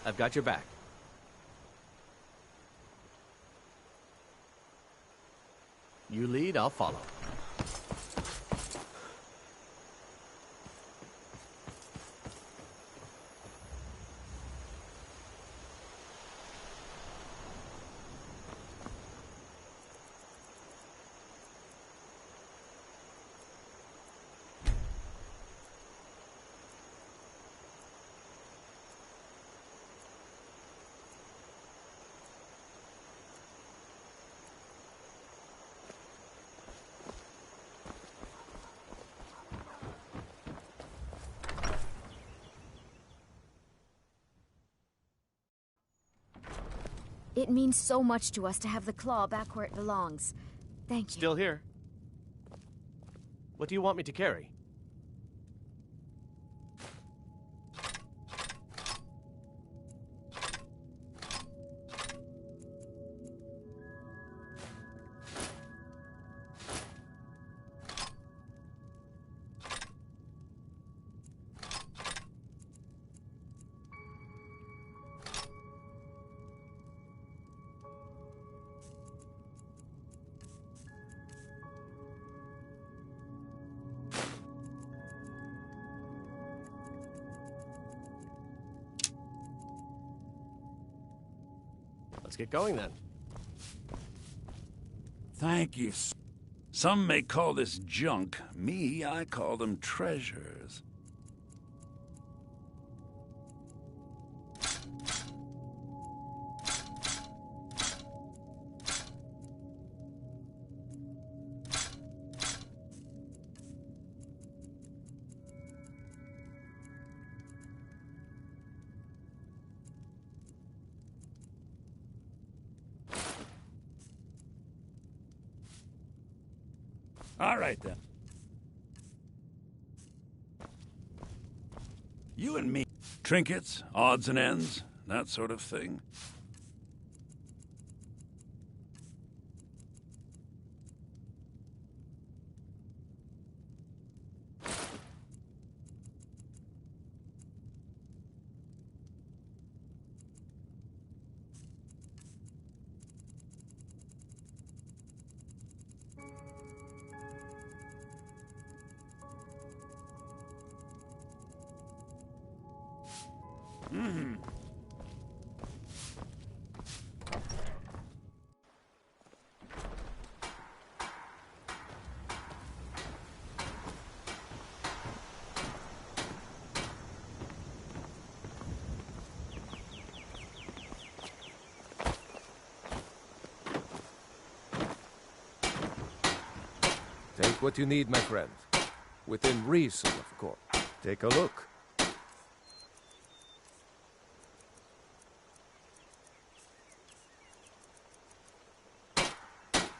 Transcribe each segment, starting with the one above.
I've got your back. You lead, I'll follow. It means so much to us to have the claw back where it belongs. Thank you. Still here. What do you want me to carry? Let's get going then. Thank you. Some may call this junk. Me, I call them treasures. All right, then. You and me. Trinkets, odds and ends, that sort of thing. Take what you need, my friend. Within reason, of course. Take a look.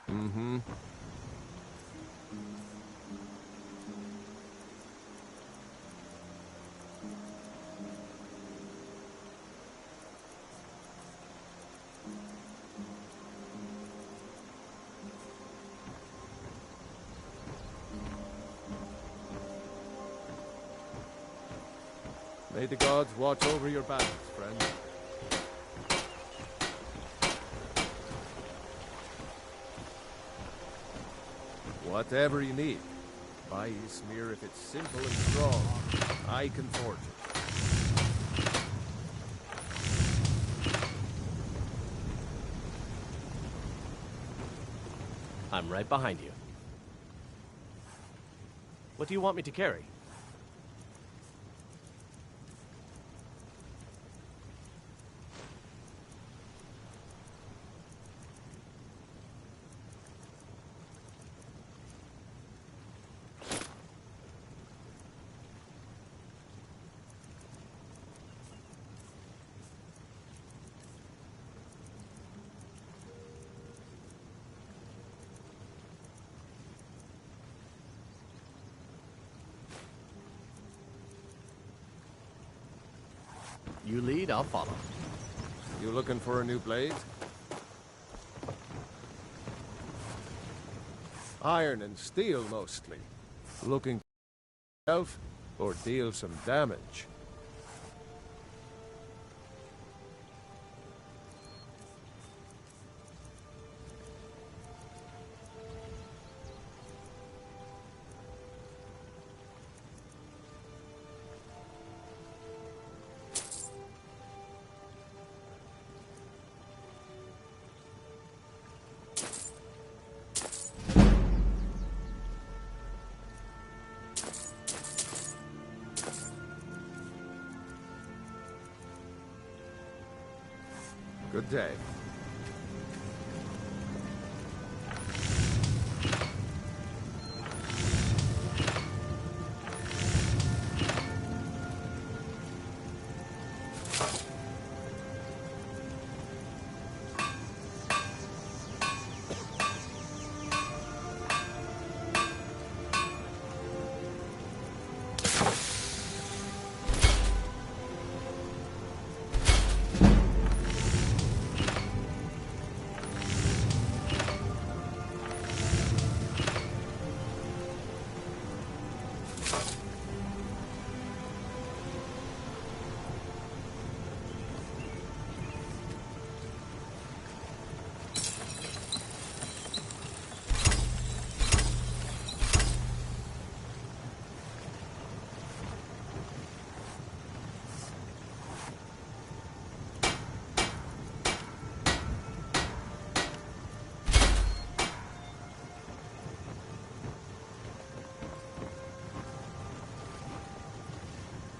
Mm-hmm. May the gods watch over your battles, friend. Whatever you need. Buy you smear if it's simple and strong. I can forge it. I'm right behind you. What do you want me to carry? You lead, I'll follow. You looking for a new blade? Iron and steel, mostly. Looking for yourself or deal some damage? Good day.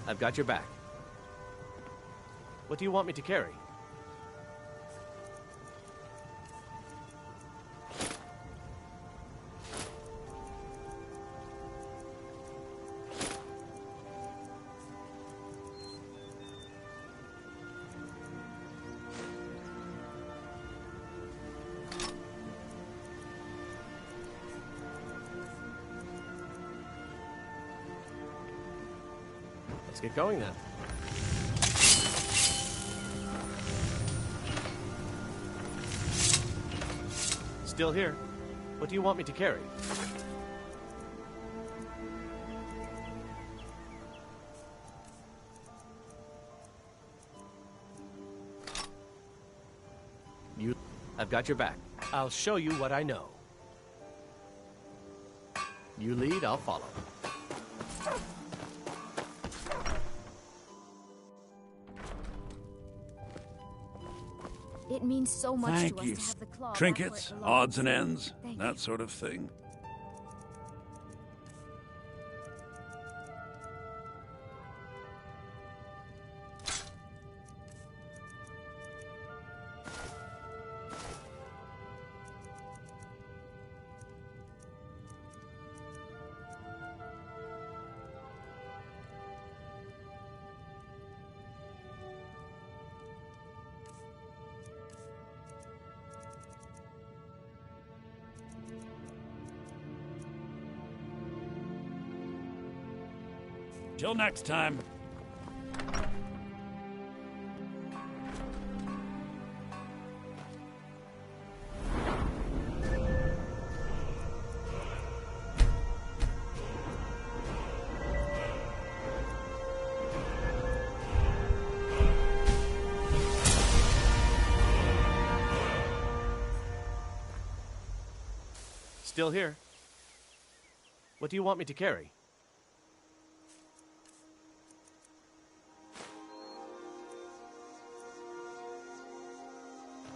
I've got your back. What do you want me to carry? Let's get going then. Still here. What do you want me to carry? I've got your back. I'll show you what I know. You lead, I'll follow. It means so much Thank to us you. to have the claw back Trinkets, where it belongs. odds and ends, Thank that you. sort of thing. Till next time. Still here. What do you want me to carry?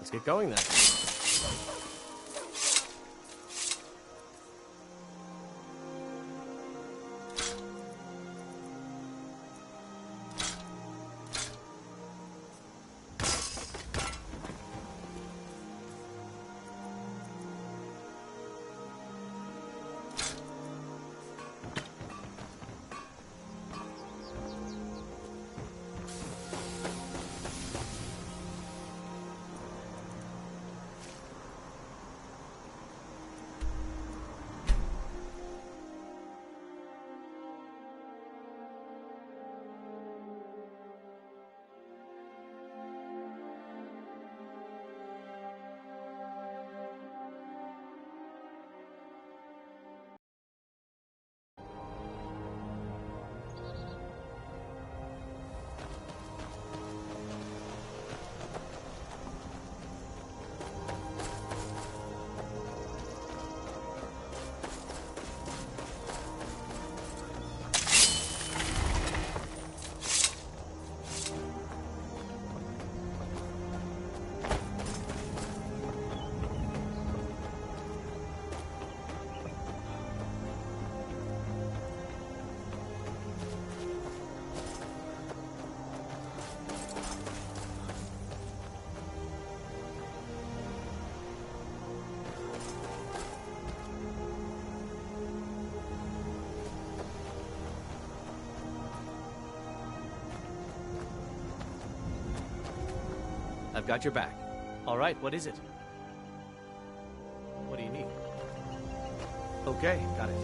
Let's get going then. I've got your back. All right, what is it? What do you need? Okay, got it.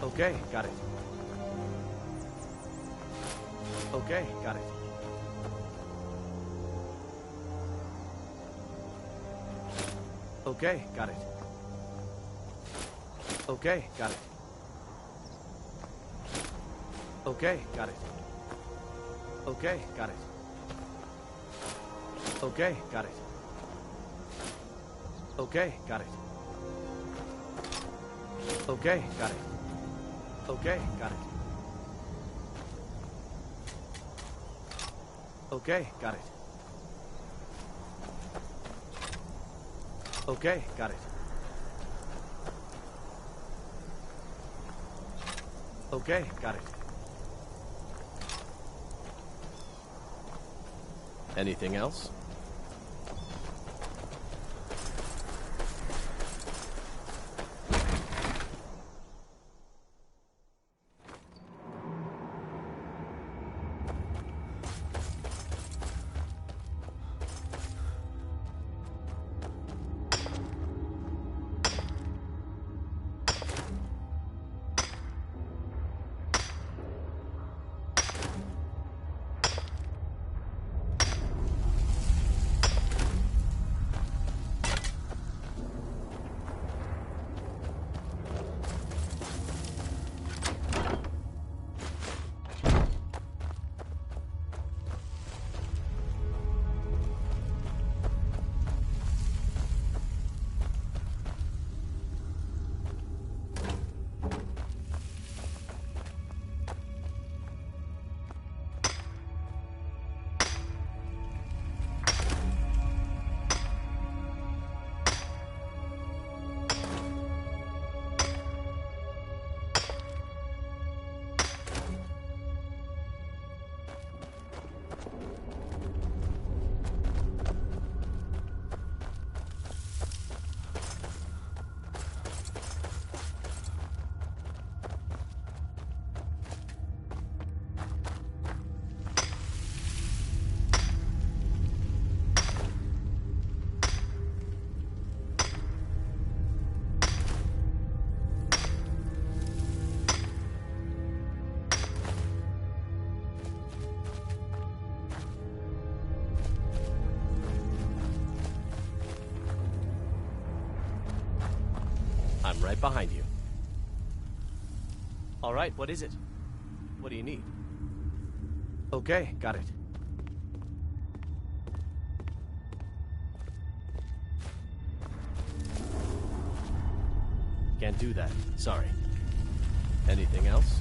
Okay, got it. Okay, got it. Okay, got it. Okay, got it. Okay, got it. Okay, got it. Okay, got it. Okay, got it. Okay, got it. Okay, got it. Okay, got it. Okay, got it. Okay, got it. Anything else? I'm right behind you. All right, what is it? What do you need? Okay, got it. Can't do that. Sorry. Anything else?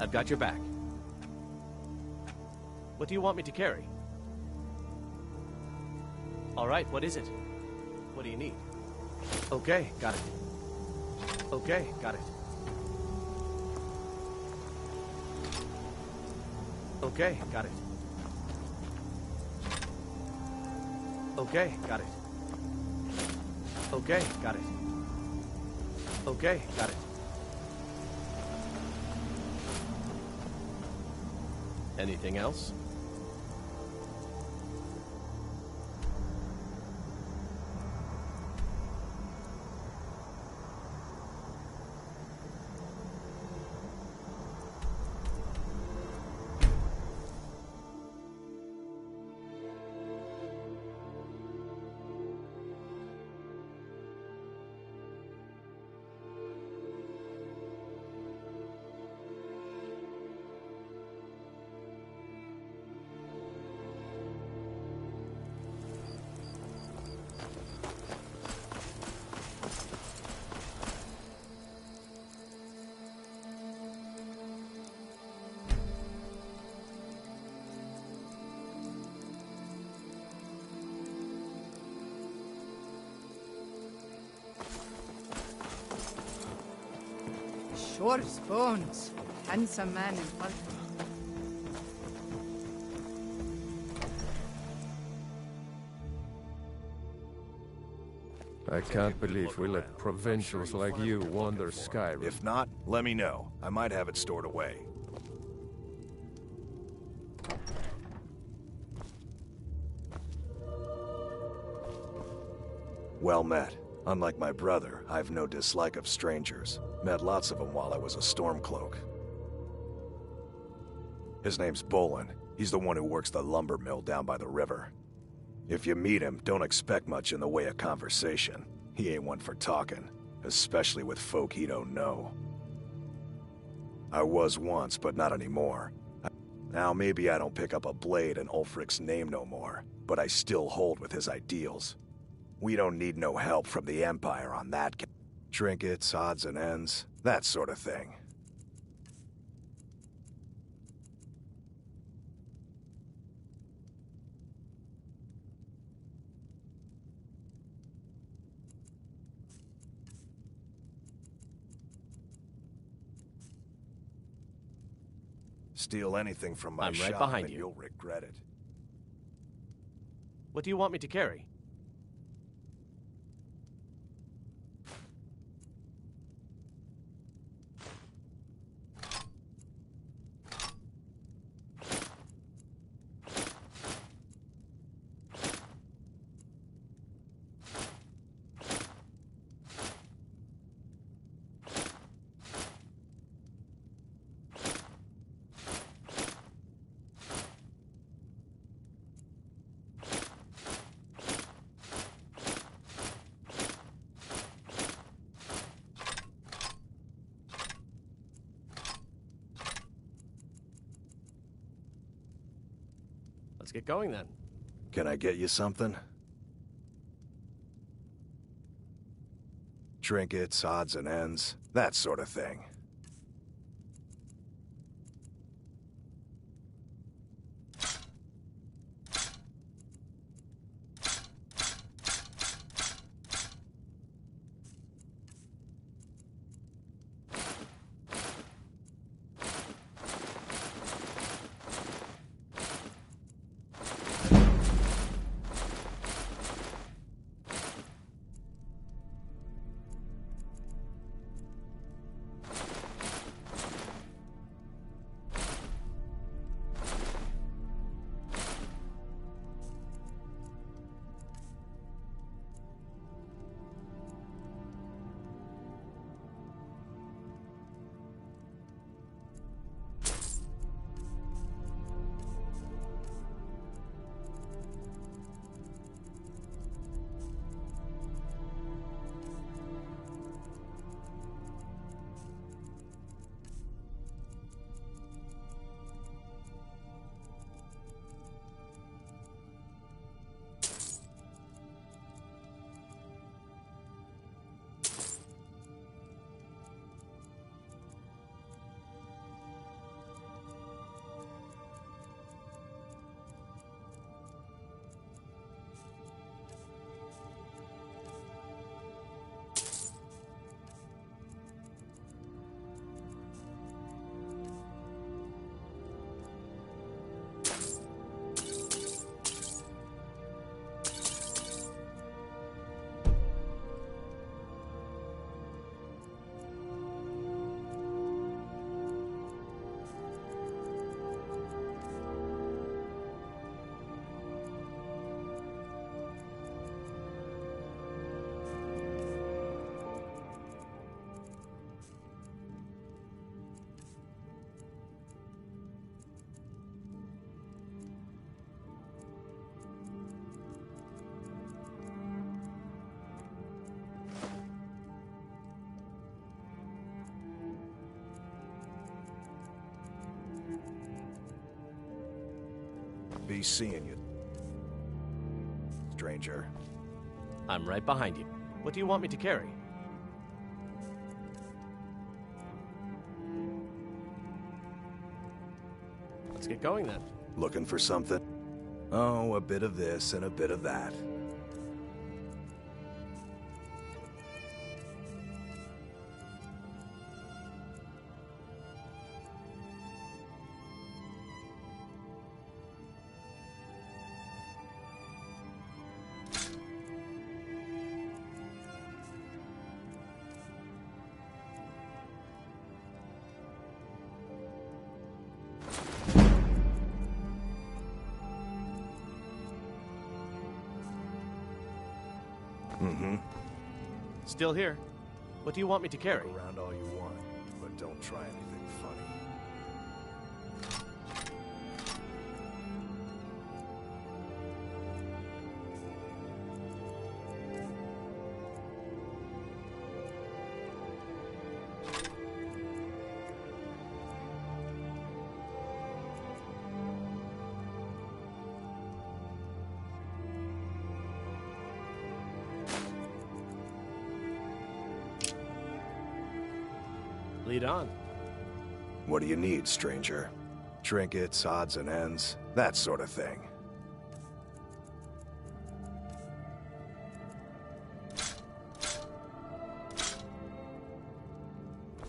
I've got your back. What do you want me to carry? All right, what is it? What do you need? Okay, got it. Okay, got it. Okay, got it. Okay, got it. Okay, got it. Okay, got it. Anything else? Short bones. Handsome man in bulk. I can't believe we let provincials like you wander Skyrim. If not, let me know. I might have it stored away. Well met. Unlike my brother, I've no dislike of strangers. Met lots of them while I was a Stormcloak. His name's Bolin. He's the one who works the lumber mill down by the river. If you meet him, don't expect much in the way of conversation. He ain't one for talking, especially with folk he don't know. I was once, but not anymore. Now maybe I don't pick up a blade in Ulfric's name no more, but I still hold with his ideals. We don't need no help from the Empire on that. Trinkets, odds and ends, that sort of thing. Steal anything from my I'm right shop behind and you. you'll regret it. What do you want me to carry? Let's get going then. Can I get you something? Trinkets, odds and ends, that sort of thing. Be seeing you, stranger. I'm right behind you. What do you want me to carry? Let's get going then. Looking for something? Oh, a bit of this and a bit of that. Still here. What do you want me to carry? Look around all you want, but don't try anything funny. Lead on. What do you need, stranger? Trinkets, odds and ends, that sort of thing.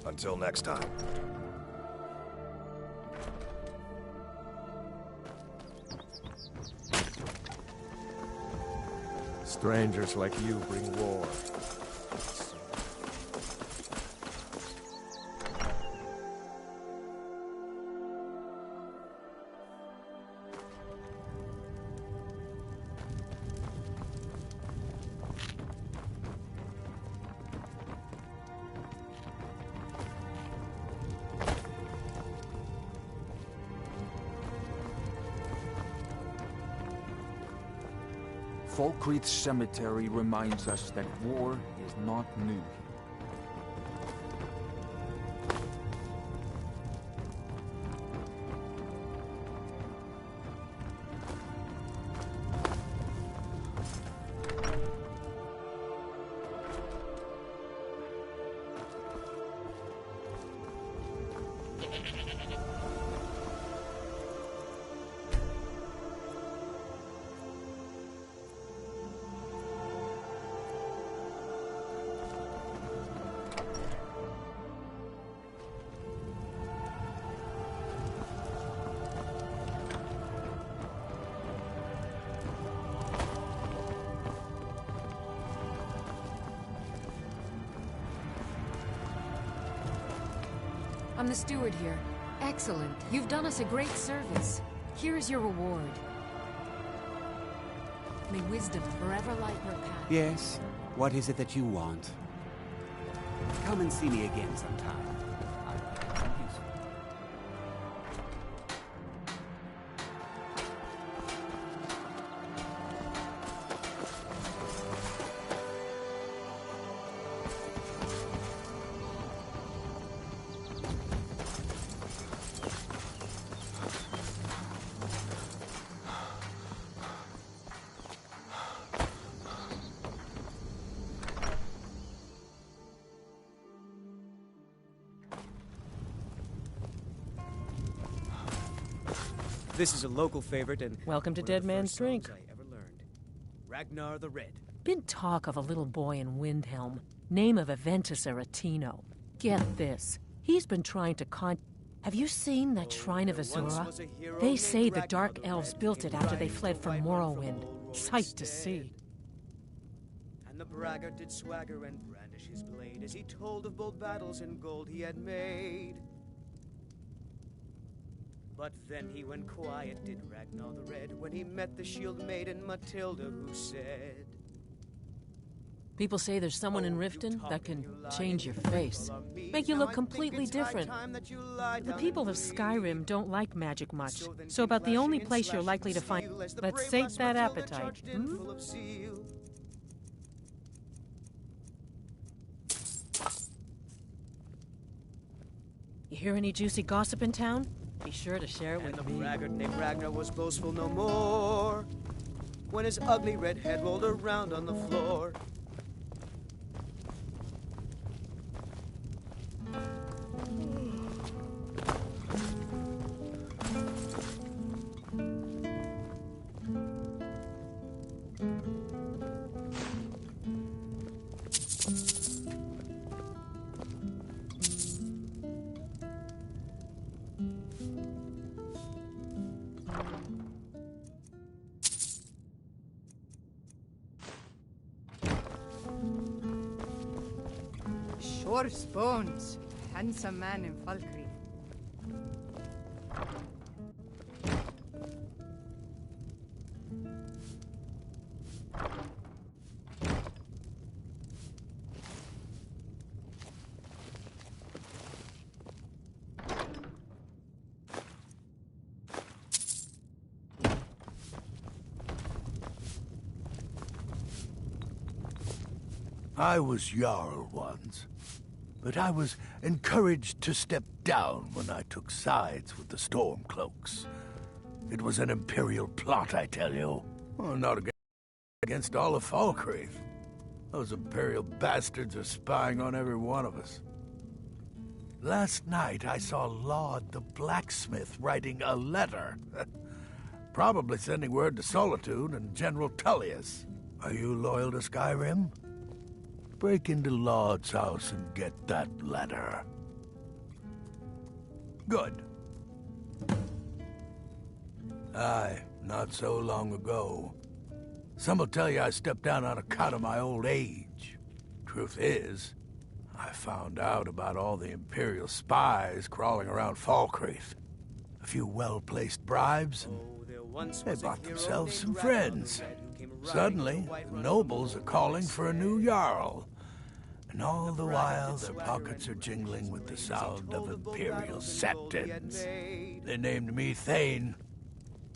Until next time. Strangers like you bring war. Falkreath Cemetery reminds us that war is not new. I'm the steward here. Excellent. You've done us a great service. Here is your reward. May wisdom forever light your path. Yes? What is it that you want? Come and see me again sometime. This is a local favorite and welcome to one Dead of the Man's first Drink. songs I ever learned. Ragnar the Red. Been talk of a little boy in Windhelm, name of Aventus Aretino. Get this, he's been trying to Have you seen that shrine of Azura? They say the Dark Elves built it after they fled from Morrowind. Sight to see. And the braggart did swagger and brandish his blade as he told of bold battles and gold he had made. But then he went quiet, did Ragnar the Red, when he met the shield maiden Matilda, who said, People say there's someone in Riften that can change your face, make you look completely different. The people of Skyrim don't like magic much, so about the only place you're likely to find. Let's sate that appetite. You hear any juicy gossip in town? Be sure to share it And the with me. braggart named Ragnar was boastful no more when his ugly red head rolled around on the floor. Shor's bones. Handsome man in Falkreath. I was Jarl once, but I was encouraged to step down when I took sides with the Stormcloaks. It was an Imperial plot, I tell you. Well, not against all of Falkreath. Those Imperial bastards are spying on every one of us. Last night I saw Laud the blacksmith writing a letter. Probably sending word to Solitude and General Tullius. Are you loyal to Skyrim? Break into Laud's house and get that letter. Good. Aye, not so long ago. Some will tell you I stepped down on account of my old age. Truth is, I found out about all the Imperial spies crawling around Falkreath. A few well-placed bribes, and they bought themselves some friends. Suddenly, the nobles are calling for a new Jarl. And all the while, their pockets are jingling with the sound of Imperial septons. They named me Thane.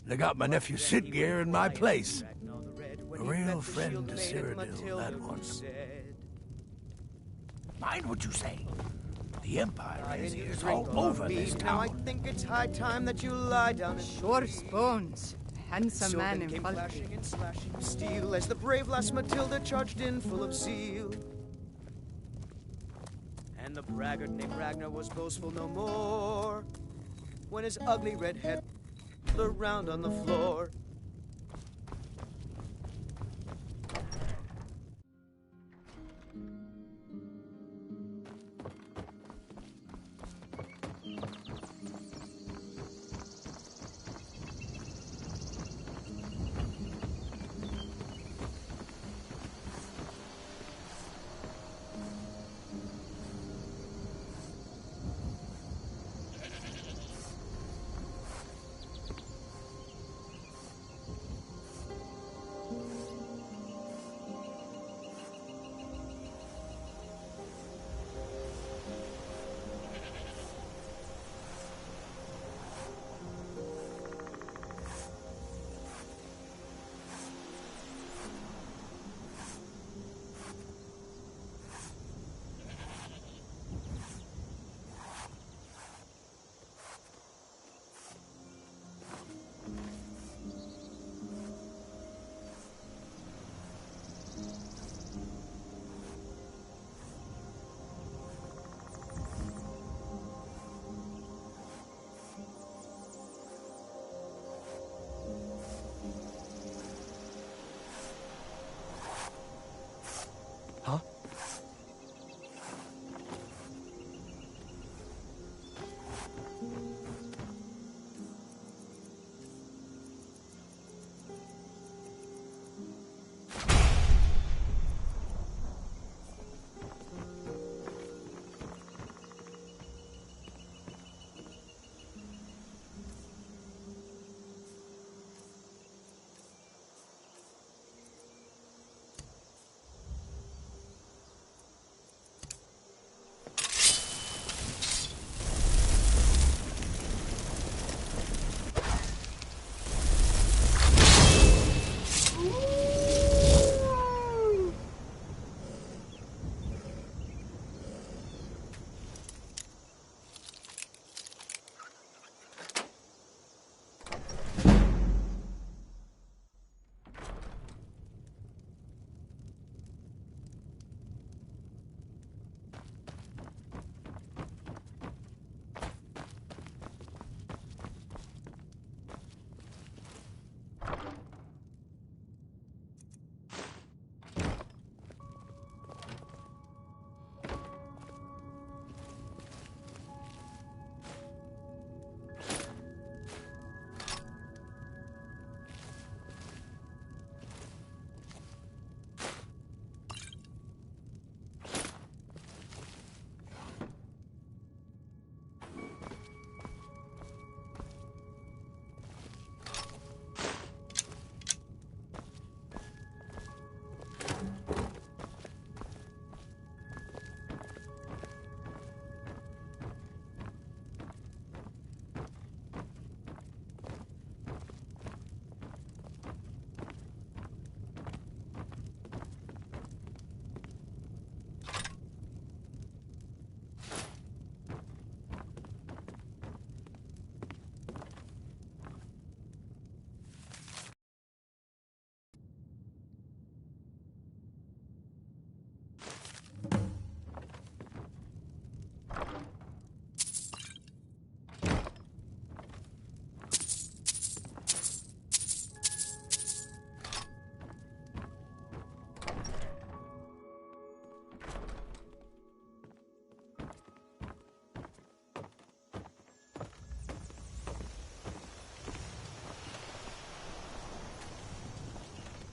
They got my nephew Sitgeir in my place. A real friend to Cyrodiil, that one. Mind what you say. The Empire has ears all over this town. Now I think it's high time that you lie down and Shor's bones. Handsome man in came Falkreath. clashing and slashing steel as the brave lass Matilda charged in full of zeal. And the braggart named Ragnar was boastful no more when his ugly red head rolled around on the floor.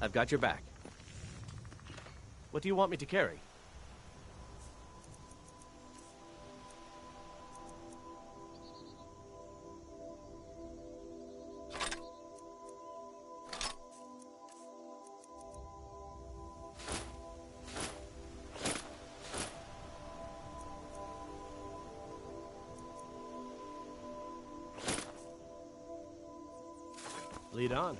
I've got your back. What do you want me to carry? Lead on.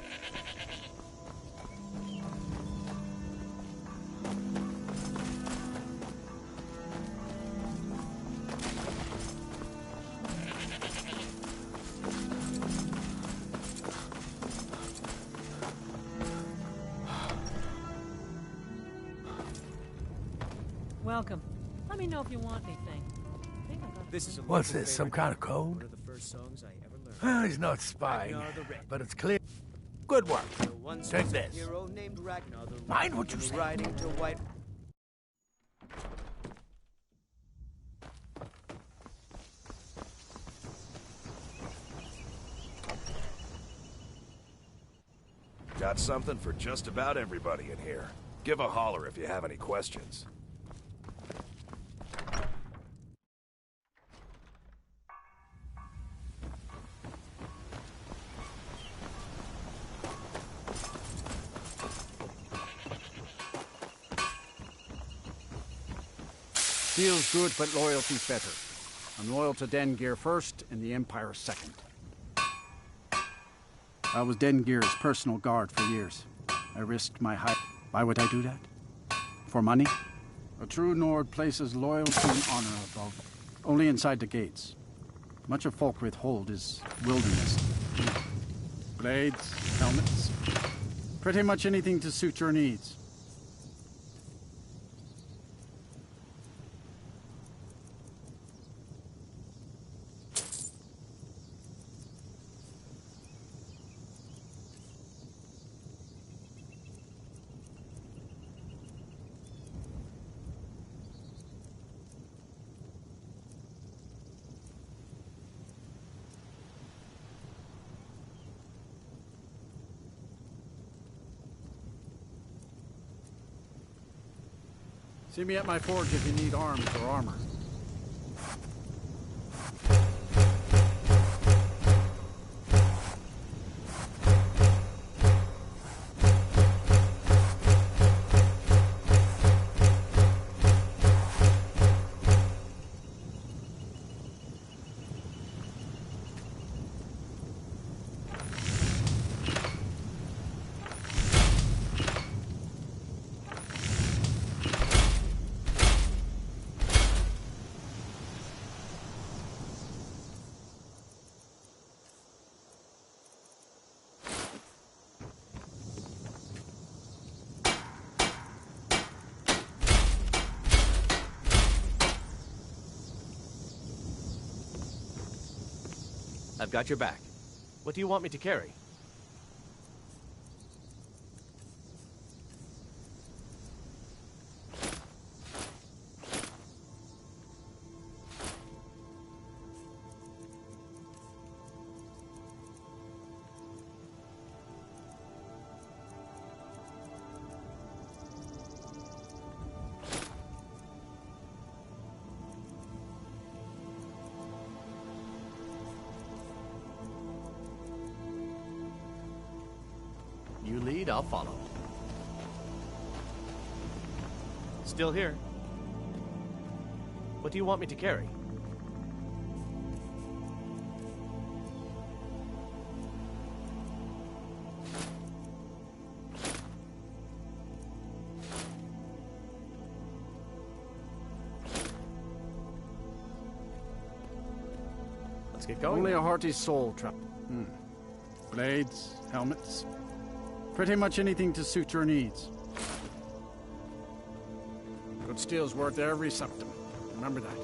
Welcome. Let me know if you want anything. This is a What's this, some kind of code? One of the first songs I ever learned. Well, he's not spying, Ragnar the Red. but it's clear. Good work. There once Take was a this. hero named Ragnar the Red. Mind what you who was say. Riding to White. Got something for just about everybody in here. Give a holler if you have any questions. Steel's good, but loyalty's better. I'm loyal to Dengeir first and the Empire second. I was Dengeir's personal guard for years. I risked my hide. Why would I do that? For money? A true Nord places loyalty and honor above, only inside the gates. Much of Folkvrith Hold is wilderness. Blades, helmets, pretty much anything to suit your needs. See me at my forge if you need arms or armor. I've got your back. What do you want me to carry? You lead, I'll follow. Still here. What do you want me to carry? Let's get going. Only a hearty soul trap. Blades, helmets, pretty much anything to suit your needs. Good steel's worth every septim. Remember that.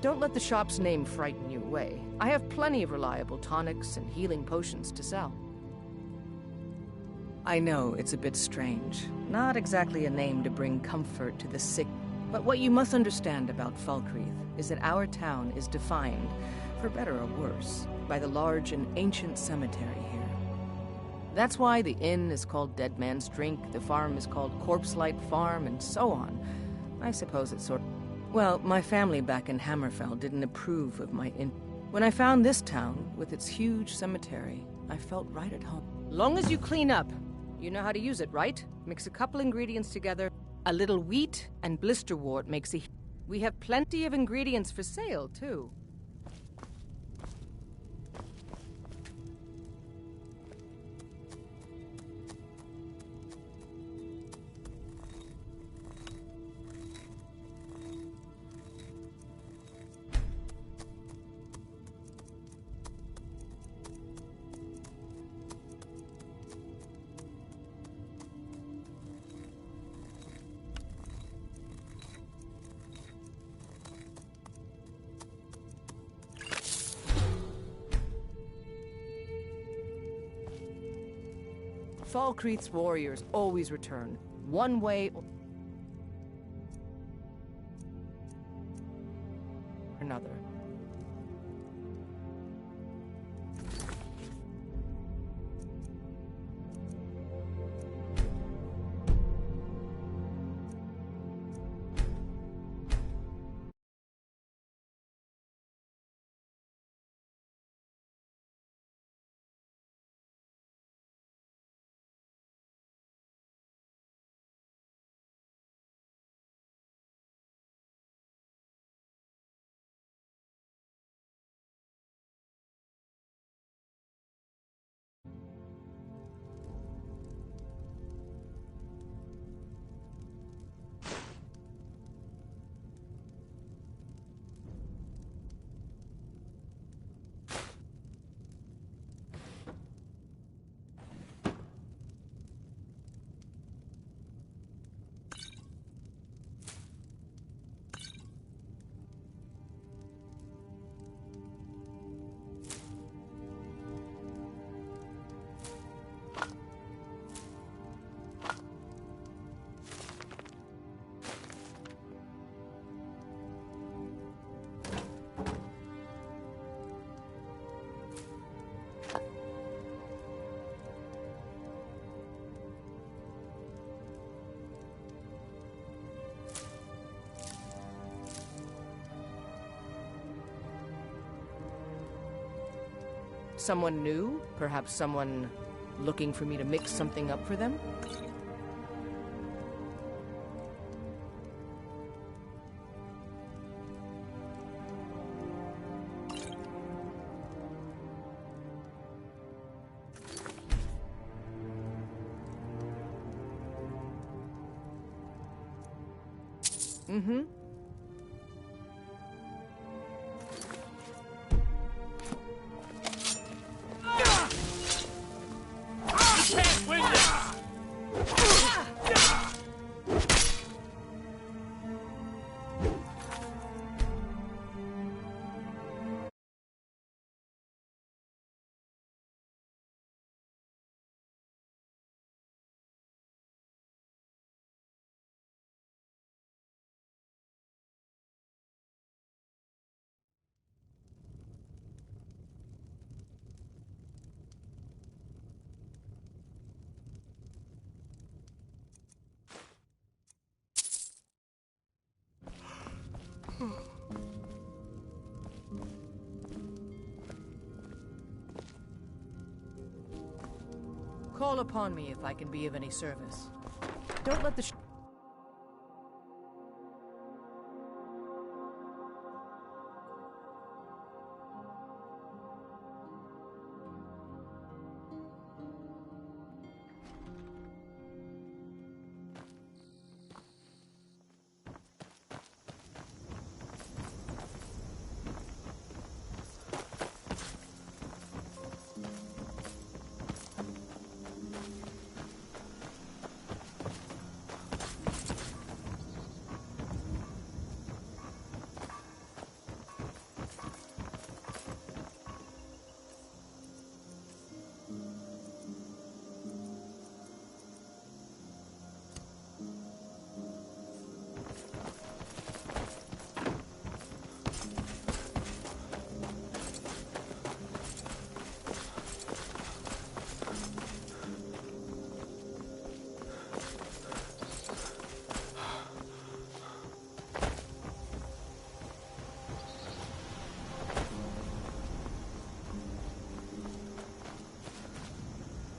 Don't let the shop's name frighten you away. I have plenty of reliable tonics and healing potions to sell. I know it's a bit strange. Not exactly a name to bring comfort to the sick. But what you must understand about Falkreath is that our town is defined, for better or worse, by the large and ancient cemetery here. That's why the inn is called Dead Man's Drink, the farm is called Corpse Light Farm, and so on. I suppose it's sort of... Well, my family back in Hammerfell didn't approve of my inn. When I found this town, with its huge cemetery, I felt right at home. Long as you clean up. You know how to use it, right? Mix a couple ingredients together. A little wheat and blisterwort makes a... We have plenty of ingredients for sale, too. Falkreath's warriors always return, one way or another. Someone new? Perhaps someone looking for me to mix something up for them? Mm-hmm. Call upon me if I can be of any service. Don't let the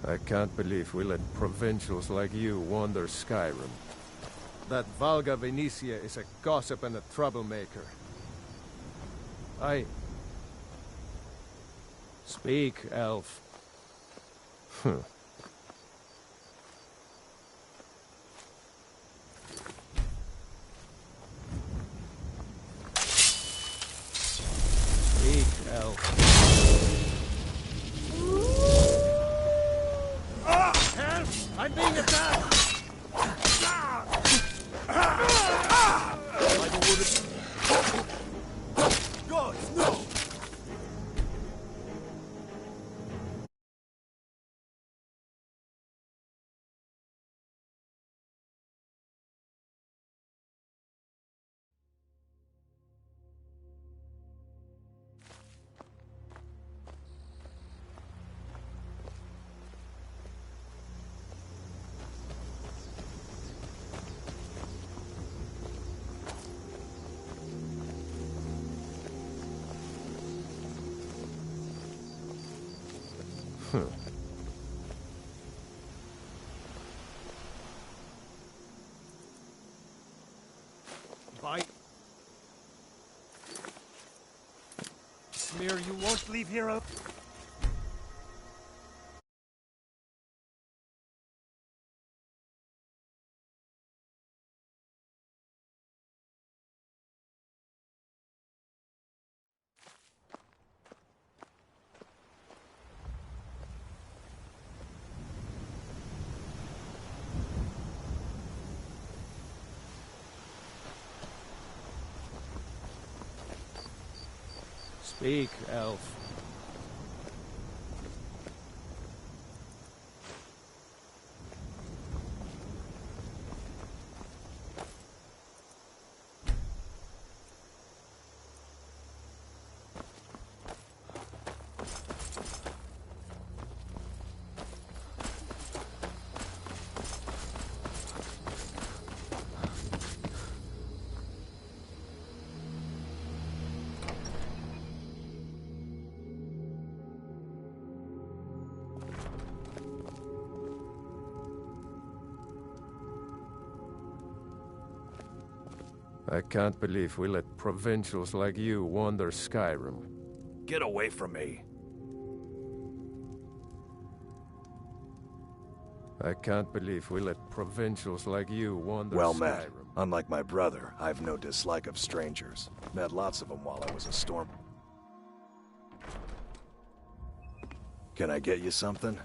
I can't believe we let provincials like you wander Skyrim. That Valga Venetia is a gossip and a troublemaker. Speak, elf. Speak, elf. Help! I'm being attacked! God, no! Bye. Smear, you won't leave here out. Speak, elf. I can't believe we let provincials like you wander Skyrim. Get away from me. I can't believe we let provincials like you wander Well Skyrim. met. Unlike my brother, I've no dislike of strangers. Met lots of them while I was a storm. Can I get you something?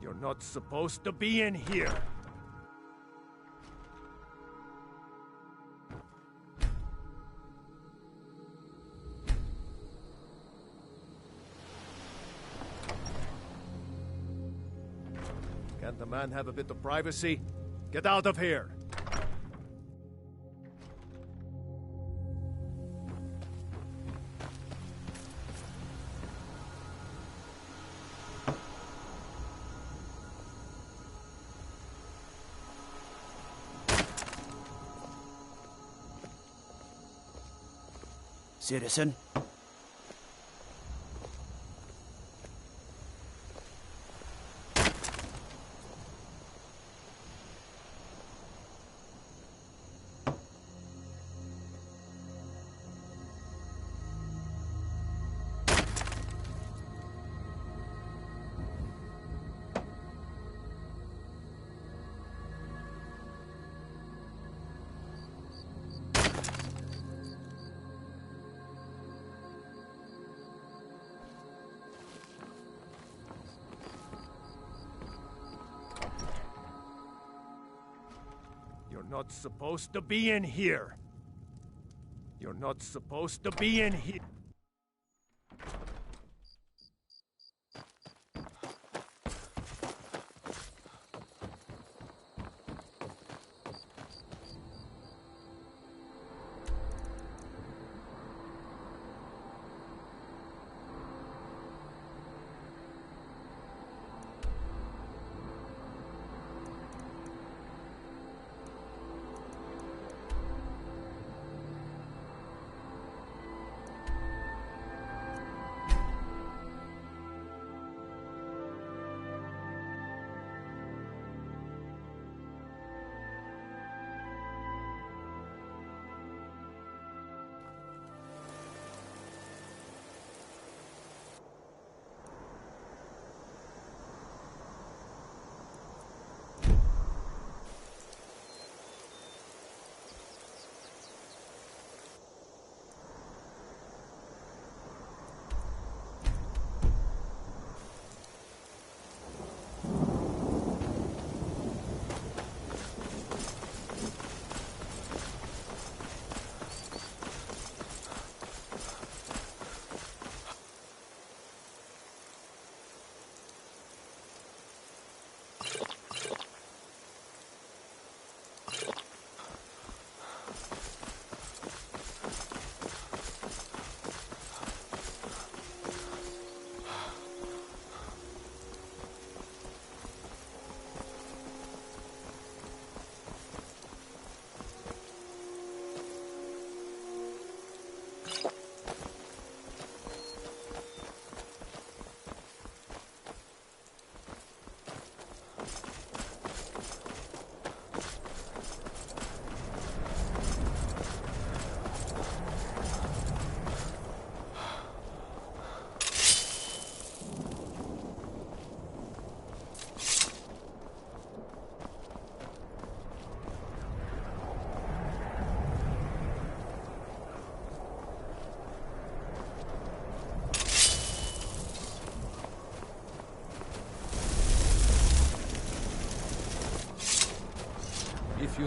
You're not supposed to be in here. Can't the man have a bit of privacy? Get out of here! Citizen? You're not supposed to be in here. You're not supposed to be in here.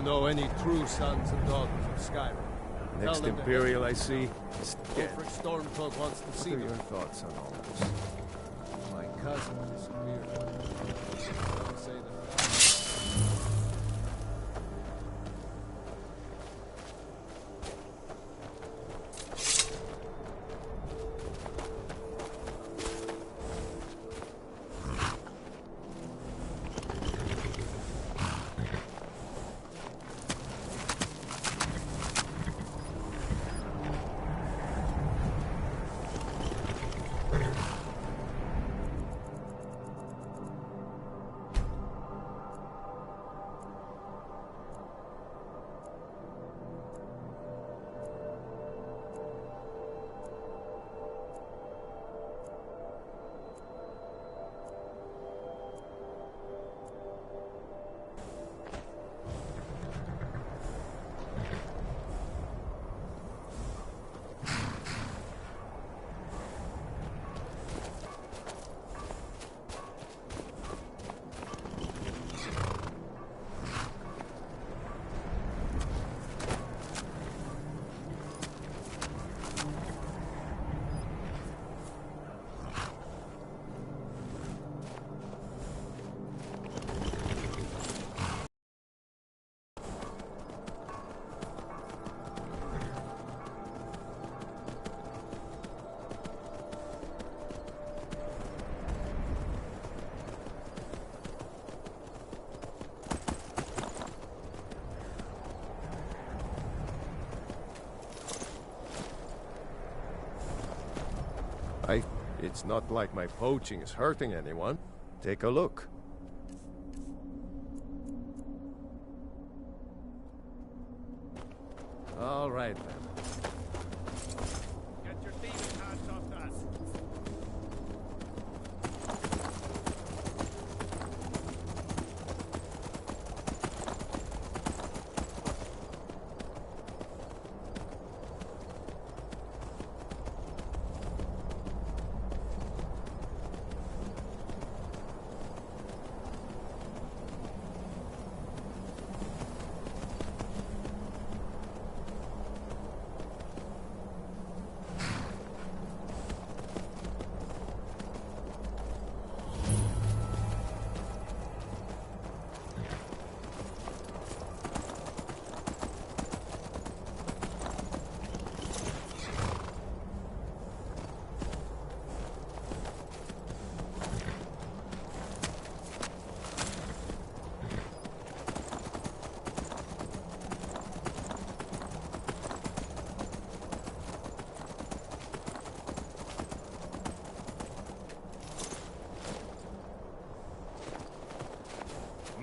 know any true sons and daughters of Skyrim? Next Tell them Imperial I see, it's dead. Ulfric Stormcloak wants to see What are them. your thoughts on all this? My cousin disappeared. Some say that it's not like my poaching is hurting anyone. Take a look. All right, then. Get your thieving hands off us.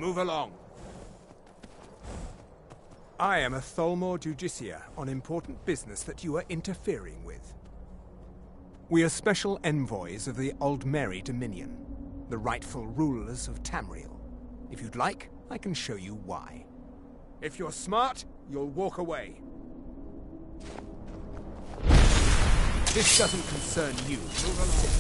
Move along. I am a Tholmor Judiciar on important business that you are interfering with. We are special envoys of the Aldmeri Dominion, the rightful rulers of Tamriel. If you'd like, I can show you why. If you're smart, you'll walk away. This doesn't concern you. Move along.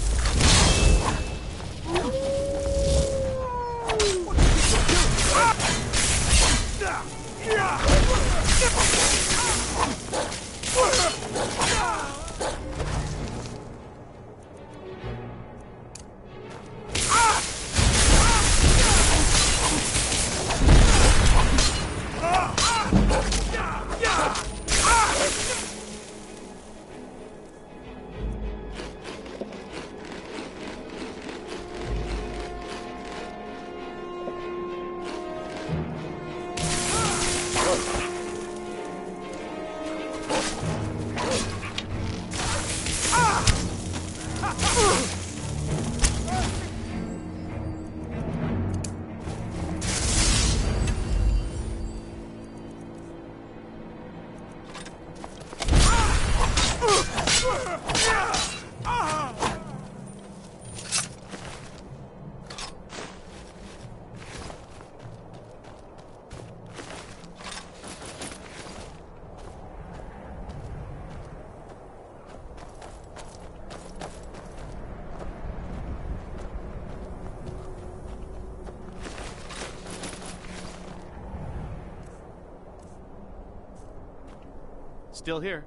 Still here.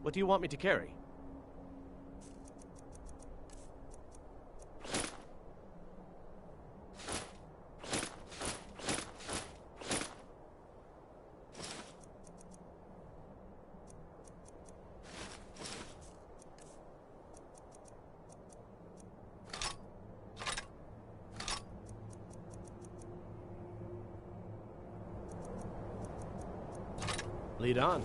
What do you want me to carry? Lead on.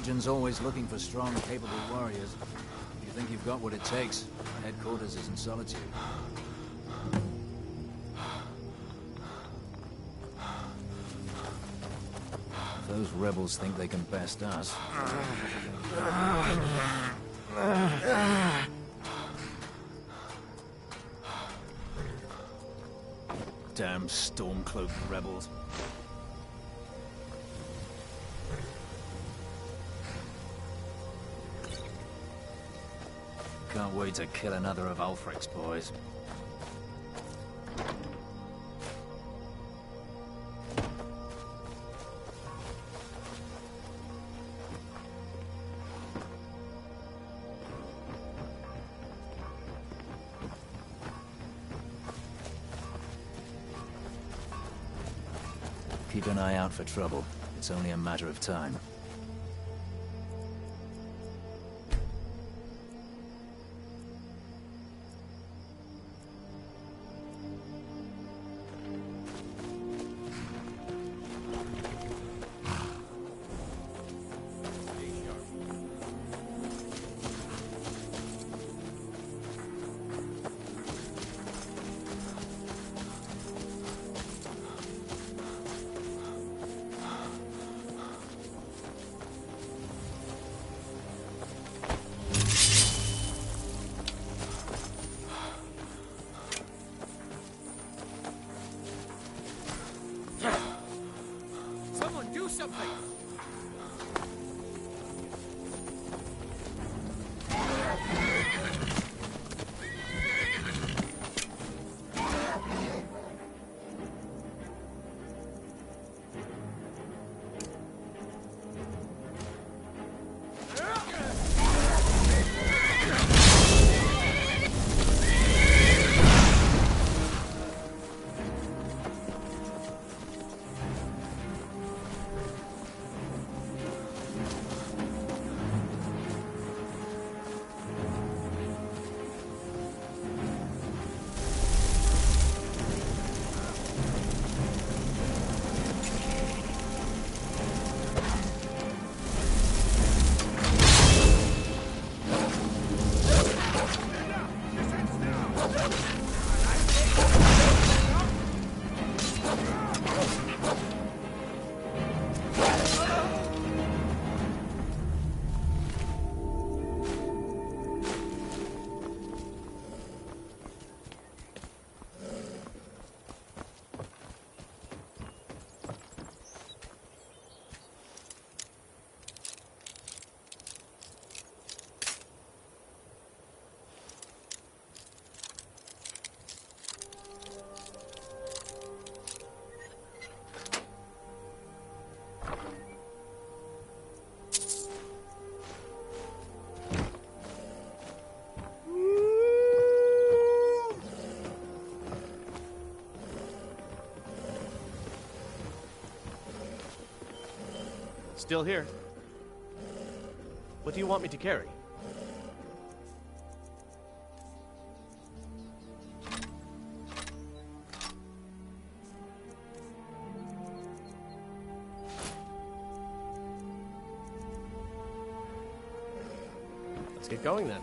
Legion's always looking for strong, capable warriors. If you think you've got what it takes, our headquarters is in Solitude. If those rebels think they can best us... Damn storm-cloaked rebels. Can't wait to kill another of Ulfric's boys. Keep an eye out for trouble. It's only a matter of time. Something! Still here. What do you want me to carry? Let's get going then.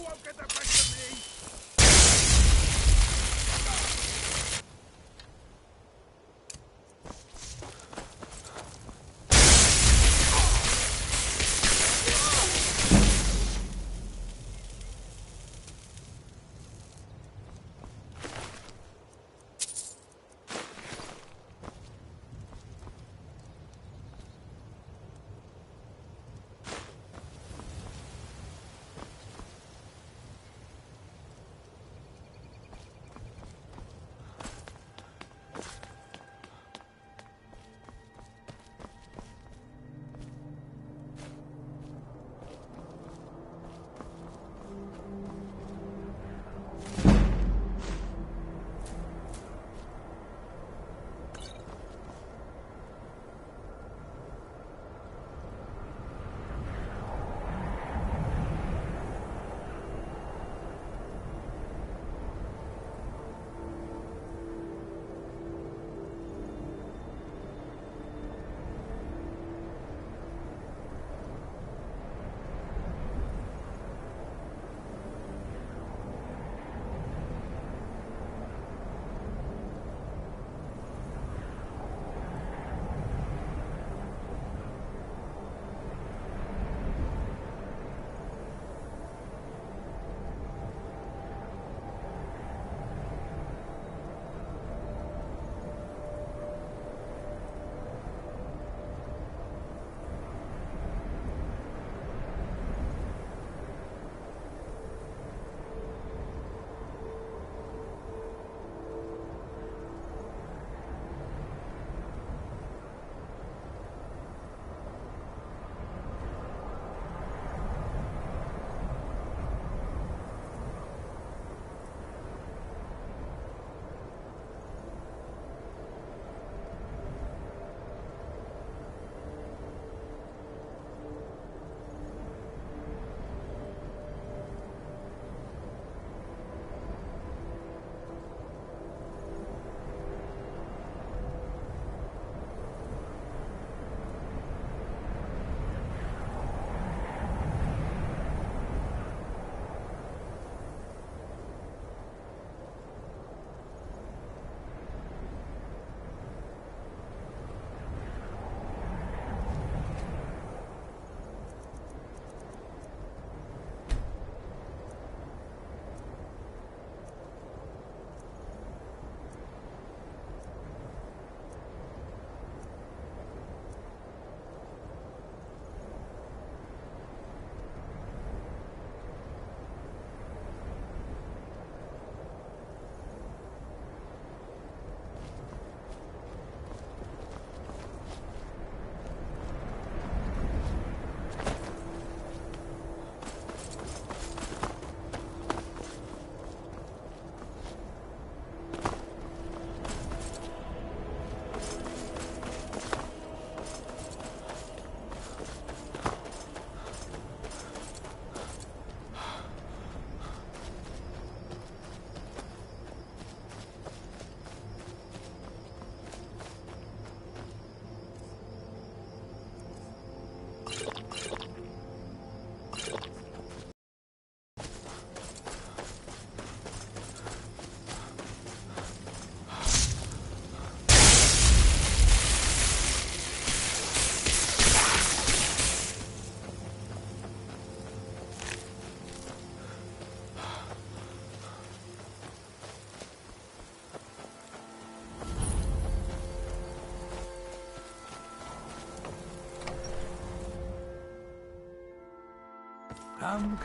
won't get the best of me!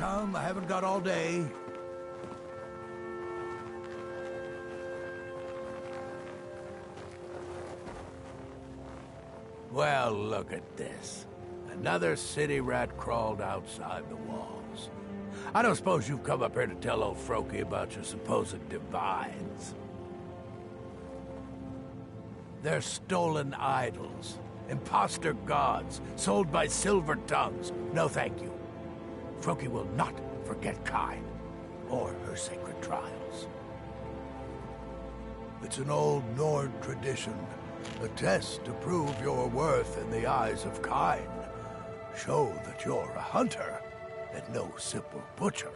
Come, I haven't got all day. Well, look at this. Another city rat crawled outside the walls. I don't suppose you've come up here to tell old Froky about your supposed divines. They're stolen idols, imposter gods, sold by silver tongues. No thank you. Froky will not forget Kai, or her sacred trials. It's an old Nord tradition. A test to prove your worth in the eyes of Kain. Show that you're a hunter, and no simple butcher.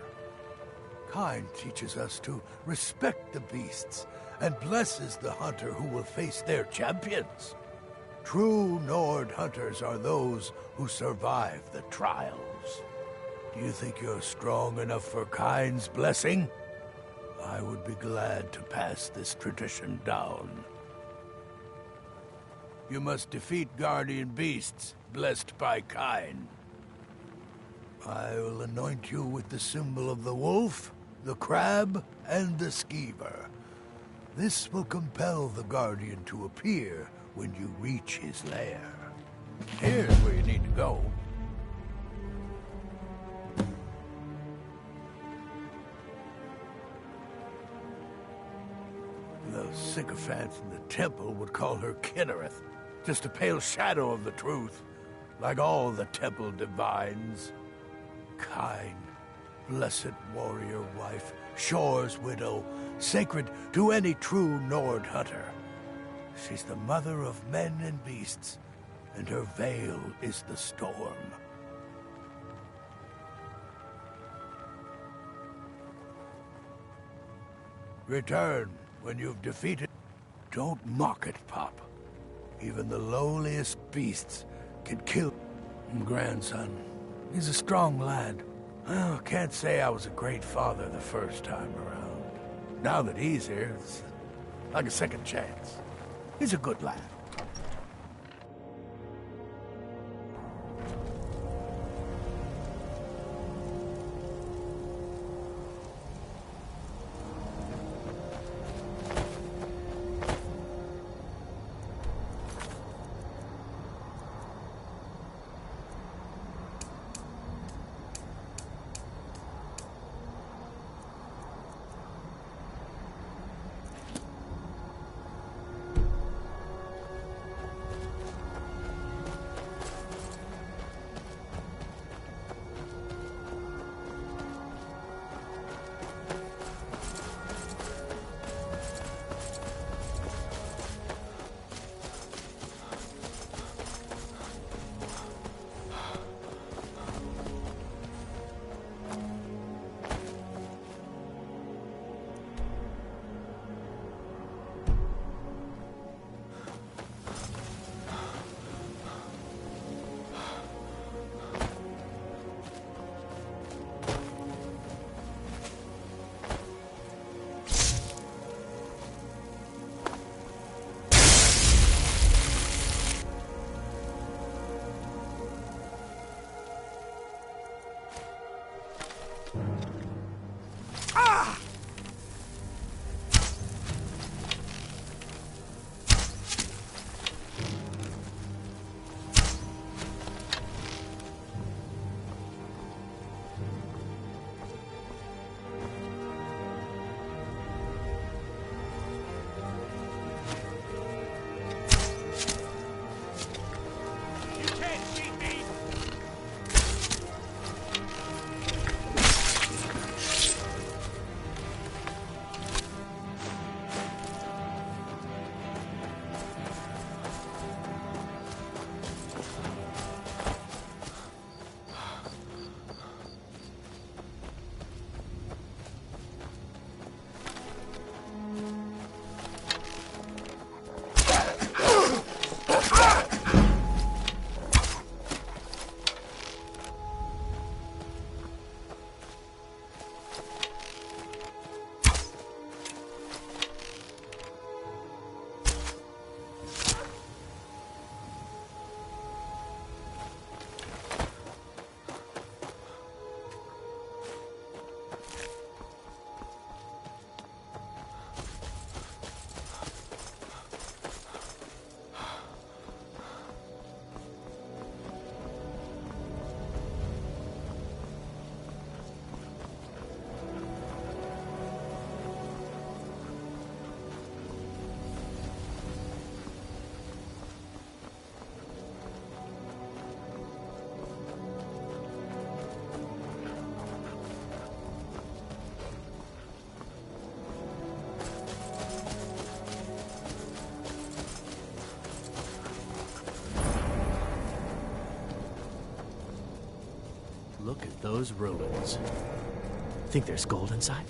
Kain teaches us to respect the beasts, and blesses the hunter who will face their champions. True Nord hunters are those who survive the trials. Do you think you're strong enough for Kain's blessing? I would be glad to pass this tradition down. You must defeat guardian beasts, blessed by Kain. I will anoint you with the symbol of the wolf, the crab, and the skeever. This will compel the guardian to appear when you reach his lair. Here's where you need to go. The sycophants in the temple would call her Kinnereth, just a pale shadow of the truth, like all the temple divines. Kain, blessed warrior wife, Shore's widow, sacred to any true Nord hunter. She's the mother of men and beasts, and her veil is the storm. Return when you've defeated. Don't mock it, Pop. Even the lowliest beasts can kill. Grandson, he's a strong lad. Well, can't say I was a great father the first time around. Now that he's here, it's like a second chance. He's a good lad. those ruins. Think there's gold inside?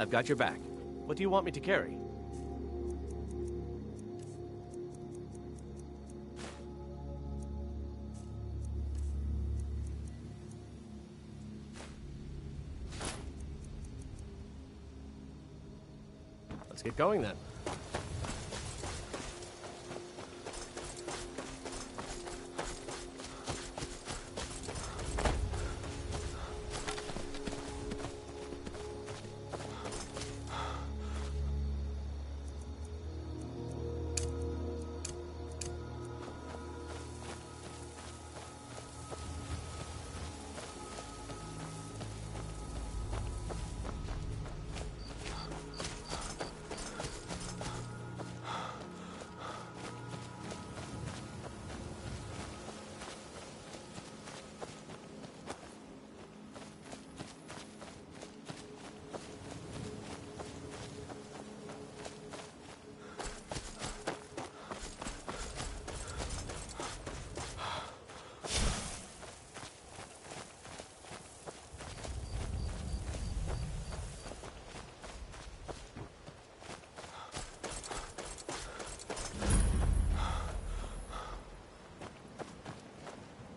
I've got your back. What do you want me to carry? Let's get going then.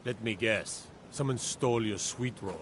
Let me guess. Someone stole your sweet roll.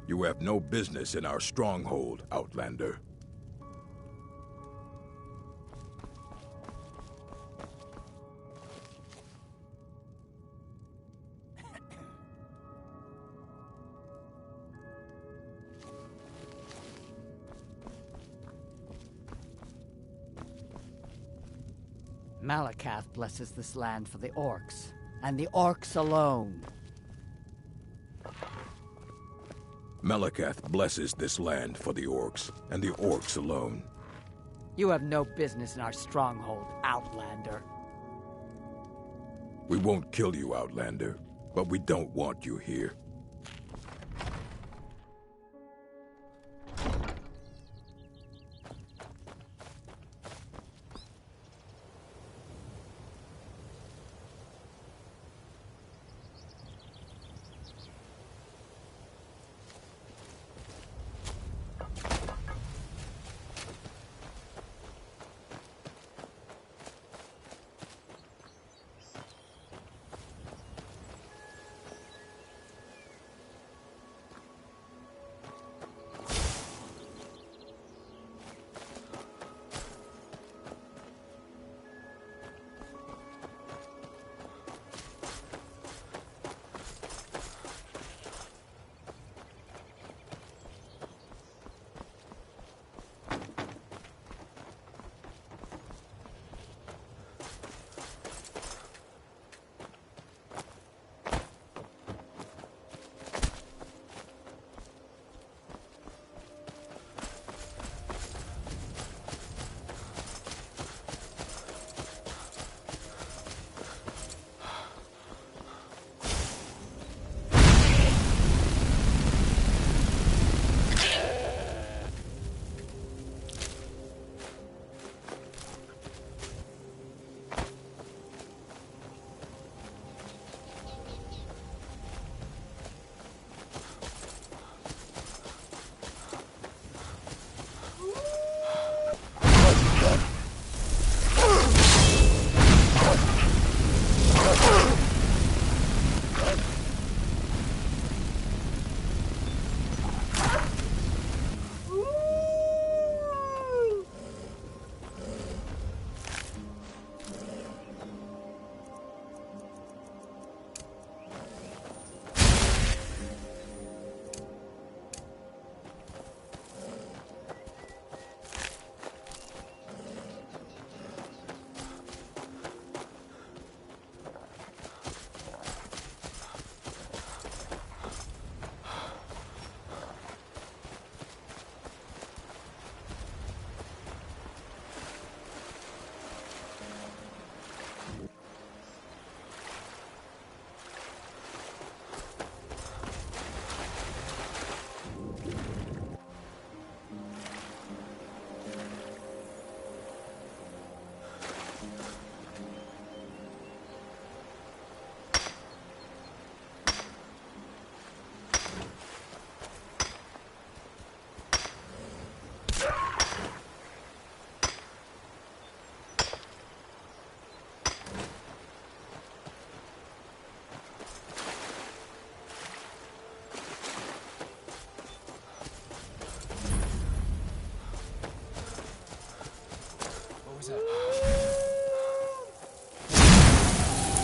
You have no business in our stronghold, Outlander. Malakath blesses this land for the orcs, and the orcs alone. Malakath blesses this land for the orcs, and the orcs alone. You have no business in our stronghold, Outlander. We won't kill you, Outlander, but we don't want you here.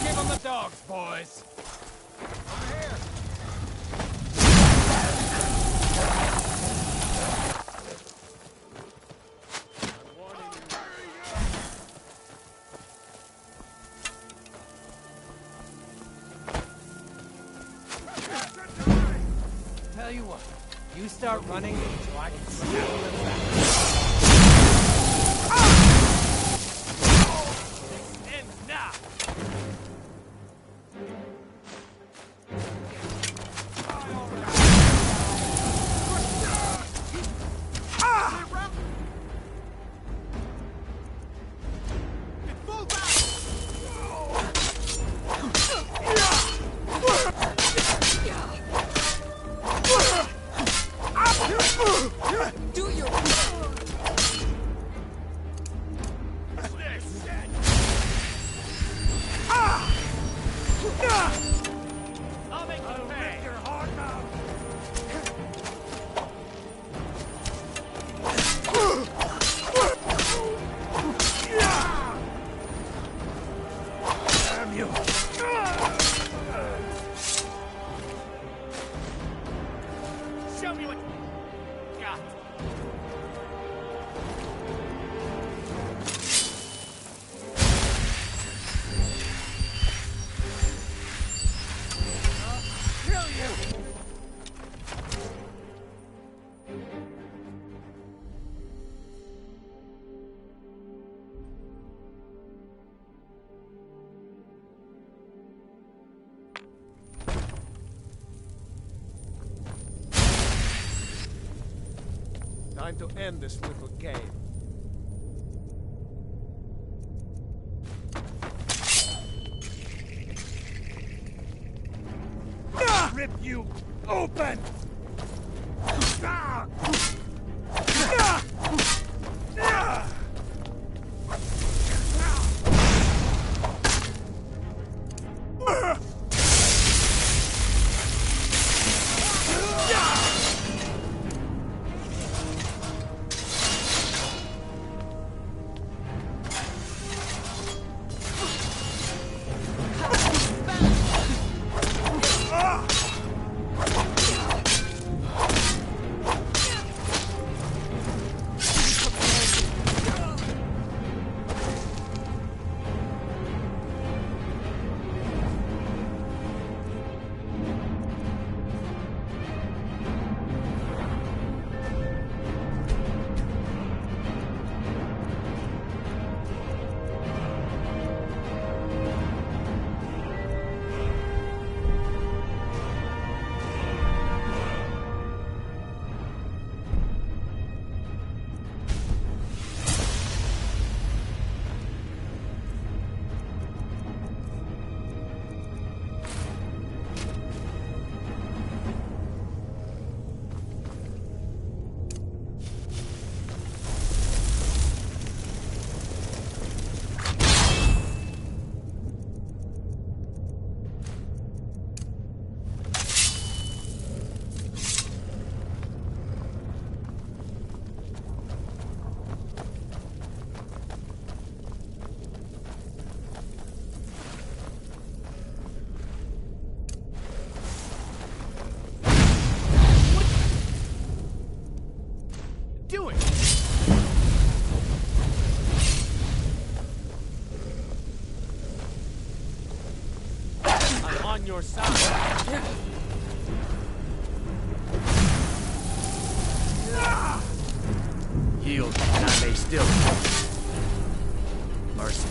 Give them the dogs, boys! Over here! Tell you what, you start running so I can snap them back. Ends now! Do your... Time to end this little game. Rip you open! Doing? I'm on your side. Yield, and I may still. Mercy.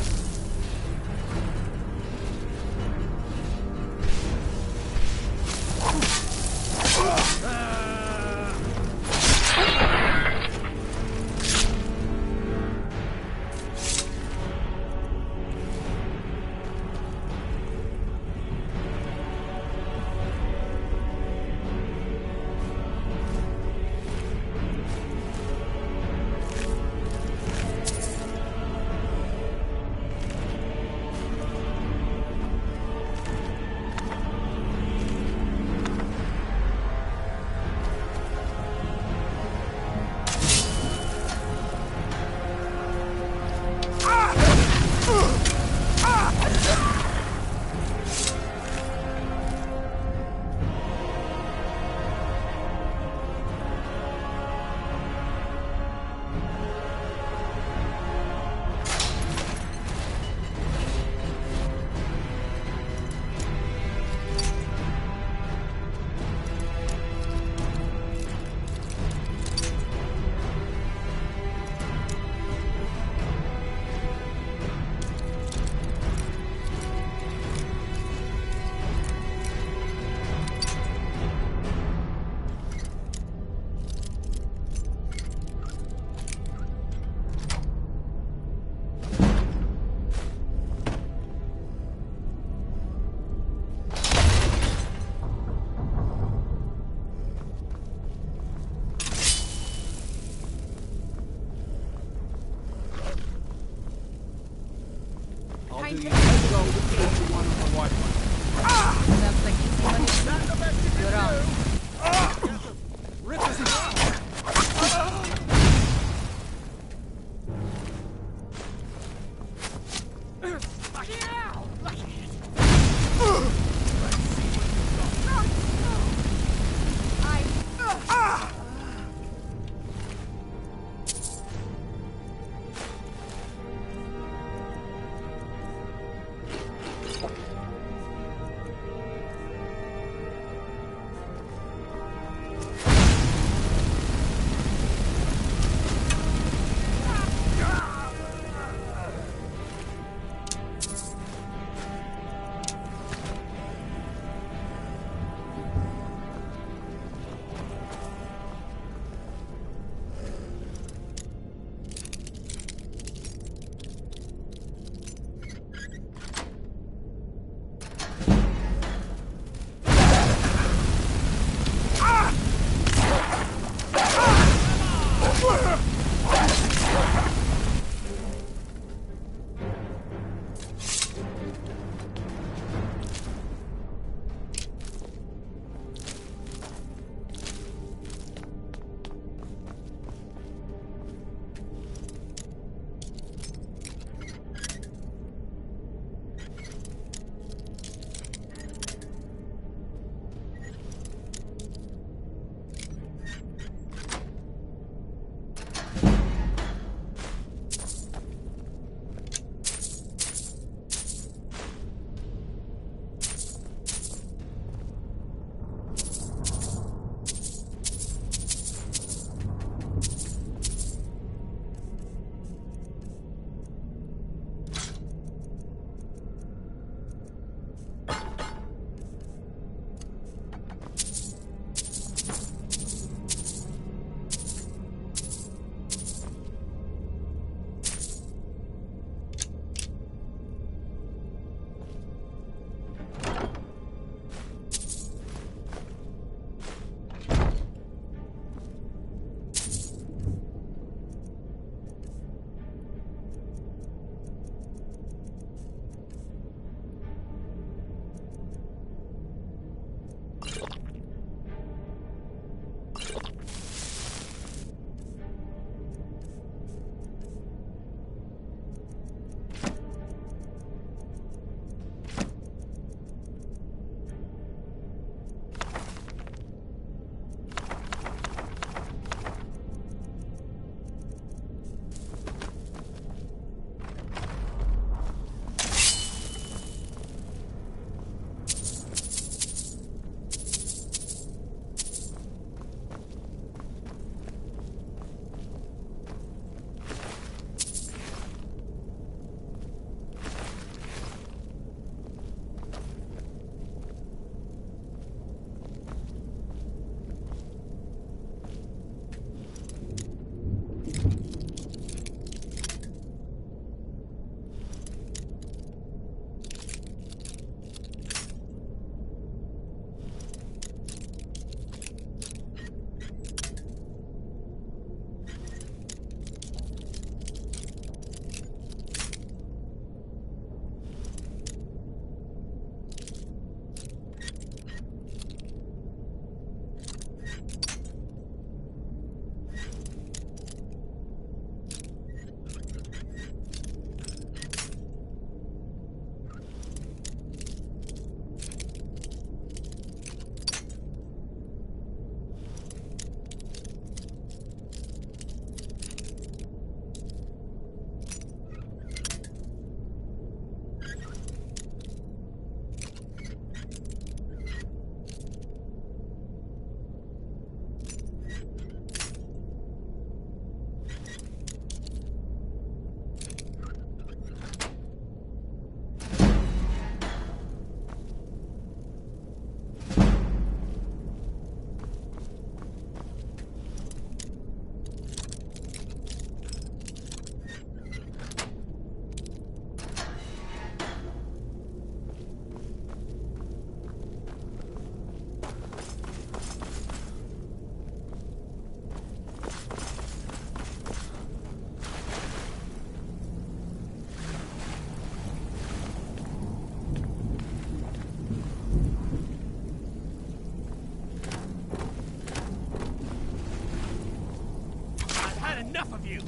Enough of you!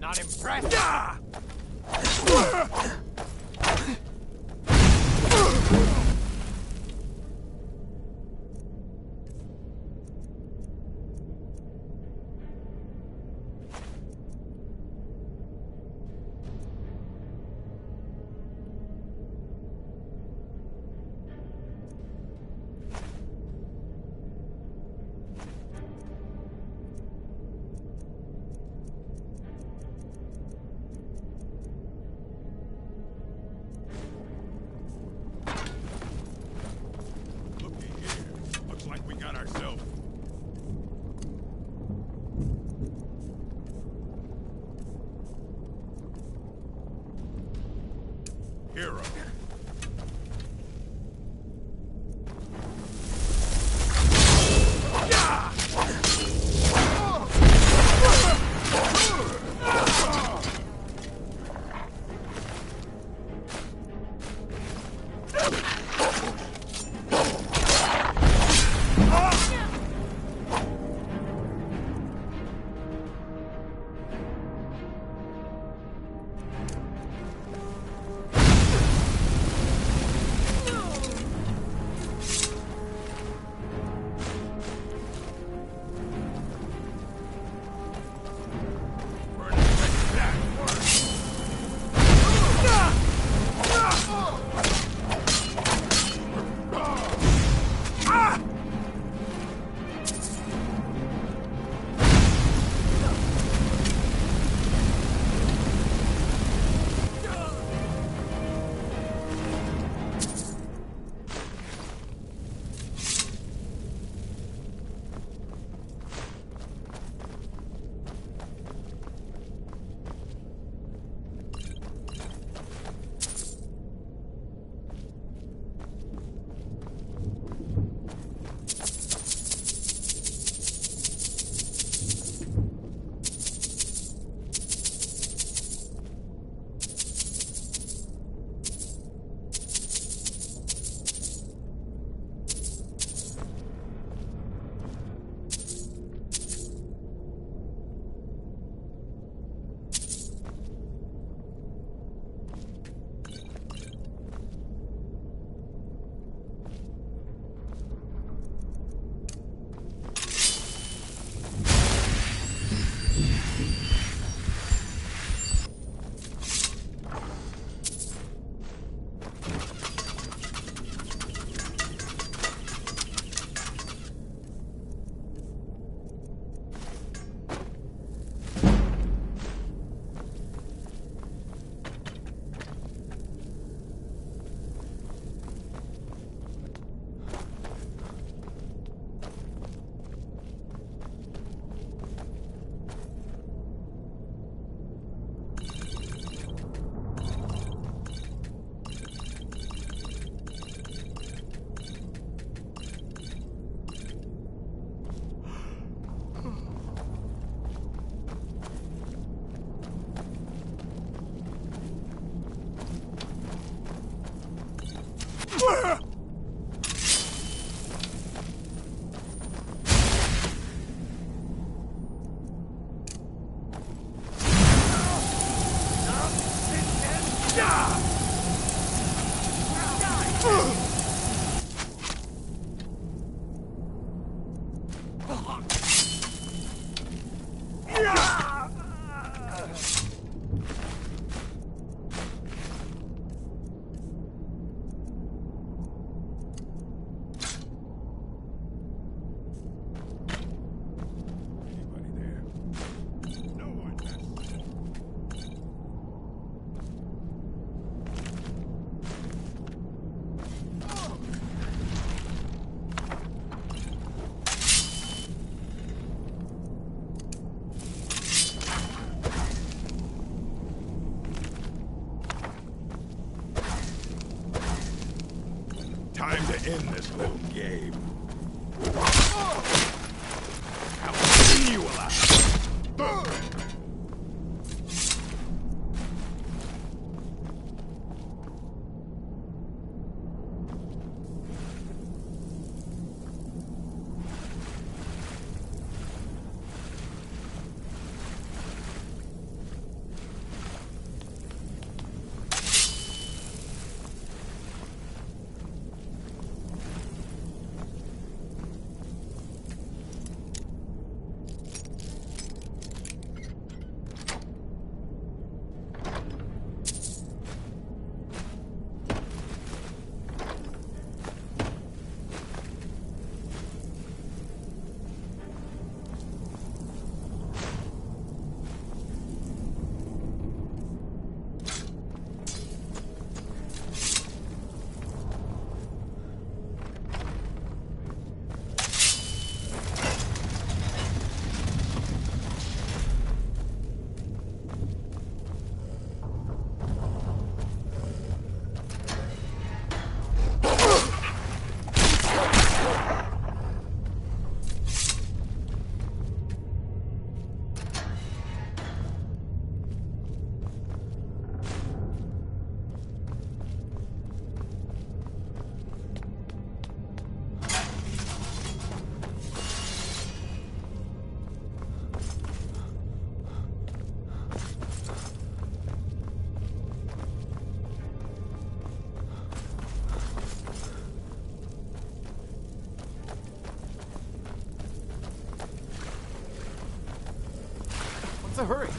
Not impressed? Hero. Time to end this little game. I'll clean you alive. What's the hurry?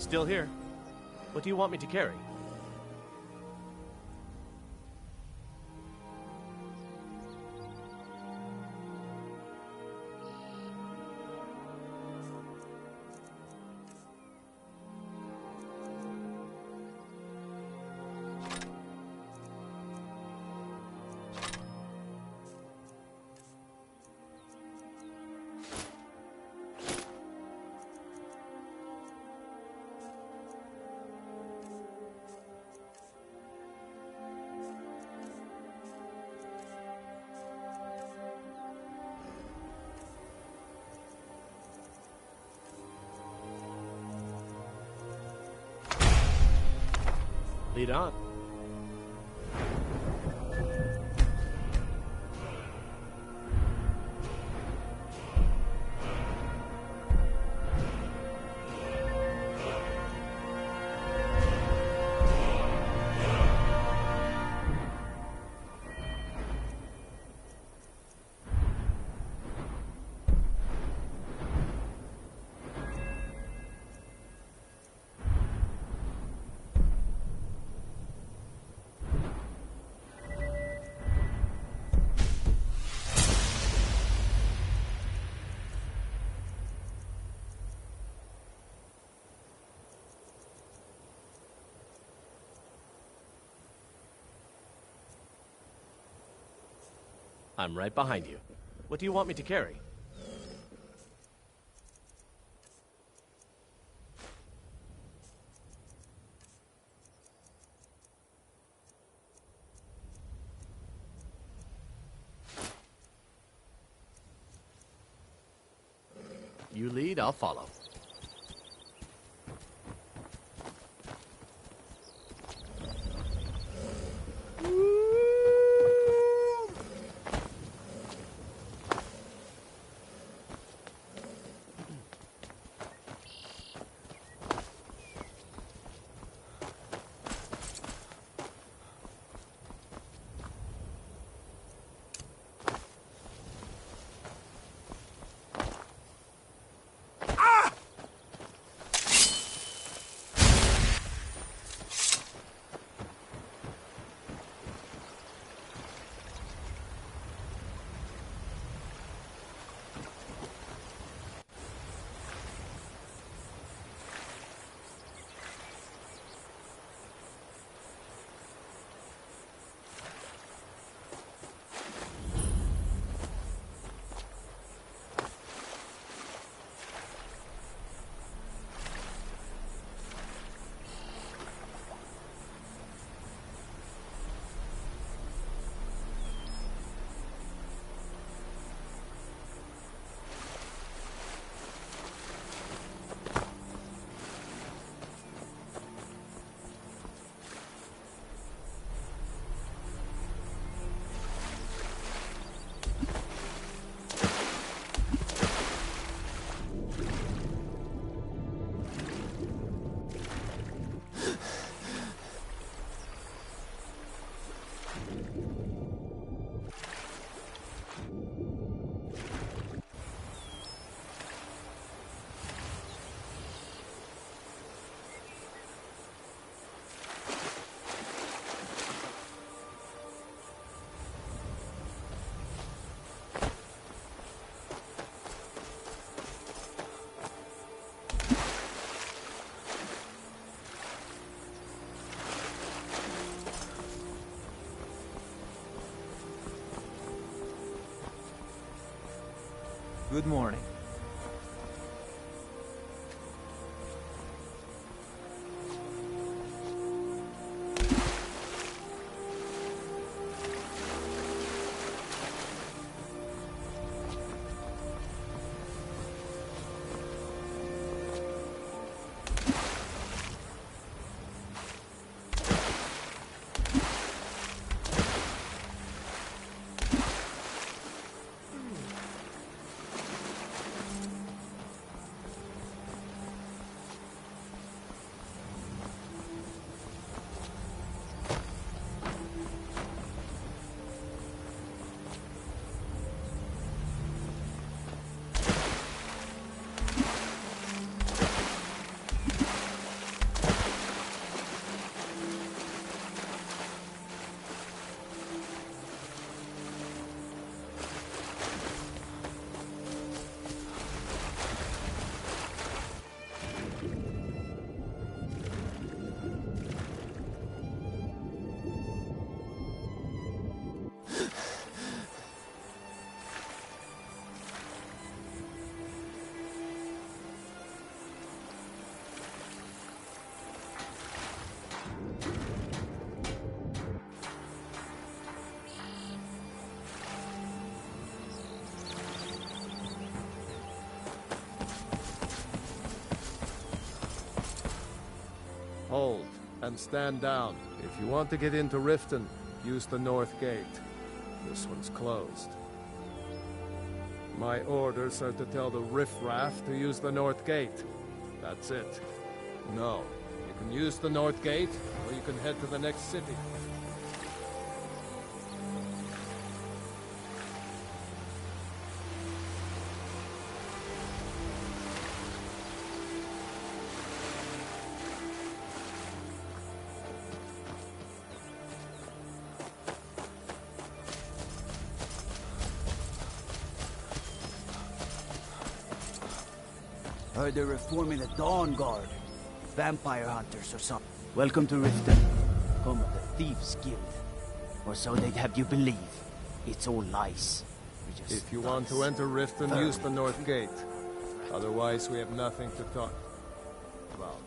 Still here. What do you want me to carry? Lead on. I'm right behind you. What do you want me to carry? You lead, I'll follow. Good morning. And stand down. If you want to get into Riften, use the north gate. This one's closed. My orders are to tell the riffraff to use the north gate. That's it. No. You can use the north gate, or you can head to the next city. Heard they're reforming the Dawn Guard. Vampire hunters or something. Welcome to Riften. Come of the Thieves Guild. Or so they'd have you believe. It's all lies. If you want to enter Riften, use the north gate. Otherwise, we have nothing to talk about.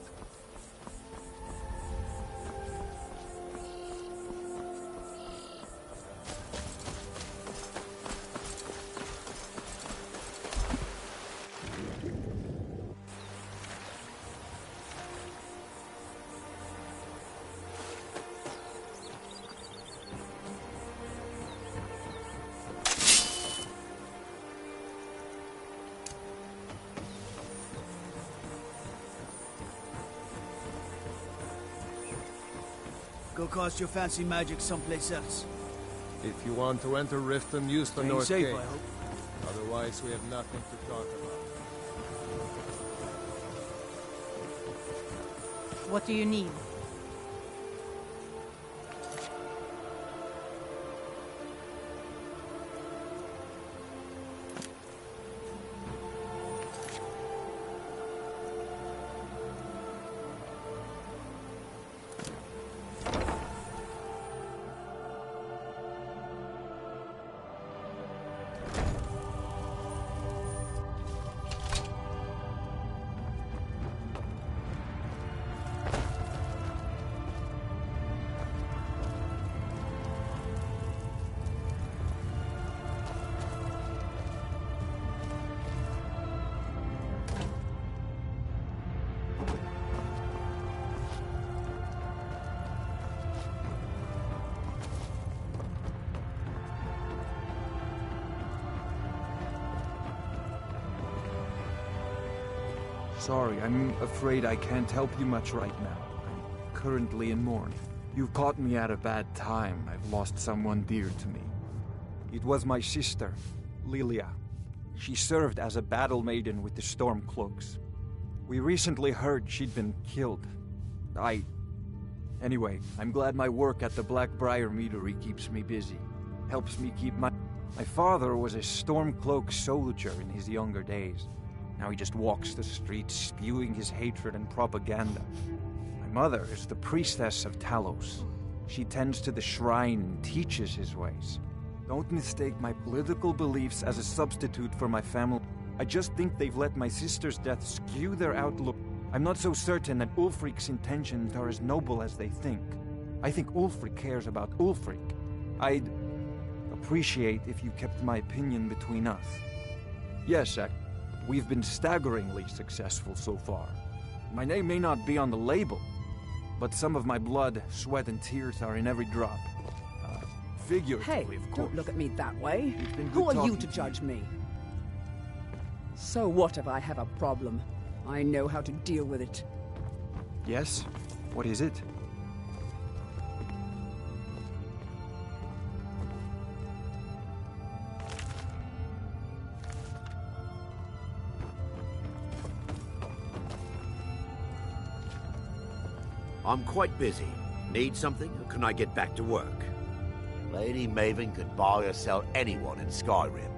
Go cast your fancy magic someplace else. If you want to enter Riften, use the Staying north safe, gate. I hope. Otherwise, we have nothing to talk about. What do you need? Sorry, I'm afraid I can't help you much right now. I'm currently in mourning. You've caught me at a bad time. I've lost someone dear to me. It was my sister, Lilia. She served as a battle maiden with the Stormcloaks. We recently heard she'd been killed. Anyway, I'm glad my work at the Blackbriar Meadery keeps me busy. Helps me keep my father was a Stormcloak soldier in his younger days. Now he just walks the streets spewing his hatred and propaganda. My mother is the priestess of Talos. She tends to the shrine and teaches his ways. Don't mistake my political beliefs as a substitute for my family. I just think they've let my sister's death skew their outlook. I'm not so certain that Ulfric's intentions are as noble as they think. I think Ulfric cares about Ulfric. I'd appreciate if you kept my opinion between us. Yes, we've been staggeringly successful so far. My name may not be on the label, but some of my blood, sweat, and tears are in every drop. Figuratively, of course. Don't look at me that way. It's been good Who are you talking to to judge me? So what if I have a problem? I know how to deal with it. Yes? What is it? I'm quite busy. Need something, or can I get back to work? Lady Maven could buy or sell anyone in Skyrim.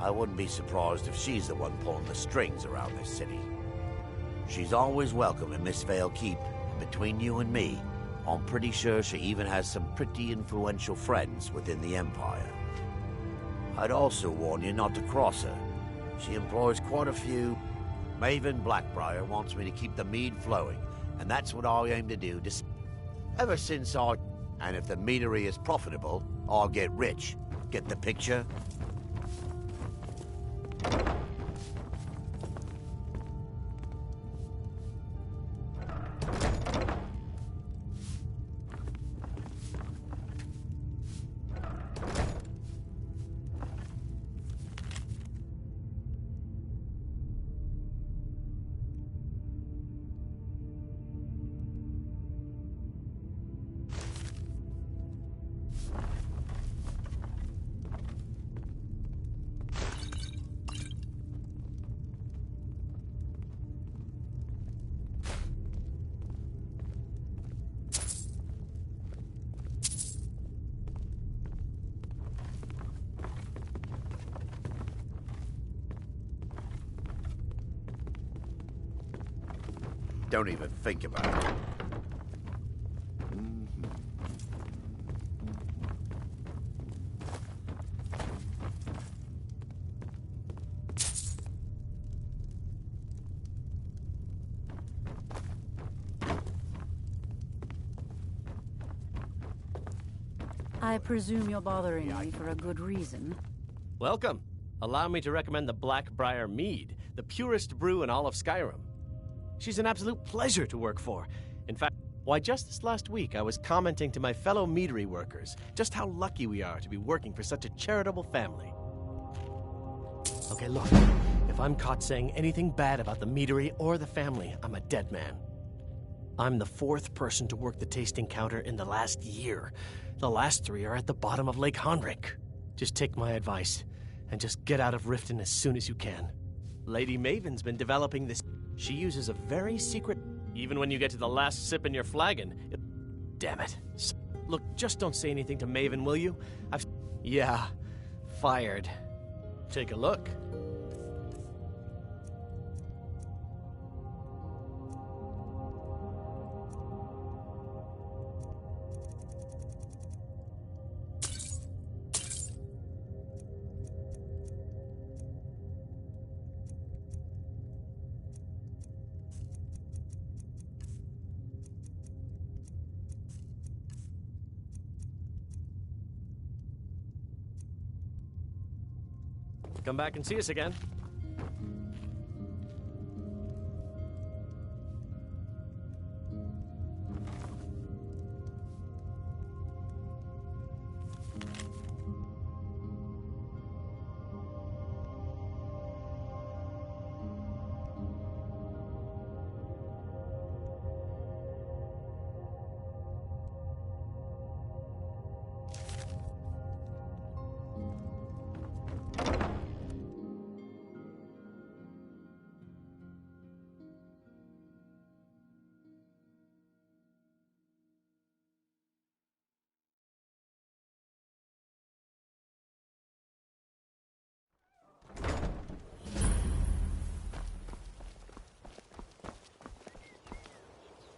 I wouldn't be surprised if she's the one pulling the strings around this city. She's always welcome in Mistveil Keep, and between you and me, I'm pretty sure she even has some pretty influential friends within the Empire. I'd also warn you not to cross her. She employs quite a few. Maven Blackbriar wants me to keep the mead flowing, and that's what I aim to do ever since And if the meadery is profitable, I'll get rich. Get the picture? Don't even think about it. I presume you're bothering me for a good reason. Welcome. Allow me to recommend the Blackbriar Mead, the purest brew in all of Skyrim. She's an absolute pleasure to work for. In fact, why, just this last week I was commenting to my fellow meadery workers just how lucky we are to be working for such a charitable family. Okay, look, if I'm caught saying anything bad about the meadery or the family, I'm a dead man. I'm the 4th person to work the tasting counter in the last year. The last 3 are at the bottom of Lake Honrick. Just take my advice and just get out of Riften as soon as you can. Lady Maven's been developing this. She uses a very secret. Even when you get to the last sip in your flagon. Damn it. Look, just don't say anything to Maven, will you? Yeah, fired. Take a look. Come back and see us again.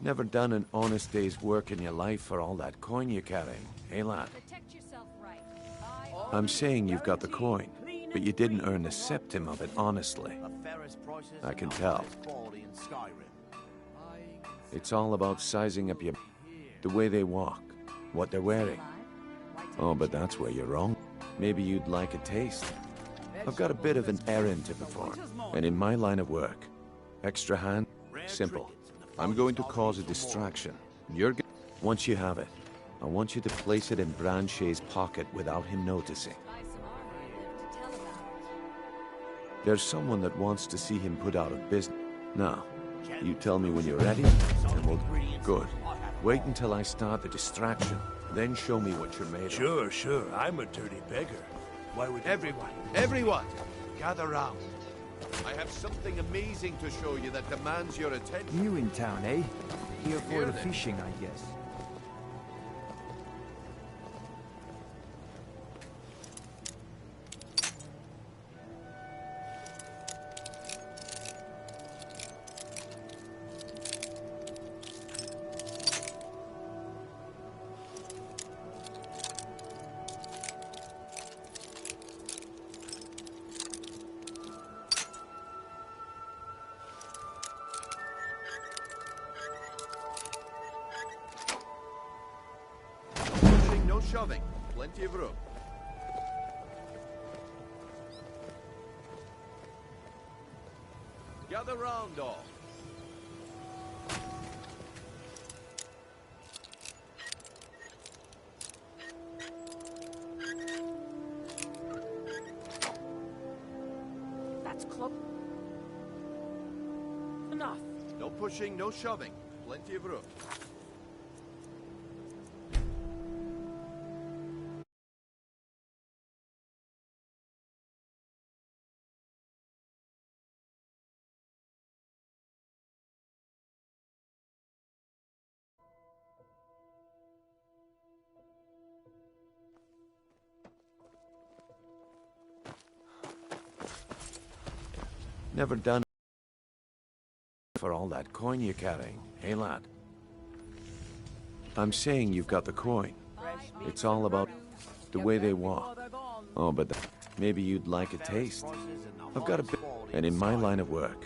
Never done an honest day's work in your life for all that coin you're carrying, eh, lad? I'm saying you've got the coin, but you didn't earn a septim of it honestly. I can tell. It's all about sizing up the way they walk, what they're wearing. Oh, but that's where you're wrong. Maybe you'd like a taste. I've got a bit of an errand to perform, and in my line of work, extra hand, simple. I'm going to cause a distraction. Once you have it, I want you to place it in Branche's pocket without him noticing. There's someone that wants to see him put out of business. Now, you tell me when you're ready, and we'll... Good. Wait until I start the distraction, then show me what you're made of. Sure. I'm a dirty beggar. Why would... Everyone, gather round. I have something amazing to show you that demands your attention. New in town, eh? Here for the fishing, I guess. No shoving. Plenty of room. Gather round, all. That's close. Enough. No pushing, no shoving. Plenty of room. Never done for all that coin you're carrying, hey lad? I'm saying you've got the coin. It's all about the way they walk. Oh, but maybe you'd like a taste. I've got a bit, and in my line of work,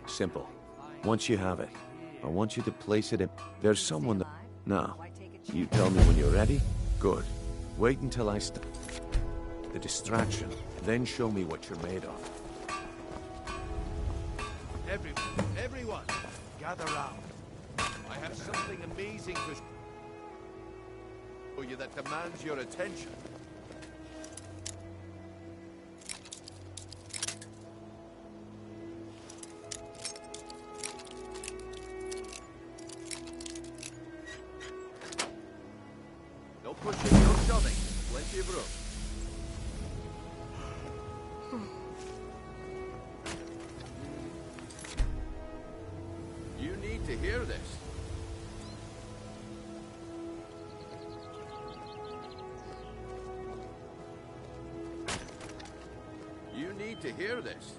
simple. Once you have it, I want you to place it in. There's someone that. Now, you tell me when you're ready. Good. Wait until I start. The distraction. Then show me what you're made of. Everyone, gather round. I have something amazing to show you that demands your attention. No pushing, no shoving. Plenty of room. You need to hear this. You need to hear this.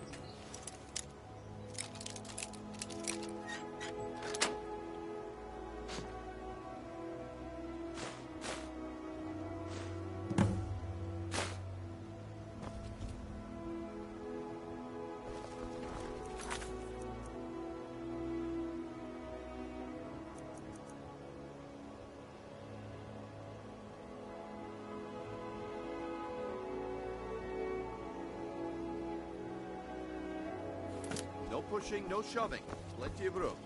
No pushing, no shoving. Plenty of room.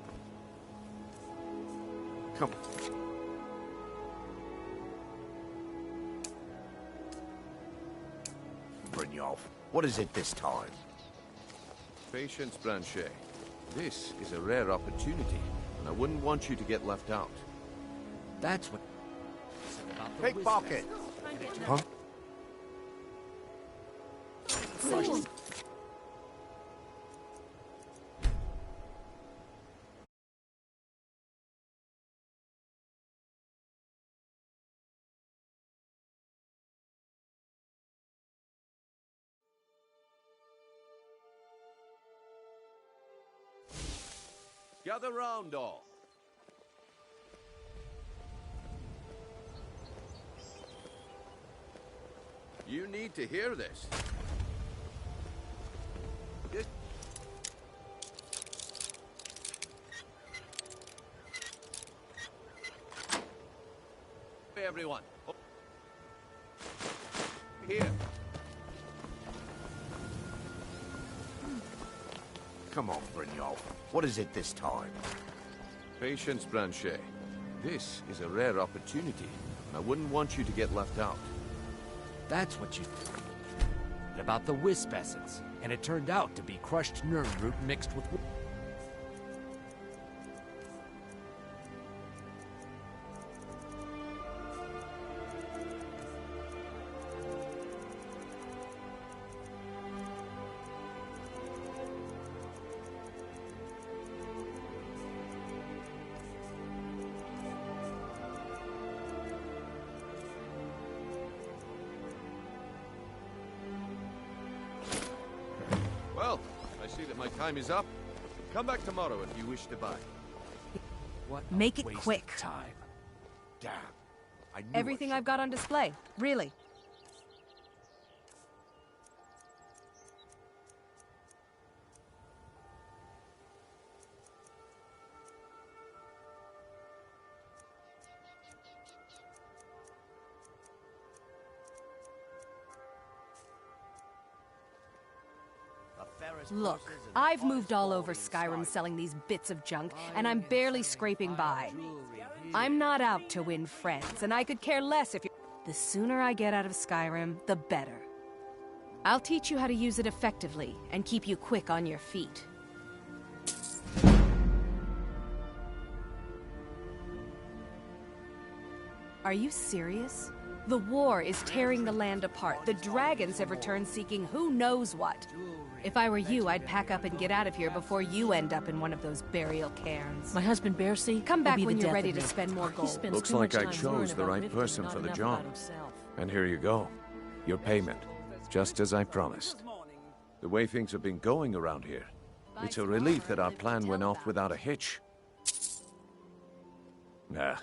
Come. Brynjolf, what is it this time? Patience, Blanchet. This is a rare opportunity, and I wouldn't want you to get left out. That's what... Pickpocket! Huh? Gather round, all. You need to hear this. Hey, everyone. Here. Come on, Brynjolf. What is it this time? Patience, Blanchet. This is a rare opportunity, and I wouldn't want you to get left out. That's what you... About the wisp essence, and it turned out to be crushed nerve root mixed with... Well, I see that my time is up. Come back tomorrow if you wish to buy. What Make it quick. Time. Damn. I knew Everything I've got on display, really. Look, I've moved all over Skyrim selling these bits of junk, and I'm barely scraping by. I'm not out to win friends, and I could care less if you... The sooner I get out of Skyrim, the better. I'll teach you how to use it effectively, and keep you quick on your feet. Are you serious? The war is tearing the land apart. The dragons have returned seeking who knows what. If I were you, I'd pack up and get out of here before you end up in one of those burial cairns. My husband, Bercy, come back will be when the you're death ready of to me. spend more gold. Looks like I chose the right person for the job. And here you go. Your payment. Just as I promised. The way things have been going around here, It's a relief that our plan went off without a hitch. Nah,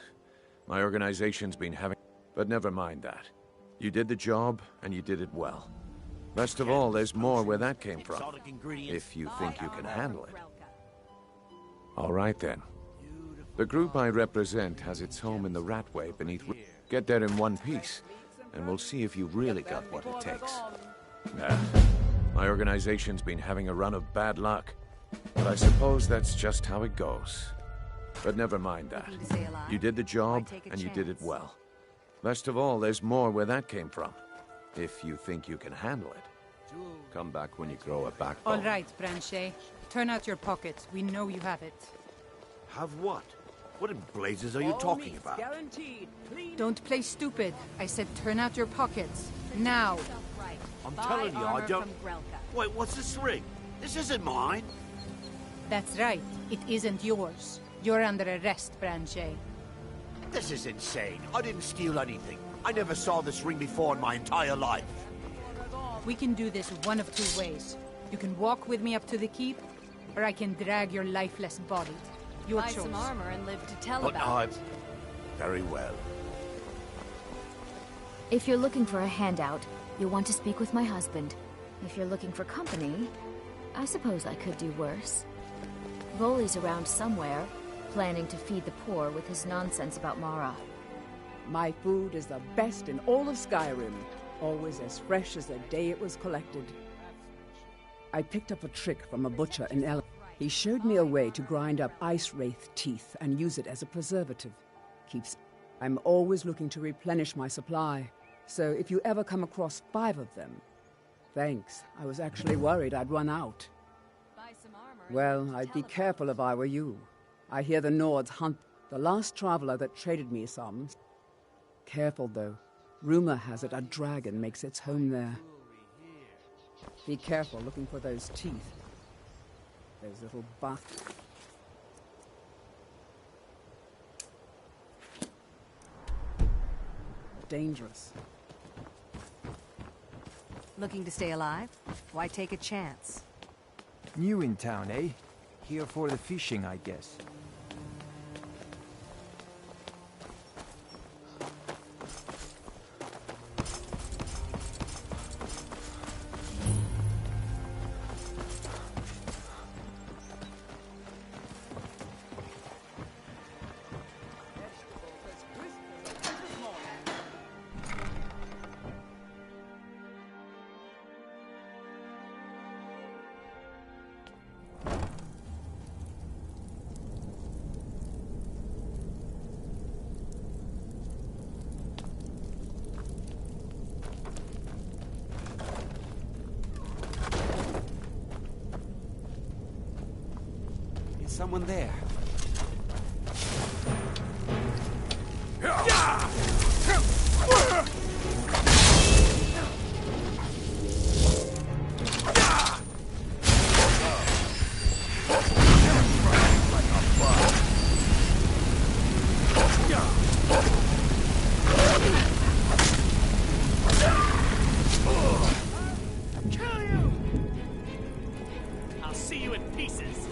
my organization's been having... But never mind that. You did the job, and you did it well. Best of all, there's more where that came from. If you think you can handle it. All right, then. The group I represent has its home in the Ratway beneath... Get there in one piece, and we'll see if you've really got what it takes. Nah, my organization's been having a run of bad luck. But I suppose that's just how it goes. But never mind that. You did the job, and you did it well. Best of all, there's more where that came from. If you think you can handle it. Come back when you grow a backbone. All right, Branche. Turn out your pockets. We know you have it. Have what? What in blazes are you talking about? Don't play stupid. I said turn out your pockets. Now. I'm telling you, I don't... Wait, what's this ring? This isn't mine. That's right. It isn't yours. You're under arrest, Branche. This is insane. I didn't steal anything. I never saw this ring before in my entire life. We can do this one of two ways. You can walk with me up to the keep, or I can drag your lifeless body. Your Buy choice. some armor and live to tell But about it. Very well. If you're looking for a handout, you'll want to speak with my husband. If you're looking for company, I suppose I could do worse. Voley's around somewhere, planning to feed the poor with his nonsense about Mara. My food is the best in all of Skyrim, always as fresh as the day it was collected. I picked up a trick from a butcher in El. He showed me a way to grind up ice wraith teeth and use it as a preservative. I'm always looking to replenish my supply, so if you ever come across 5 of them, thanks. I was actually worried I'd run out. Well, I'd be careful if I were you. I hear the Nords hunt the last traveler that traded me some. Careful, though. Rumor has it a dragon makes its home there. Be careful looking for those teeth. Those little bastards. Dangerous. Looking to stay alive? Why take a chance? New in town, eh? Here for the fishing, I guess. Someone there. I'll see you in pieces.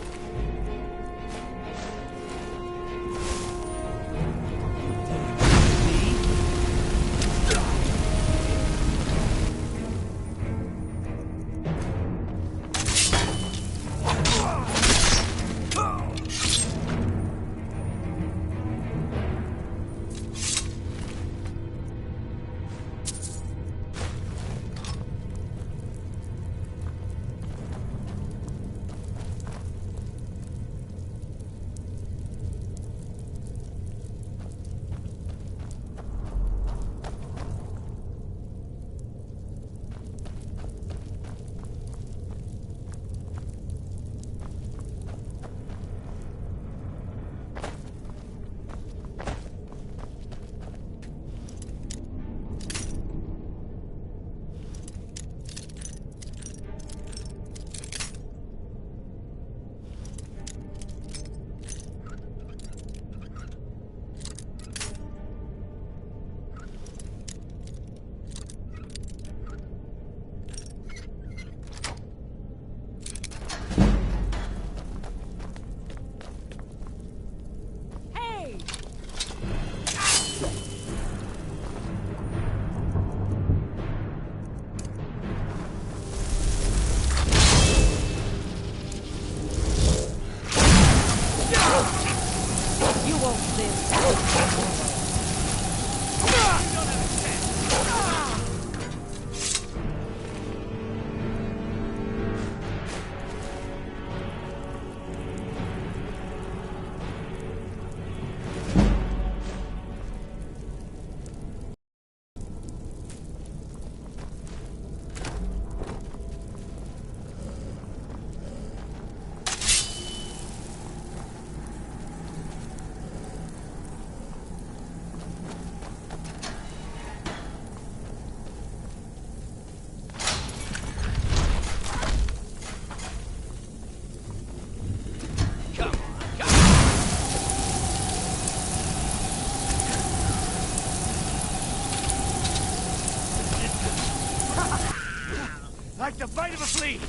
Bite of a flea!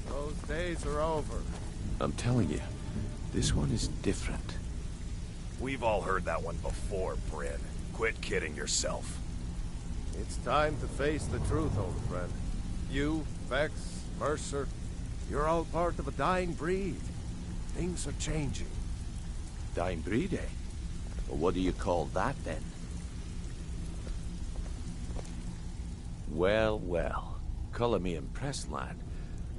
Those days are over. I'm telling you, this one is different. We've all heard that one before, Bryn. Quit kidding yourself. It's time to face the truth, old friend. You, Vex, Mercer, you're all part of a dying breed. Things are changing. Dying breed, eh? Well, what do you call that, then? Well, well. Color me impressed, lad.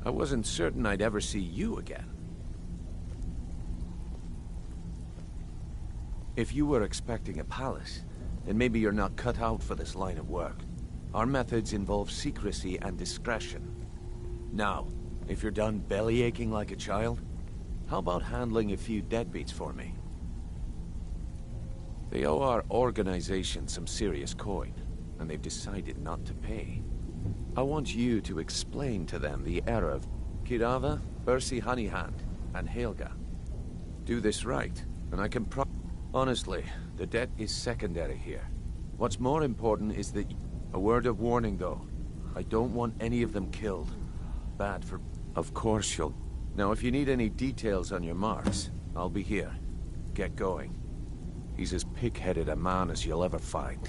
I wasn't certain I'd ever see you again. If you were expecting a palace, then maybe you're not cut out for this line of work. Our methods involve secrecy and discretion. Now, if you're done bellyaching like a child, how about handling a few deadbeats for me? They owe our organization some serious coin, and they've decided not to pay. I want you to explain to them the error of Kirava, Ursi Honeyhand, and Helga. Do this right, and I can honestly, the debt is secondary here. What's more important is that... A word of warning, though. I don't want any of them killed. Bad for... Of course you'll... Now, if you need any details on your marks, I'll be here. Get going. He's as pig-headed a man as you'll ever find.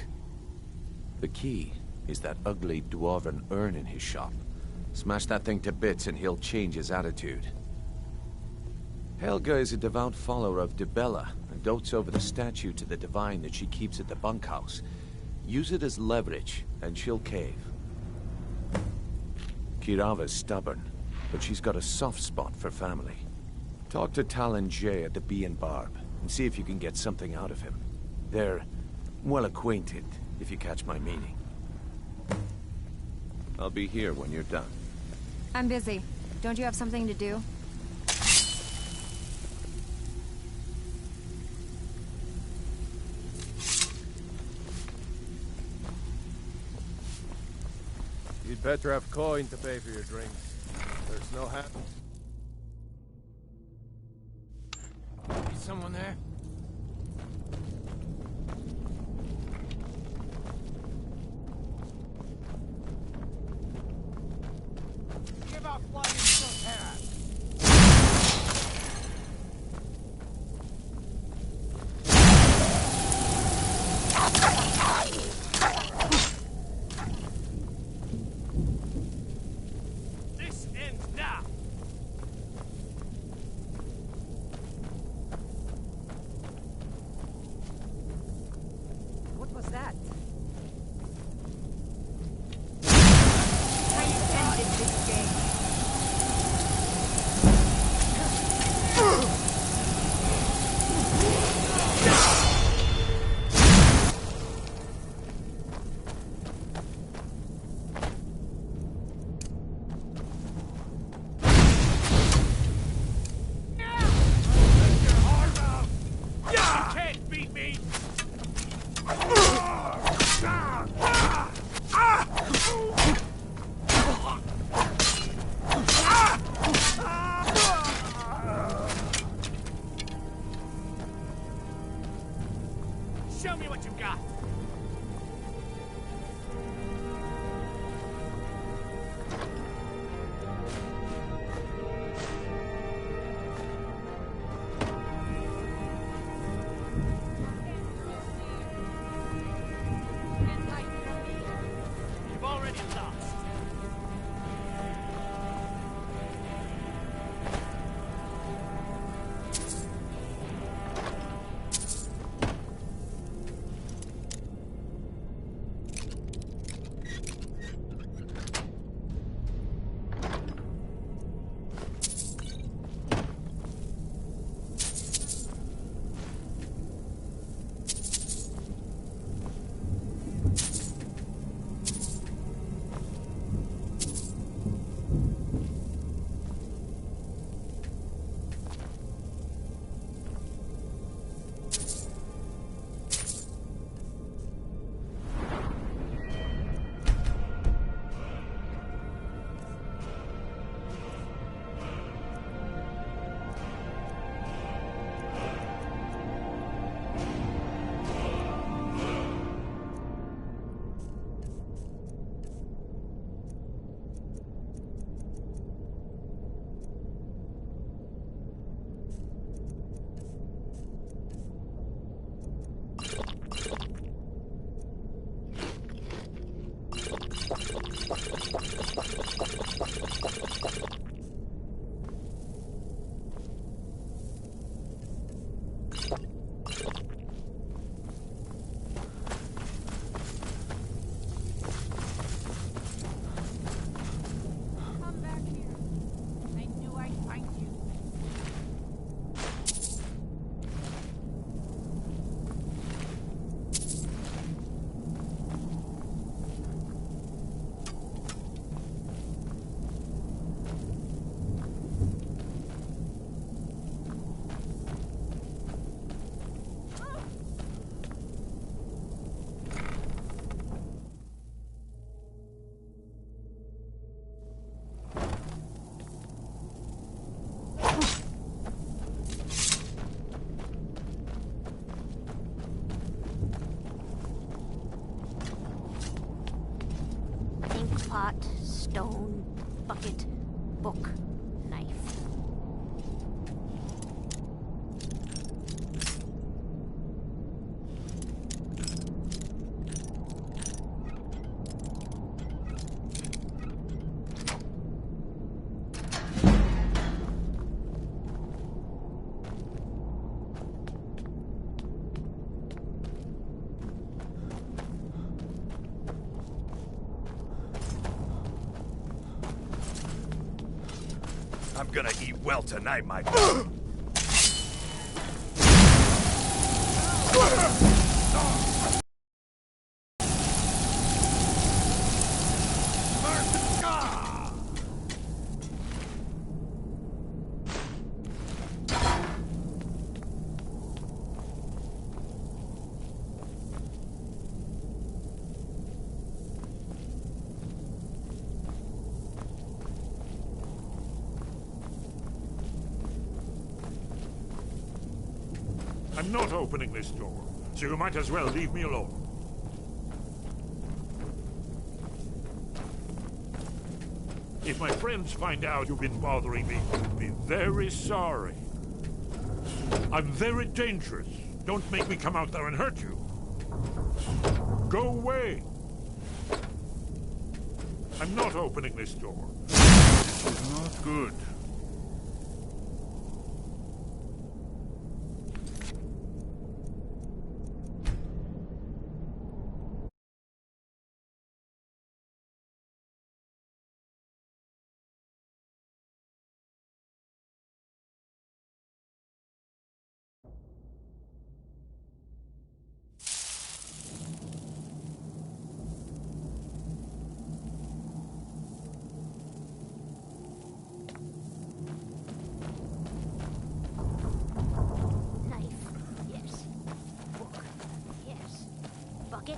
The key is that ugly dwarven urn in his shop. Smash that thing to bits and he'll change his attitude. Helga is a devout follower of Dibella and dotes over the statue to the divine that she keeps at the bunkhouse. Use it as leverage, and she'll cave. Kirava's stubborn, but she's got a soft spot for family. Talk to Talon Jay at the Bee and Barb, and see if you can get something out of him. They're well acquainted, if you catch my meaning. I'll be here when you're done. I'm busy. Don't you have something to do? You'd better have coin to pay for your drinks. There's no hat. Is someone there? Give up flying so bad. This ends now. What was that? I ended this game. You can't beat me! Show me what you got! You've already lost. Come back here. I knew I'd find you. pot, stone, bucket, book, knife. I'm gonna eat well tonight, my I'm not opening this door, so you might as well leave me alone. If my friends find out you've been bothering me, I'll be very sorry. I'm very dangerous. Don't make me come out there and hurt you. Go away. I'm not opening this door. This is not good. Bucket?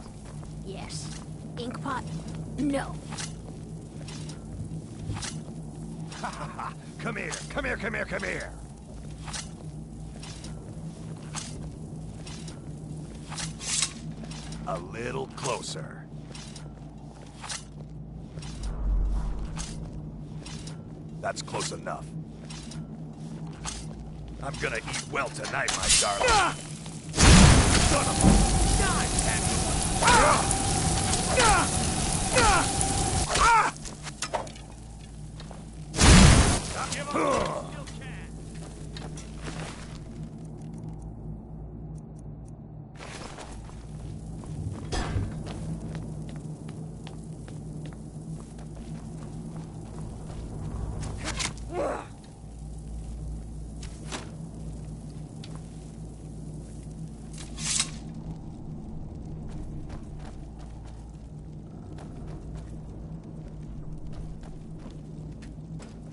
Yes. Ink pot? No. Come here, come here, come here, come here. A little closer. That's close enough. I'm gonna eat well tonight, my darling. Son of a...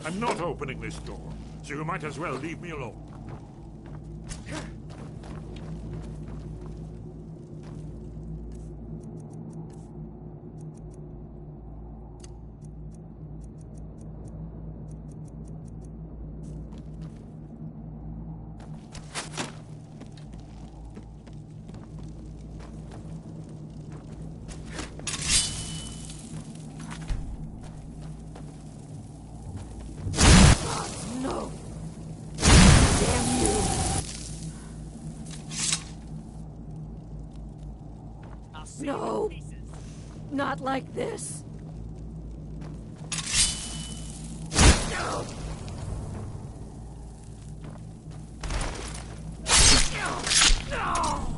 I'm not opening this door, so you might as well leave me alone. No! Damn you! No! Not like this! No! No!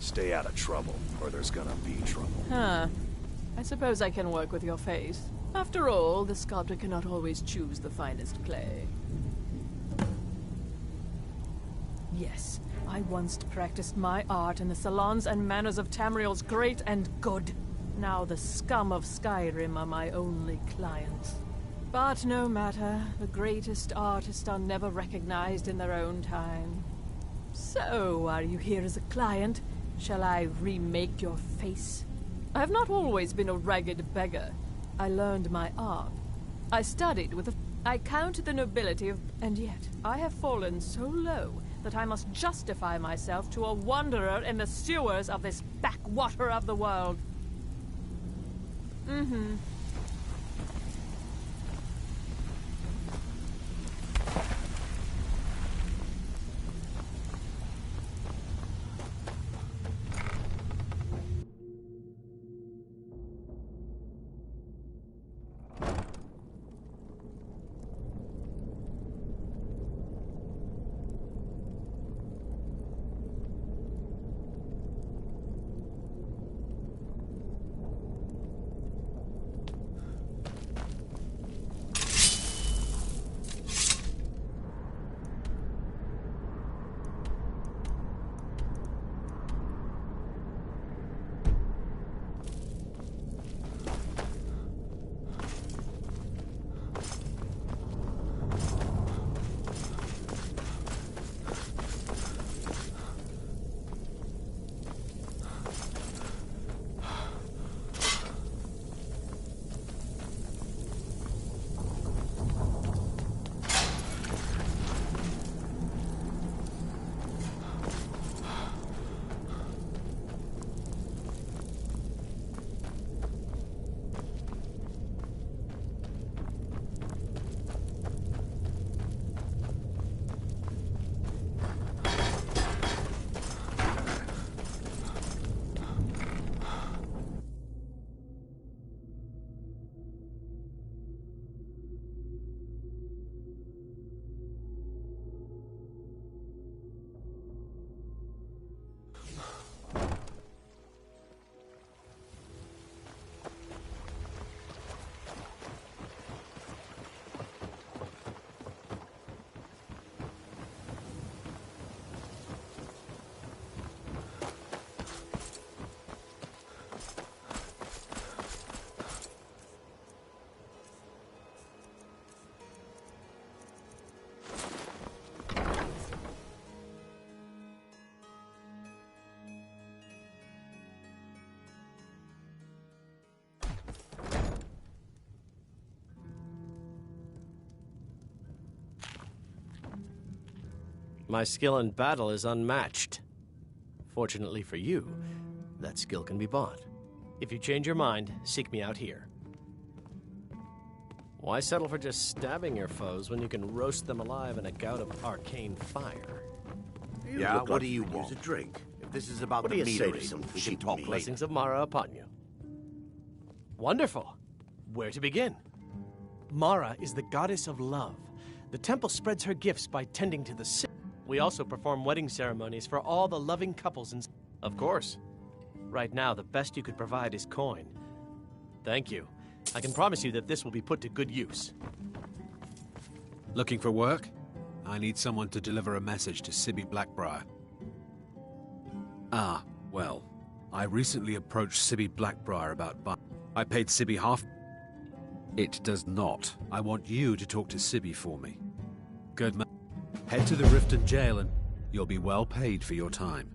Stay out of trouble, or there's gonna be trouble. Huh. I suppose I can work with your face. After all, the sculptor cannot always choose the finest clay. Yes, I once practiced my art in the salons and manners of Tamriel's great and good. Now the scum of Skyrim are my only clients. But no matter, the greatest artists are never recognized in their own time. So, are you here as a client? Shall I remake your face? I have not always been a ragged beggar. I learned my art. I studied with I counted the nobility of... And yet, I have fallen so low that I must justify myself to a wanderer in the sewers of this backwater of the world. Mm-hmm. My skill in battle is unmatched. Fortunately for you, that skill can be bought. If you change your mind, seek me out here. Why settle for just stabbing your foes when you can roast them alive in a gout of arcane fire? Yeah, what do you want? Use a drink. If this is about the meadery, we can talk later. Blessings of Mara upon you. Wonderful. Where to begin? Mara is the goddess of love. The temple spreads her gifts by tending to the sick. We also perform wedding ceremonies for all the loving couples and... Of course. Right now, the best you could provide is coin. Thank you. I can promise you that this will be put to good use. Looking for work? I need someone to deliver a message to Sibby Blackbriar. Ah, well, I recently approached Sibby Blackbriar about I paid Sibby half. It does not. I want you to talk to Sibby for me. Good man. Head to the Riften jail and you'll be well paid for your time.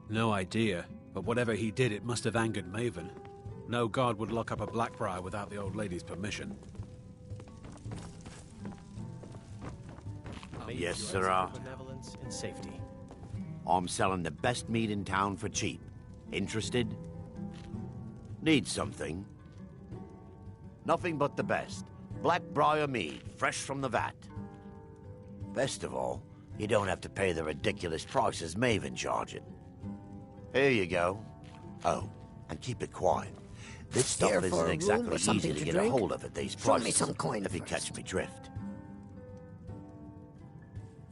No idea, but whatever he did, it must have angered Maven. No guard would lock up a Blackbriar without the old lady's permission. Yes, sirrah. Benevolence and safety. I'm selling the best meat in town for cheap. Interested? Need something? Nothing but the best. Blackbriar mead, fresh from the vat. Best of all, you don't have to pay the ridiculous prices Maven charging. Here you go. Oh, and keep it quiet. This stuff Here isn't exactly easy to get a hold of at these Throw prices. me some coin if you first. catch me drift.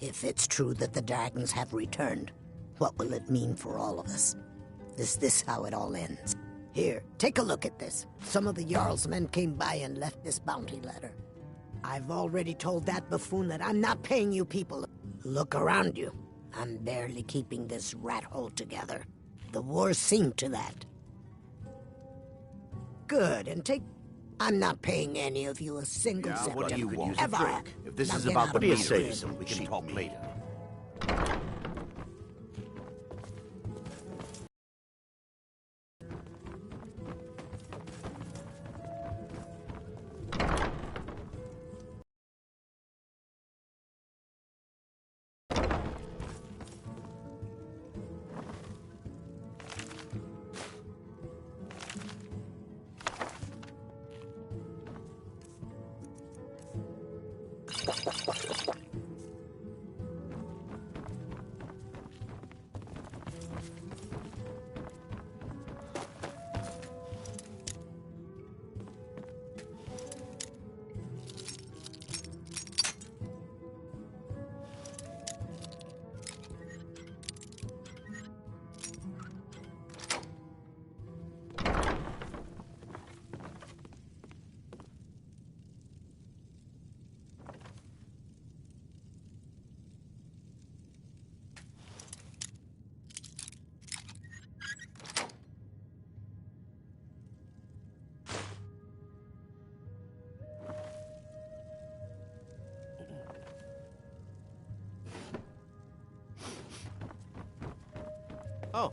If it's true that the dragons have returned, What will it mean for all of us? Is this how it all ends? Here, take a look at this. Some of the Jarl's men came by and left this bounty letter. I've already told that buffoon that I'm not paying you people. Look around you. I'm barely keeping this rat hole together. The war's seen to that. Good, and take... I'm not paying any of you a single cent. What do you want? Ever. If this Now is get about out the of my say way. so we can talk later. Oh.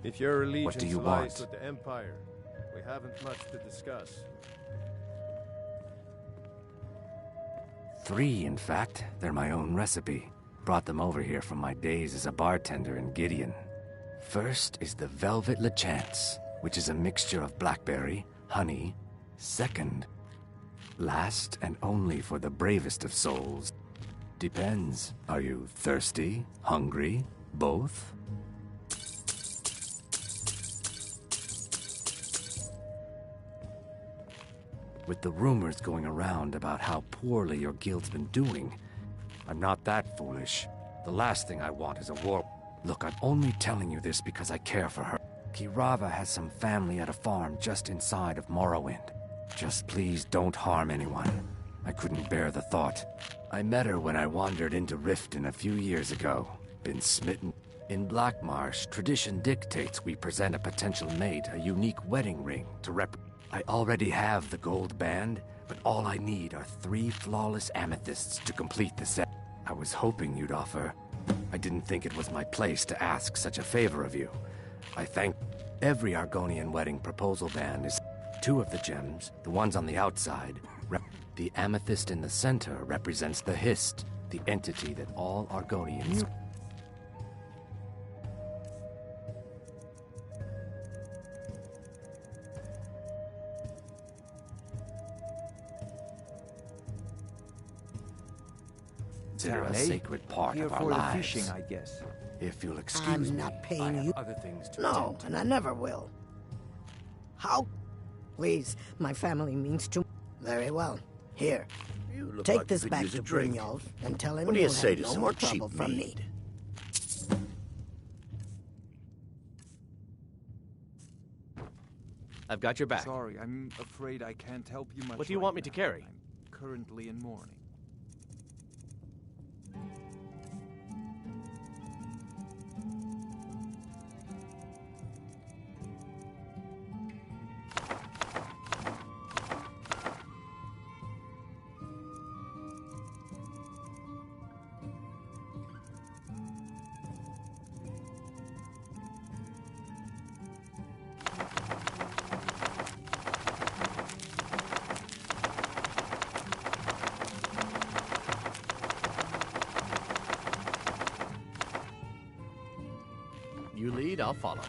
If your allegiance do you lies want? with the Empire, we haven't much to discuss. 3, in fact. They're my own recipe. Brought them over here from my days as a bartender in Gideon. First is the Velvet Lechance, which is a mixture of blackberry, honey. Second, last and only for the bravest of souls. Depends. Are you thirsty? Hungry? Both? With the rumors going around about how poorly your guild's been doing, I'm not that foolish. The last thing I want is a war. Look, I'm only telling you this because I care for her. Kirava has some family at a farm just inside of Morrowind. Just please don't harm anyone. I couldn't bear the thought. I met her when I wandered into Riften a few years ago. Been smitten. In Blackmarsh, tradition dictates we present a potential mate a unique wedding ring to I already have the gold band, but all I need are 3 flawless amethysts to complete the set. I was hoping you'd offer. I didn't think it was my place to ask such a favor of you. I thank every Argonian wedding proposal band is 2 of the gems, the ones on the outside. The amethyst in the center represents the Hist, the entity that all Argonians... Consider a sacred part Here of our for the lives. fishing, I guess. If you'll excuse I'm me, not I paying have you. other things to No, attend to. and I never will. How? Please, my family means too. Very well. Here, You look take like this you could back use a to drink. Brynjolf and tell him What do you he'll say have to no some more cheap trouble from me. mead? I've got your back. Sorry, I'm afraid I can't help you much. What do you right want me to now. carry? I'm currently in mourning. You lead, I'll follow.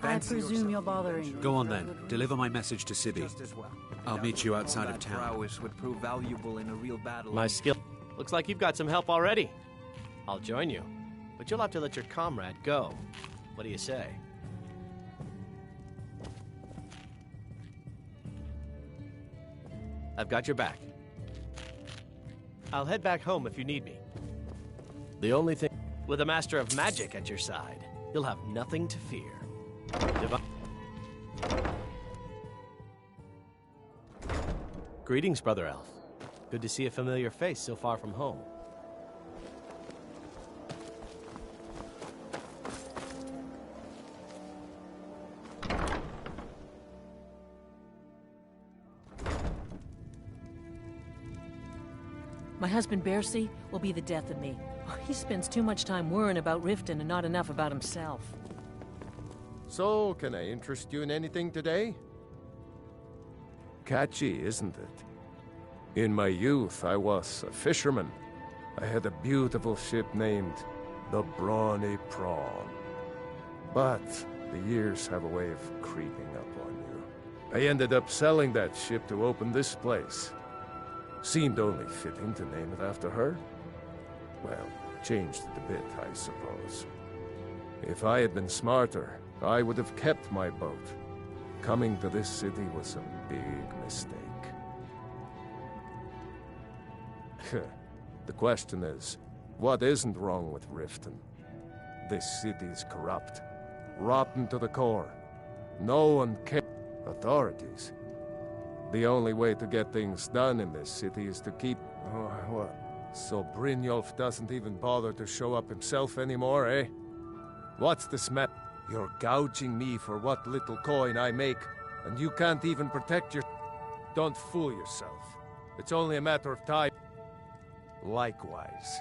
I presume you're bothering me. Go on then. Deliver my message to Sibby. Just as well. I'll meet you outside of That town. prowess would prove valuable in a real battle. My skill. Looks like you've got some help already. I'll join you, but you'll have to let your comrade go. What do you say? I've got your back. I'll head back home if you need me. The only thing, with a master of magic at your side, you'll have nothing to fear. Greetings, Brother Elf. Good to see a familiar face so far from home. My husband, Bercy, will be the death of me. He spends too much time worrying about Riften and not enough about himself. So, can I interest you in anything today? Catchy, isn't it? In my youth, I was a fisherman. I had a beautiful ship named the Brawny Prawn. But the years have a way of creeping up on you. I ended up selling that ship to open this place. Seemed only fitting to name it after her. Well, changed it a bit, I suppose. If I had been smarter, I would have kept my boat. Coming to this city was a big mistake. The question is, what isn't wrong with Riften? This city's corrupt, rotten to the core. No one cares. Authorities. The only way to get things done in this city is to keep... Oh, what? So Brynjolf doesn't even bother to show up himself anymore, eh? What's the smell? You're gouging me for what little coin I make, and you can't even protect your... Don't fool yourself. It's only a matter of time. Likewise.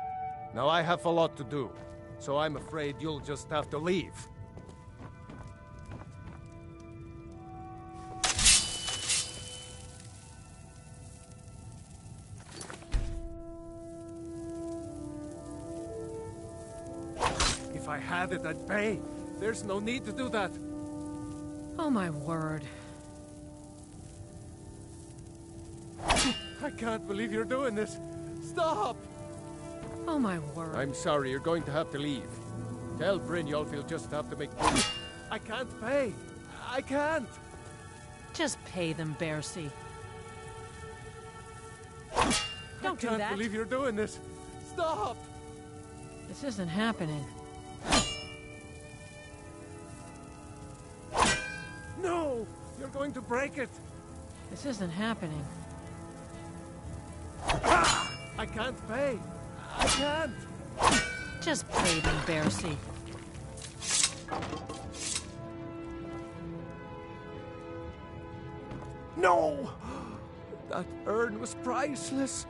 Now I have a lot to do, so I'm afraid you'll just have to leave. If I had it, I'd pay. There's no need to do that. Oh, my word. I can't believe you're doing this. Stop! Oh, my word. I'm sorry, you're going to have to leave. Tell Brynjolf he'll just have to make... I can't pay. I can't. Just pay them, Bercy. Don't do that. I can't believe you're doing this. Stop! This isn't happening. No! You're going to break it! This isn't happening. I can't pay! I can't! Just pay them, Bercy. No! That urn was priceless!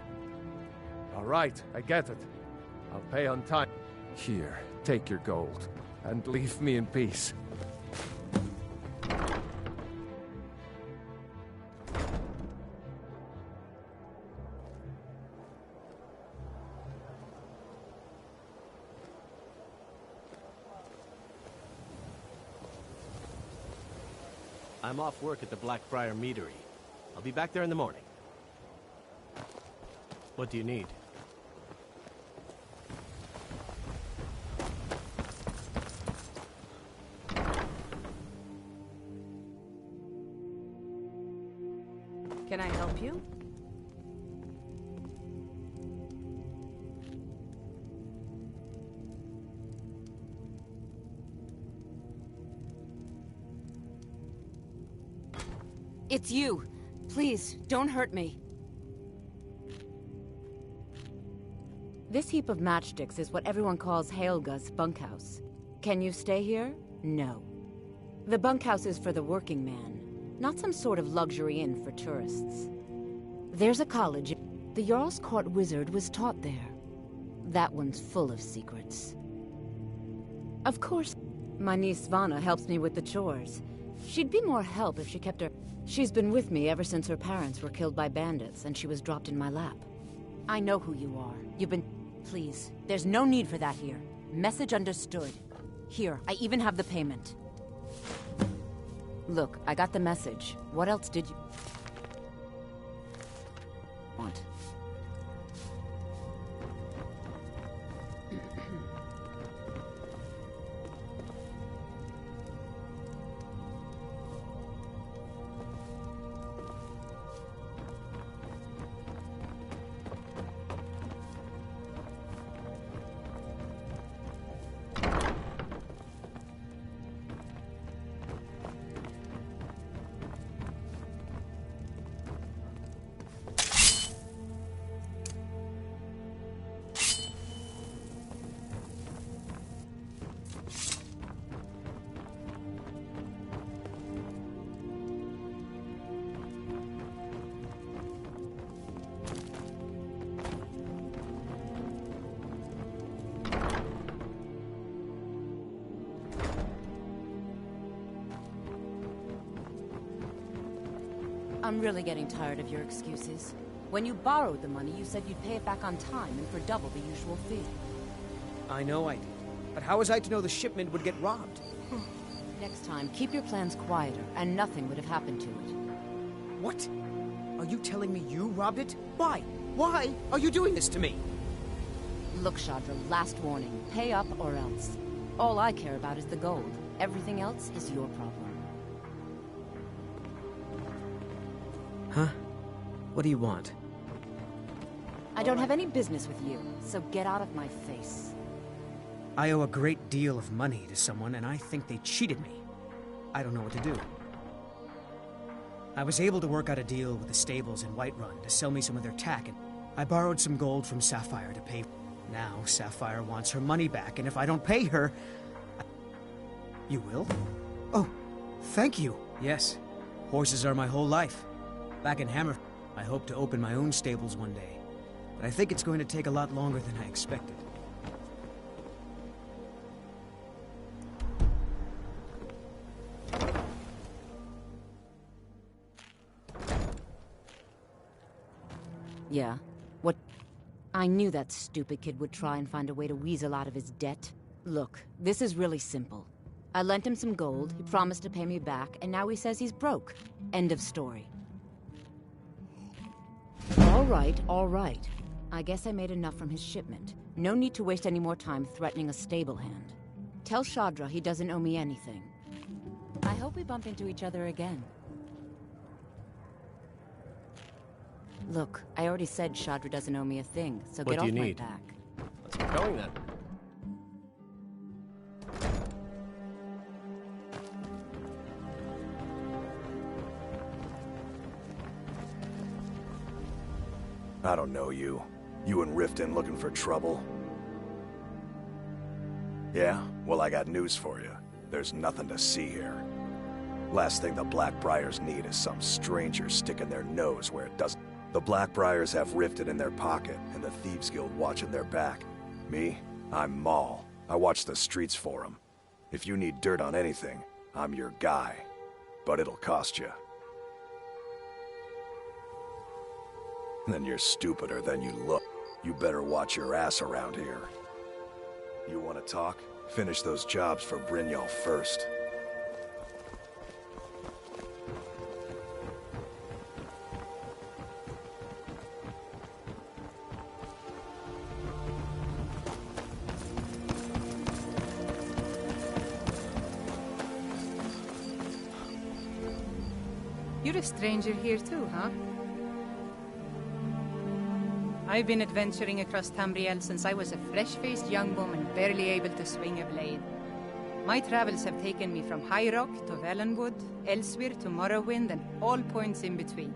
All right, I get it. I'll pay on time. Here, take your gold, and leave me in peace. I'm off work at the Blackbriar Meadery. I'll be back there in the morning. What do you need? Can I help you? It's you. Please, don't hurt me. This heap of matchsticks is what everyone calls Helga's bunkhouse. Can you stay here? No. The bunkhouse is for the working man, not some sort of luxury inn for tourists. There's a college. The Jarl's Court wizard was taught there. That one's full of secrets. Of course, my niece Svana helps me with the chores. She'd be more help if she kept her... She's been with me ever since her parents were killed by bandits and she was dropped in my lap. I know who you are. You've been... Please, there's no need for that here. Message understood. Here, I even have the payment. Look, I got the message. What else did you want? I'm really getting tired of your excuses. When you borrowed the money, you said you'd pay it back on time and for double the usual fee. I know I did. But how was I to know the shipment would get robbed? Next time, keep your plans quieter, and nothing would have happened to it. What? Are you telling me you robbed it? Why? Why are you doing this to me? Look, Chandra, last warning. Pay up or else. All I care about is the gold. Everything else is your problem. Huh? What do you want? I don't have any business with you, so get out of my face. I owe a great deal of money to someone, and I think they cheated me. I don't know what to do. I was able to work out a deal with the stables in Whiterun to sell me some of their tack, and I borrowed some gold from Sapphire to pay. Now, Sapphire wants her money back, and if I don't pay her... You will? Oh, thank you. Yes. Horses are my whole life. Back in Hammer, I hope to open my own stables one day. But I think it's going to take a lot longer than I expected. Yeah? What? I knew that stupid kid would try and find a way to weasel out of his debt. Look, this is really simple. I lent him some gold, he promised to pay me back, and now he says he's broke. End of story. All right. I guess I made enough from his shipment. No need to waste any more time threatening a stable hand. Tell Shadra he doesn't owe me anything. I hope we bump into each other again. Look, I already said Shadra doesn't owe me a thing, so get off my back. Let's get going then. I don't know you. You and Riften looking for trouble? Yeah? Well, I got news for you. There's nothing to see here. Last thing the Blackbriars need is some stranger sticking their nose where it doesn't. The Blackbriars have Riften in their pocket, and the Thieves Guild watching their back. Me? I'm Maul. I watch the streets for them. If you need dirt on anything, I'm your guy. But it'll cost you. Then you're stupider than you look. You better watch your ass around here. You want to talk? Finish those jobs for Brynjol first. You're a stranger here too, huh? I've been adventuring across Tamriel since I was a fresh-faced young woman barely able to swing a blade. My travels have taken me from High Rock to Valenwood, Elsewhere to Morrowind, and all points in between.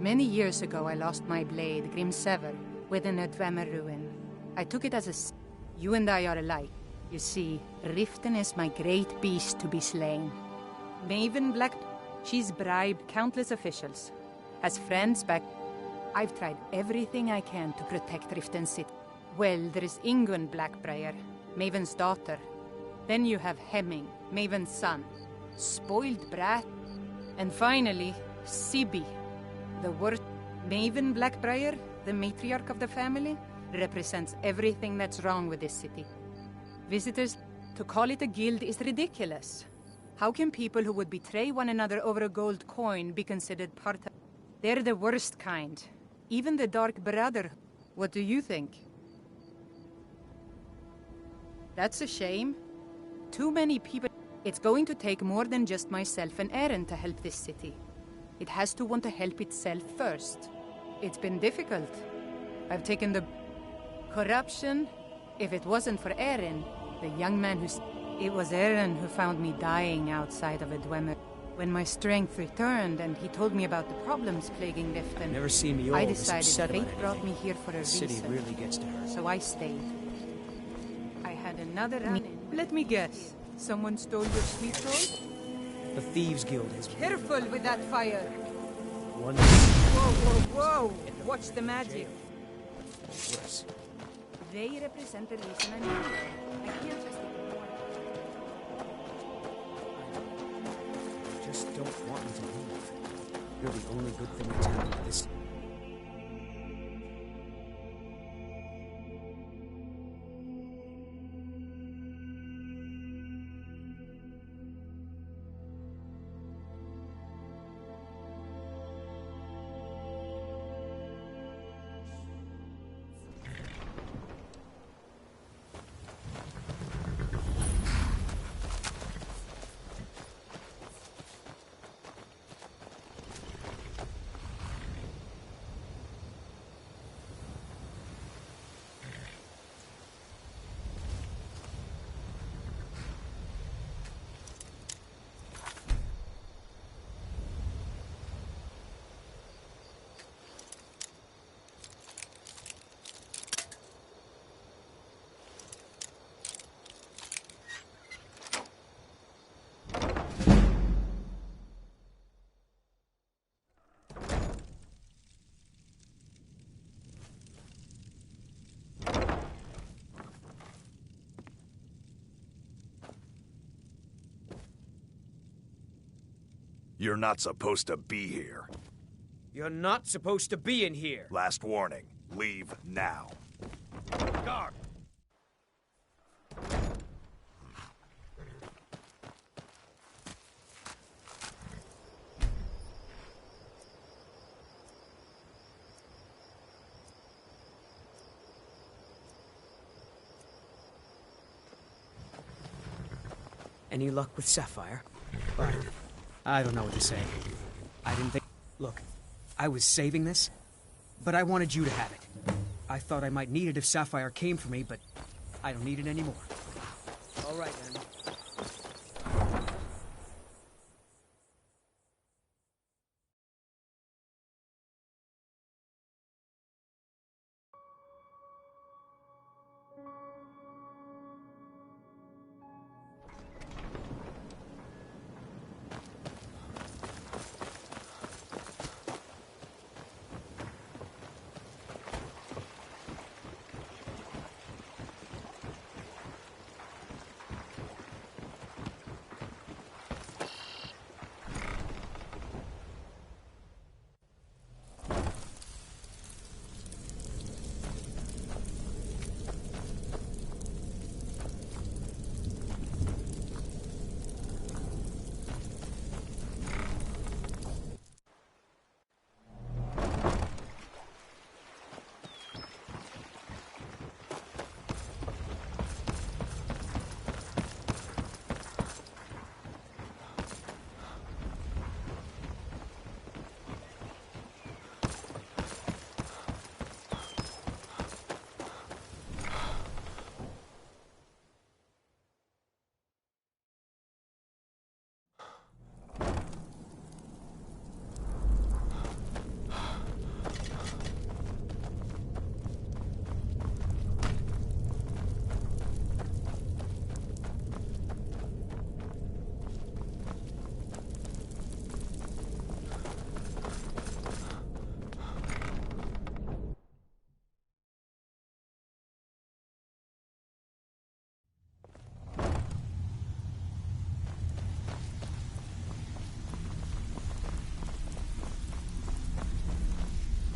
Many years ago I lost my blade, Grimsever, within a Dwemer ruin. I took it as a... You and I are alike. You see, Riften is my great beast to be slain. Maven Black... She's bribed countless officials. As friends back... I've tried everything I can to protect Riften City. Well, there is Ingun Blackbriar, Maven's daughter. Then you have Hemming, Maven's son. Spoiled brat. And finally, Sibi, the word Maven Blackbriar, the matriarch of the family, represents everything that's wrong with this city. Visitors, To call it a guild is ridiculous. How can people who would betray one another over a gold coin be considered part of... They're the worst kind. Even the Dark Brother. What do you think? That's a shame. Too many people... It's going to take more than just myself and Eren to help this city. It has to want to help itself first. It's been difficult. I've taken the... corruption. If it wasn't for Eren, the young man who's... It was Eren who found me dying outside of a Dwemer. When my strength returned and he told me about the problems plaguing Riften, Never seen me I old this upset decided about fate brought me here for a reason. The city really gets to her. So I stayed. I had another run-in. Let me guess. Someone stole your sweet roll? The Thieves Guild has... Careful with that fire! One... Whoa, whoa, whoa! Watch the magic. Yes. They represent the reason I'm here. I can't just ignore them. I just don't want you to leave. You're the only good thing that's happened to this... You're not supposed to be here. You're not supposed to be in here. Last warning. Leave now. Guard! Any luck with Sapphire? I don't know what to say. I didn't think... Look, I was saving this, but I wanted you to have it. I thought I might need it if Sapphire came for me, but I don't need it anymore. All right, then.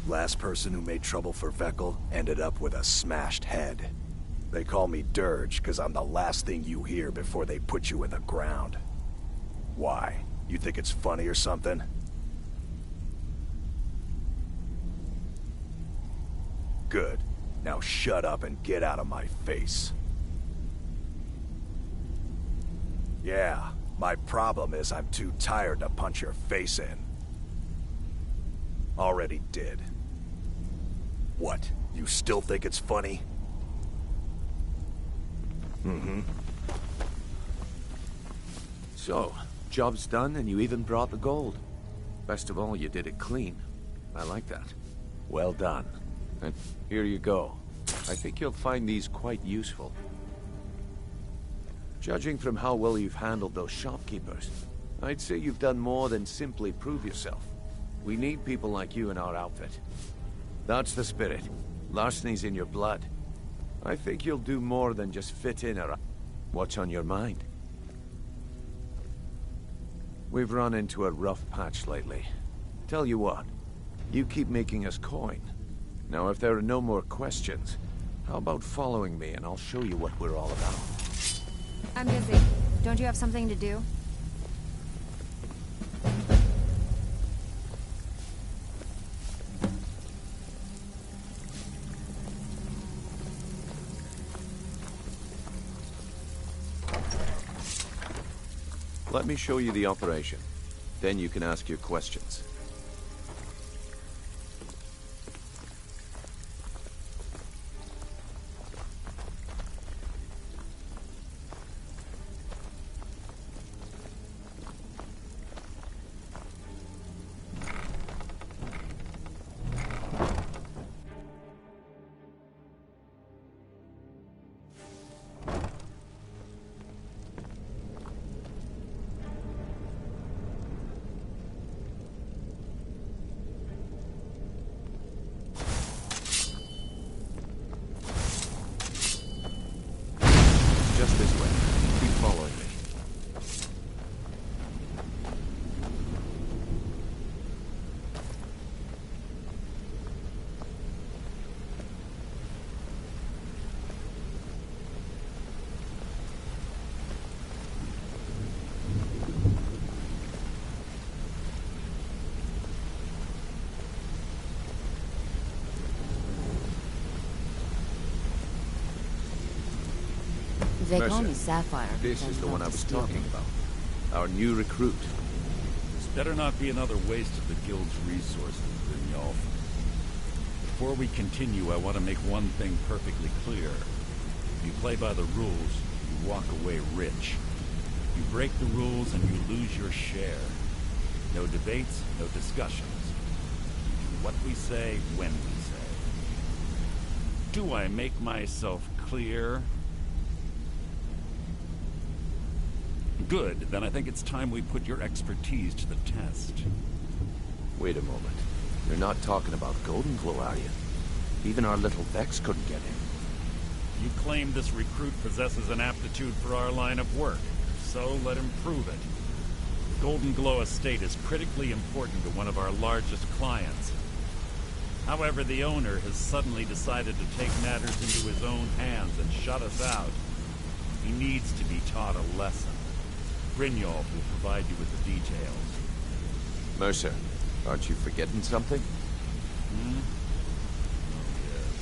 Last person who made trouble for Vekkel ended up with a smashed head. They call me Dirge because I'm the last thing you hear before they put you in the ground. Why? You think it's funny or something? Good. Now shut up and get out of my face. Yeah, my problem is I'm too tired to punch your face in. Already did. What? You still think it's funny? Mm-hmm. So, job's done and you even brought the gold. Best of all, you did it clean. I like that. Well done. And here you go. I think you'll find these quite useful. Judging from how well you've handled those shopkeepers, I'd say you've done more than simply prove yourself. We need people like you in our outfit. That's the spirit. Larceny's in your blood. I think you'll do more than just fit in around. What's on your mind? We've run into a rough patch lately. Tell you what, you keep making us coin. Now, if there are no more questions, how about following me and I'll show you what we're all about. I'm busy. Don't you have something to do? Let me show you the operation. Then you can ask your questions. Just this way. Keep following me. They call Mercer, me Sapphire. This is the one I was talking about. Our new recruit. This better not be another waste of the Guild's resources, Brynjolf. Before we continue, I want to make one thing perfectly clear. If you play by the rules, you walk away rich. You break the rules and you lose your share. No debates, no discussions. We do what we say, when we say. Do I make myself clear? Good, then I think it's time we put your expertise to the test. Wait a moment. You're not talking about Golden Glow, are you? Even our little Vex couldn't get in. You claim this recruit possesses an aptitude for our line of work, so let him prove it. Golden Glow Estate is critically important to one of our largest clients. However, the owner has suddenly decided to take matters into his own hands and shut us out. He needs to be taught a lesson. Brynjolf will provide you with the details. Mercer, aren't you forgetting something? Hmm? Oh, yes.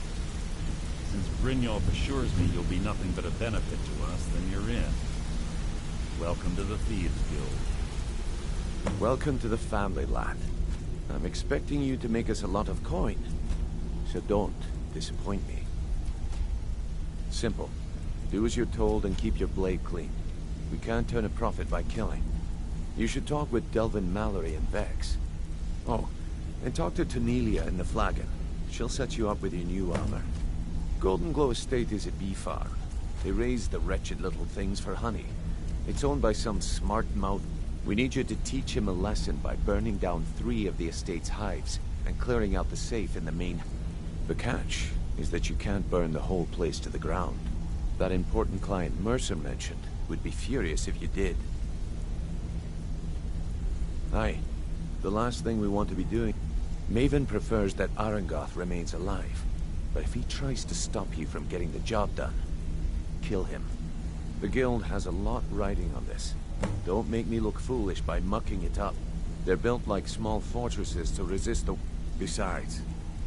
Since Brynjolf assures me you'll be nothing but a benefit to us, then you're in. Welcome to the Thieves Guild. Welcome to the family, lad. I'm expecting you to make us a lot of coin. So don't disappoint me. Simple. Do as you're told and keep your blade clean. We can't turn a profit by killing. You should talk with Delvin Mallory and Vex. Oh, and talk to Tanelia in the Flagon. She'll set you up with your new armor. Golden Glow Estate is a bee farm. They raise the wretched little things for honey. It's owned by some smart mouth. We need you to teach him a lesson by burning down 3 of the estate's hives and clearing out the safe in the main. The catch is that you can't burn the whole place to the ground. That important client Mercer mentioned would be furious if you did. Aye. The last thing we want to be doing. Maven prefers that Arangoth remains alive. But if he tries to stop you from getting the job done, kill him. The guild has a lot riding on this. Don't make me look foolish by mucking it up. They're built like small fortresses to resist the... Besides,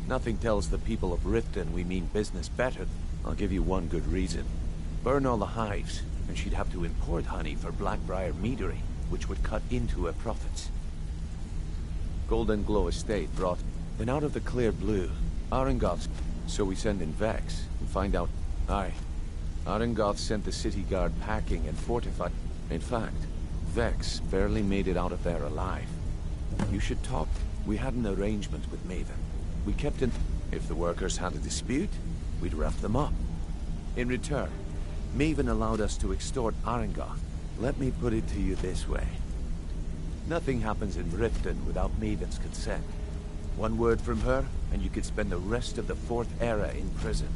nothing tells the people of Riften we mean business better. I'll give you one good reason. Burn all the hives, and she'd have to import honey for Blackbriar meadery, which would cut into her profits. Golden Glow Estate brought... Then out of the clear blue, Arengoth's... So we send in Vex and find out... Aye. Arengoth sent the city guard packing and fortified... In fact, Vex barely made it out of there alive. You should talk. We had an arrangement with Maven. We kept in... If the workers had a dispute, we'd rough them up. In return, Maven allowed us to extort Arengoth. Let me put it to you this way. Nothing happens in Riften without Maven's consent. One word from her, and you could spend the rest of the Fourth Era in prison.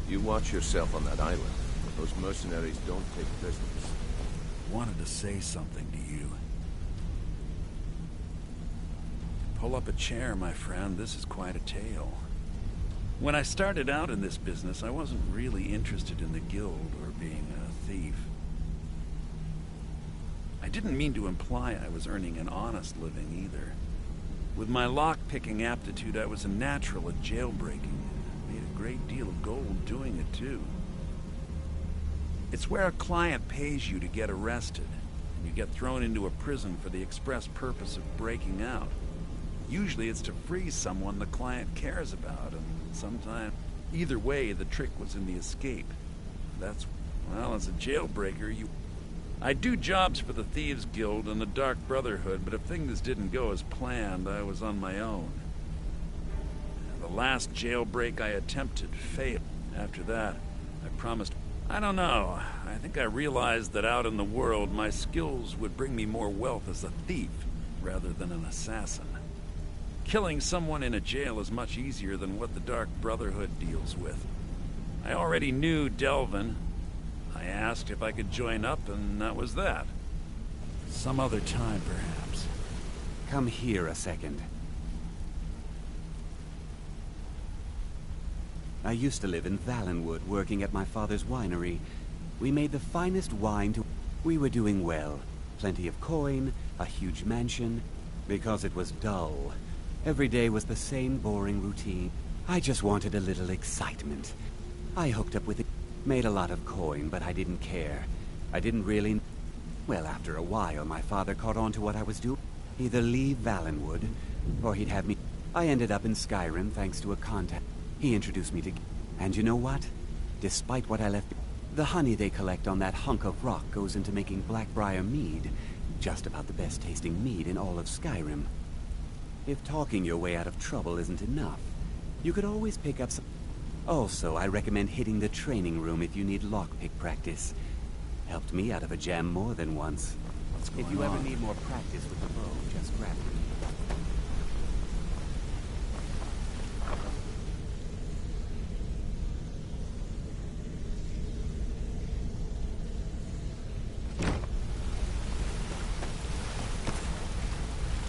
You watch yourself on that island. Those mercenaries don't take prisoners. Wanted to say something to you. Pull up a chair, my friend. This is quite a tale. When I started out in this business, I wasn't really interested in the guild or being a thief. I didn't mean to imply I was earning an honest living either. With my lock-picking aptitude, I was a natural at jailbreaking. Made a great deal of gold doing it, too. It's where a client pays you to get arrested, and you get thrown into a prison for the express purpose of breaking out. Usually it's to free someone the client cares about, and sometimes... Either way, the trick was in the escape. That's... well, as a jailbreaker, you... I do jobs for the Thieves Guild and the Dark Brotherhood, but if things didn't go as planned, I was on my own. The last jailbreak I attempted failed. After that, I promised... I don't know. I think I realized that out in the world, my skills would bring me more wealth as a thief, rather than an assassin. Killing someone in a jail is much easier than what the Dark Brotherhood deals with. I already knew Delvin. I asked if I could join up, and that was that. Some other time, perhaps. Come here a second. I used to live in Valenwood, working at my father's winery. We made the finest wine to... We were doing well. Plenty of coin, a huge mansion. Because it was dull. Every day was the same boring routine. I just wanted a little excitement. I hooked up with it. Made a lot of coin, but I didn't care. I didn't really... Well, after a while, my father caught on to what I was doing. Either leave Valenwood, or he'd have me... I ended up in Skyrim thanks to a contact. He introduced me to... And you know what? Despite what I left... The honey they collect on that hunk of rock goes into making Blackbriar mead. Just about the best tasting mead in all of Skyrim. If talking your way out of trouble isn't enough, you could always pick up some... Also, I recommend hitting the training room if you need lockpick practice. Helped me out of a jam more than once. If you ever need more practice with the bow, just grab me.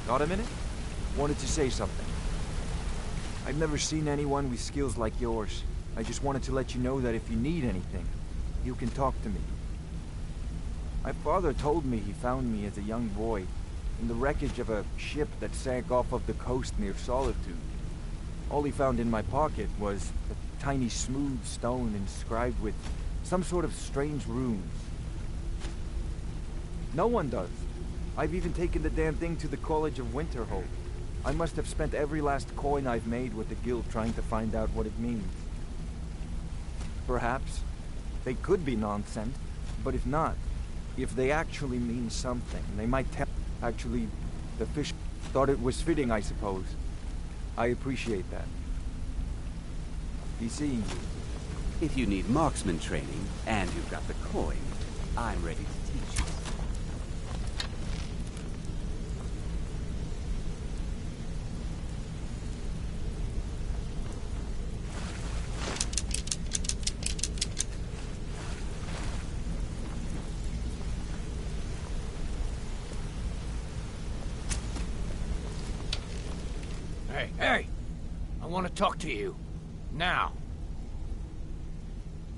Got a minute? Wanted to say something. I've never seen anyone with skills like yours. I just wanted to let you know that if you need anything, you can talk to me. My father told me he found me as a young boy in the wreckage of a ship that sank off of the coast near Solitude. All he found in my pocket was a tiny smooth stone inscribed with some sort of strange runes. No one does. I've even taken the damn thing to the College of Winterhold. I must have spent every last coin I've made with the guild trying to find out what it means. Perhaps they could be nonsense, but if not, if they actually mean something, they might tell... Actually, the fish thought it was fitting, I suppose. I appreciate that. Be seeing you. If you need marksman training, and you've got the coin, I'm ready to teach you. Hey! I want to talk to you. Now.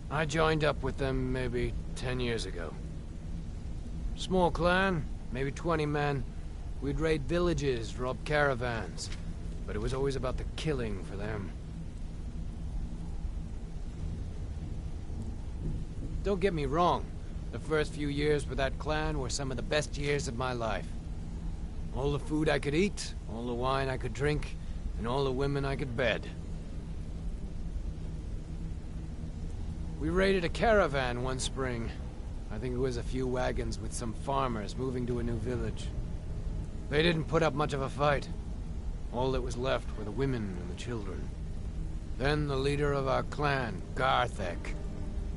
I joined up with them maybe 10 years ago. Small clan, maybe 20 men. We'd raid villages, rob caravans. But it was always about the killing for them. Don't get me wrong. The first few years with that clan were some of the best years of my life. All the food I could eat, all the wine I could drink, and all the women I could bed. We raided a caravan one spring. I think it was a few wagons with some farmers moving to a new village. They didn't put up much of a fight. All that was left were the women and the children. Then the leader of our clan, Garthek,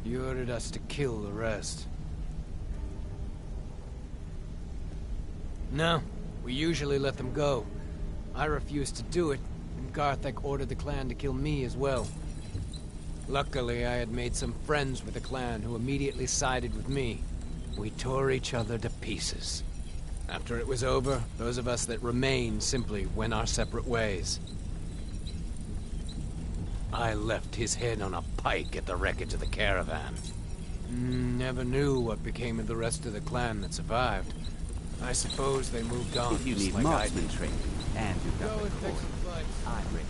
he ordered us to kill the rest. No, we usually let them go. I refused to do it, and Garthek ordered the clan to kill me as well. Luckily, I had made some friends with the clan who immediately sided with me. We tore each other to pieces. After it was over, those of us that remained simply went our separate ways. I left his head on a pike at the wreckage of the caravan. Never knew what became of the rest of the clan that survived. I suppose they moved on. If you just need like I marksman did. training, and you've got Go the and fix core, some fights. I'm ready.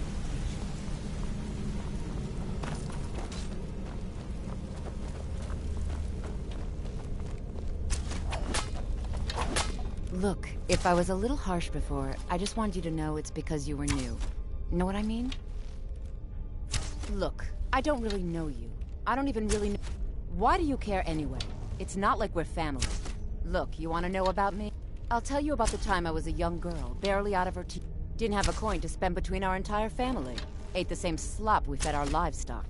Look, if I was a little harsh before, I just want you to know it's because you were new. Know what I mean? Look, I don't really know you. I don't even really know... Why do you care anyway? It's not like we're family. Look, you want to know about me? I'll tell you about the time I was a young girl, barely out of her teens. Didn't have a coin to spend between our entire family. Ate the same slop we fed our livestock.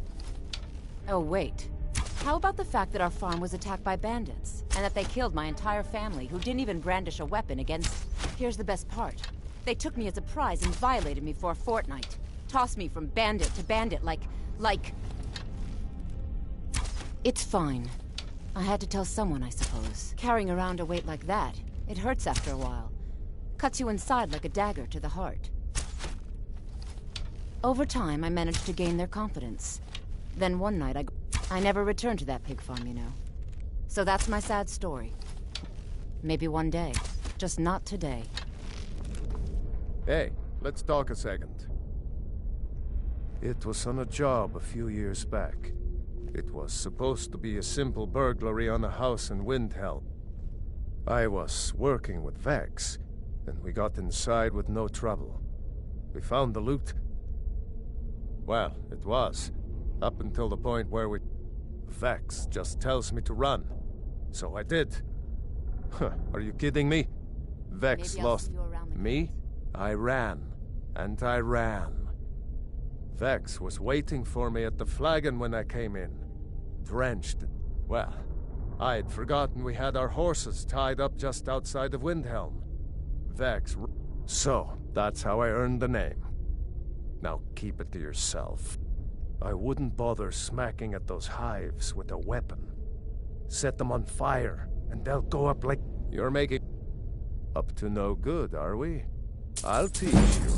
Oh, wait. How about the fact that our farm was attacked by bandits, and that they killed my entire family, who didn't even brandish a weapon against... Here's the best part. They took me as a prize and violated me for a fortnight. Tossed me from bandit to bandit like... It's fine. I had to tell someone, I suppose. Carrying around a weight like that, it hurts after a while. Cuts you inside like a dagger to the heart. Over time, I managed to gain their confidence. Then one night, I never returned to that pig farm, you know. So that's my sad story. Maybe one day. Just not today. Hey, let's talk a second. It was on a job a few years back. It was supposed to be a simple burglary on a house in Windhelm. I was working with Vex, and we got inside with no trouble. We found the loot. Well, it was. Up until the point where Vex just tells me to run. So I did. Huh, are you kidding me? Vex lost me. I ran. And I ran. Vex was waiting for me at the flagon when I came in. Drenched. Well, I had forgotten we had our horses tied up just outside of Windhelm. Vex... So, that's how I earned the name. Now keep it to yourself. I wouldn't bother smacking at those hives with a weapon. Set them on fire, and they'll go up like... You're making... Up to no good, are we? I'll teach you,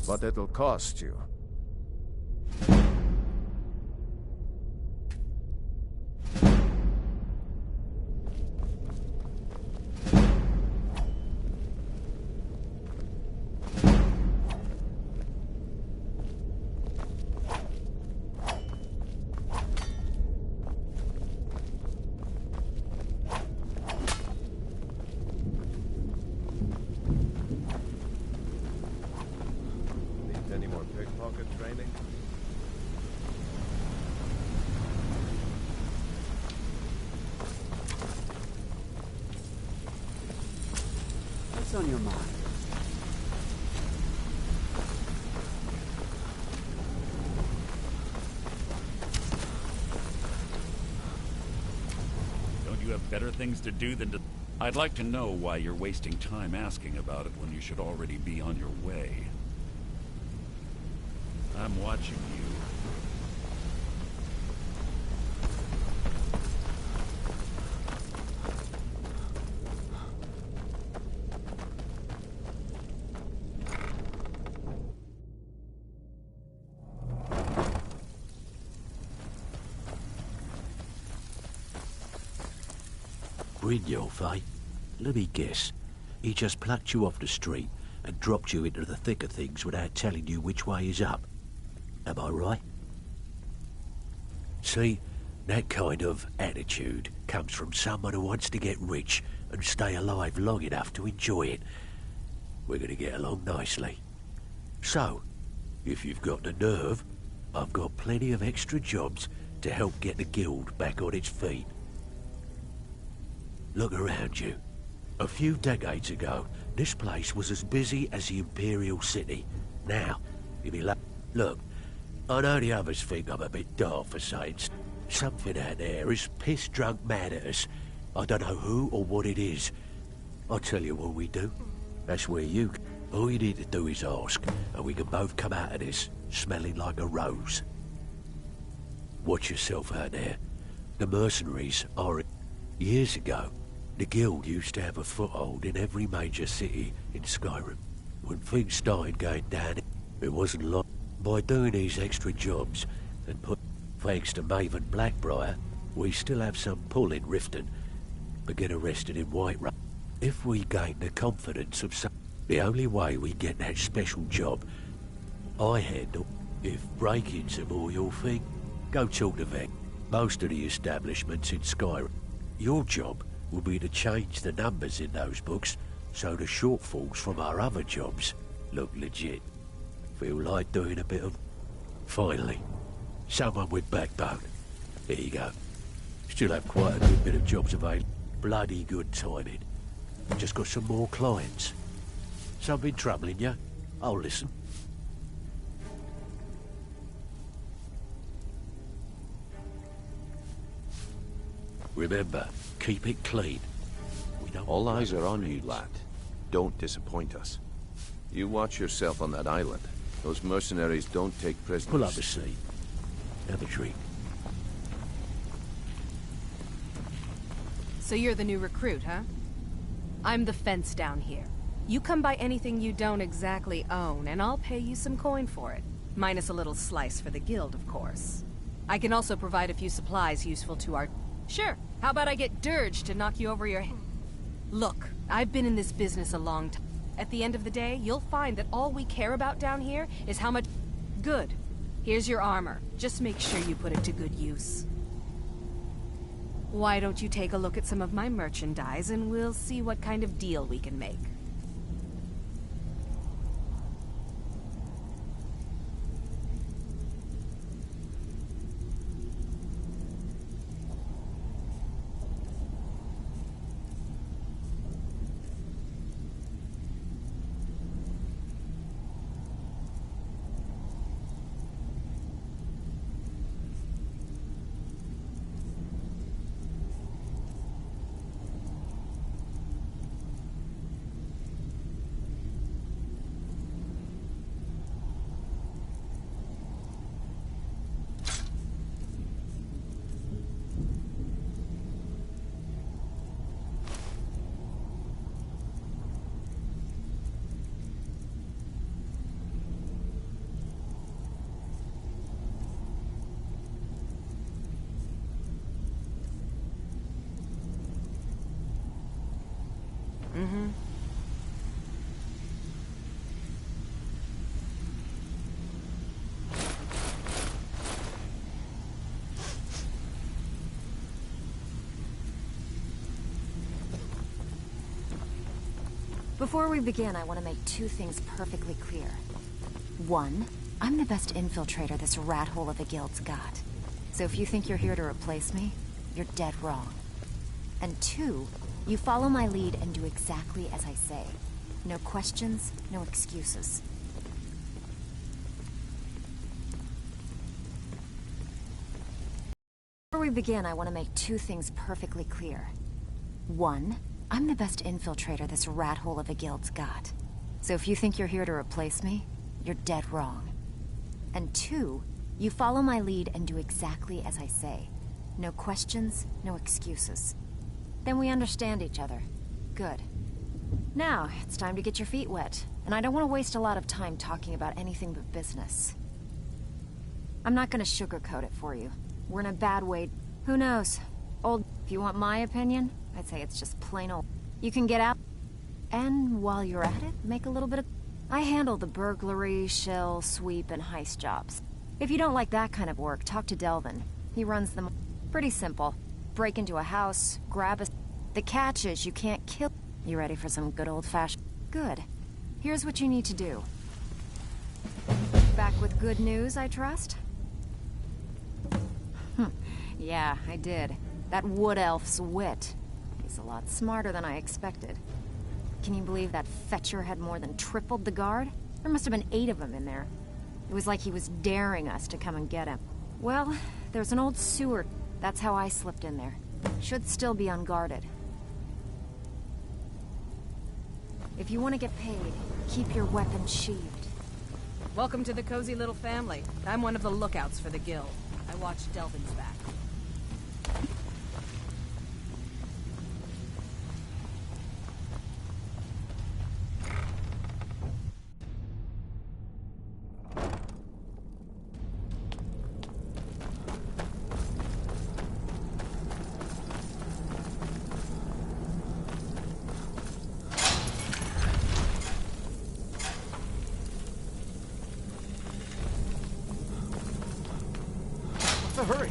but it'll cost you. What's on your mind? Don't you have better things to do than to... I'd like to know why you're wasting time asking about it when you should already be on your way. I'm watching you. Brynjolf, eh? Let me guess. He just plucked you off the street and dropped you into the thick of things without telling you which way is up. Am I right? See, that kind of attitude comes from someone who wants to get rich and stay alive long enough to enjoy it. We're going to get along nicely. So, if you've got the nerve, I've got plenty of extra jobs to help get the guild back on its feet. Look around you. A few decades ago, this place was as busy as the Imperial City. Now, if you look, I know the others think I'm a bit daft for saying something out there is piss-drunk mad at us. I don't know who or what it is. I'll tell you what we do. That's where you... All you need to do is ask, and we can both come out of this smelling like a rose. Watch yourself out there. The mercenaries are... Years ago, the guild used to have a foothold in every major city in Skyrim. When things started going down, it wasn't long. By doing these extra jobs, and thanks to Maven Blackbriar, we still have some pull in Riften, but get arrested in Whiterun. If we gain the confidence of some... The only way we get that special job I handle, if break-ins are more your thing, go talk to Vec. Most of the establishments in Skyrim. Your job will be to change the numbers in those books so the shortfalls from our other jobs look legit. Feel like doing a bit of... Finally, someone with backbone. There you go. Still have quite a good bit of jobs available. Bloody good timing. Just got some more clients. Something troubling you? I'll listen. Remember, keep it clean. All eyes are on you, lad. Don't disappoint us. You watch yourself on that island. Those mercenaries don't take prisoners. Pull up a seat. Have a drink. So you're the new recruit, huh? I'm the fence down here. You come by anything you don't exactly own, and I'll pay you some coin for it. Minus a little slice for the guild, of course. I can also provide a few supplies useful to our... Sure, how about I get Dirge to knock you over your head? Look, I've been in this business a long time. At the end of the day, you'll find that all we care about down here is how much... Good. Here's your armor. Just make sure you put it to good use. Why don't you take a look at some of my merchandise, and we'll see what kind of deal we can make. Mm-hmm. Before we begin, I want to make two things perfectly clear. One, I'm the best infiltrator this rat hole of a guild's got. So if you think you're here to replace me, you're dead wrong. And two, you follow my lead and do exactly as I say. No questions, no excuses. Before we begin, I want to make two things perfectly clear. One, I'm the best infiltrator this rat hole of a guild's got. So if you think you're here to replace me, you're dead wrong. And two, you follow my lead and do exactly as I say. No questions, no excuses. Then we understand each other. Good. Now, it's time to get your feet wet, and I don't want to waste a lot of time talking about anything but business. I'm not gonna sugarcoat it for you. We're in a bad way. Who knows? If you want my opinion, I'd say it's just plain old. You can get out, and while you're at it, make a little bit of... I handle the burglary, shell, sweep, and heist jobs. If you don't like that kind of work, talk to Delvin. He runs them. Pretty simple. Break into a house, grab a... The catch is you can't kill... You ready for some good old-fashioned... Good. Here's what you need to do. Back with good news, I trust? Yeah, I did. That wood elf's wit. He's a lot smarter than I expected. Can you believe that fetcher had more than tripled the guard? There must have been 8 of them in there. It was like he was daring us to come and get him. Well, there's an old sewer. That's how I slipped in there. Should still be unguarded. If you want to get paid, keep your weapon sheathed. Welcome to the cozy little family. I'm one of the lookouts for the guild. I watch Delvin's back. Hurry!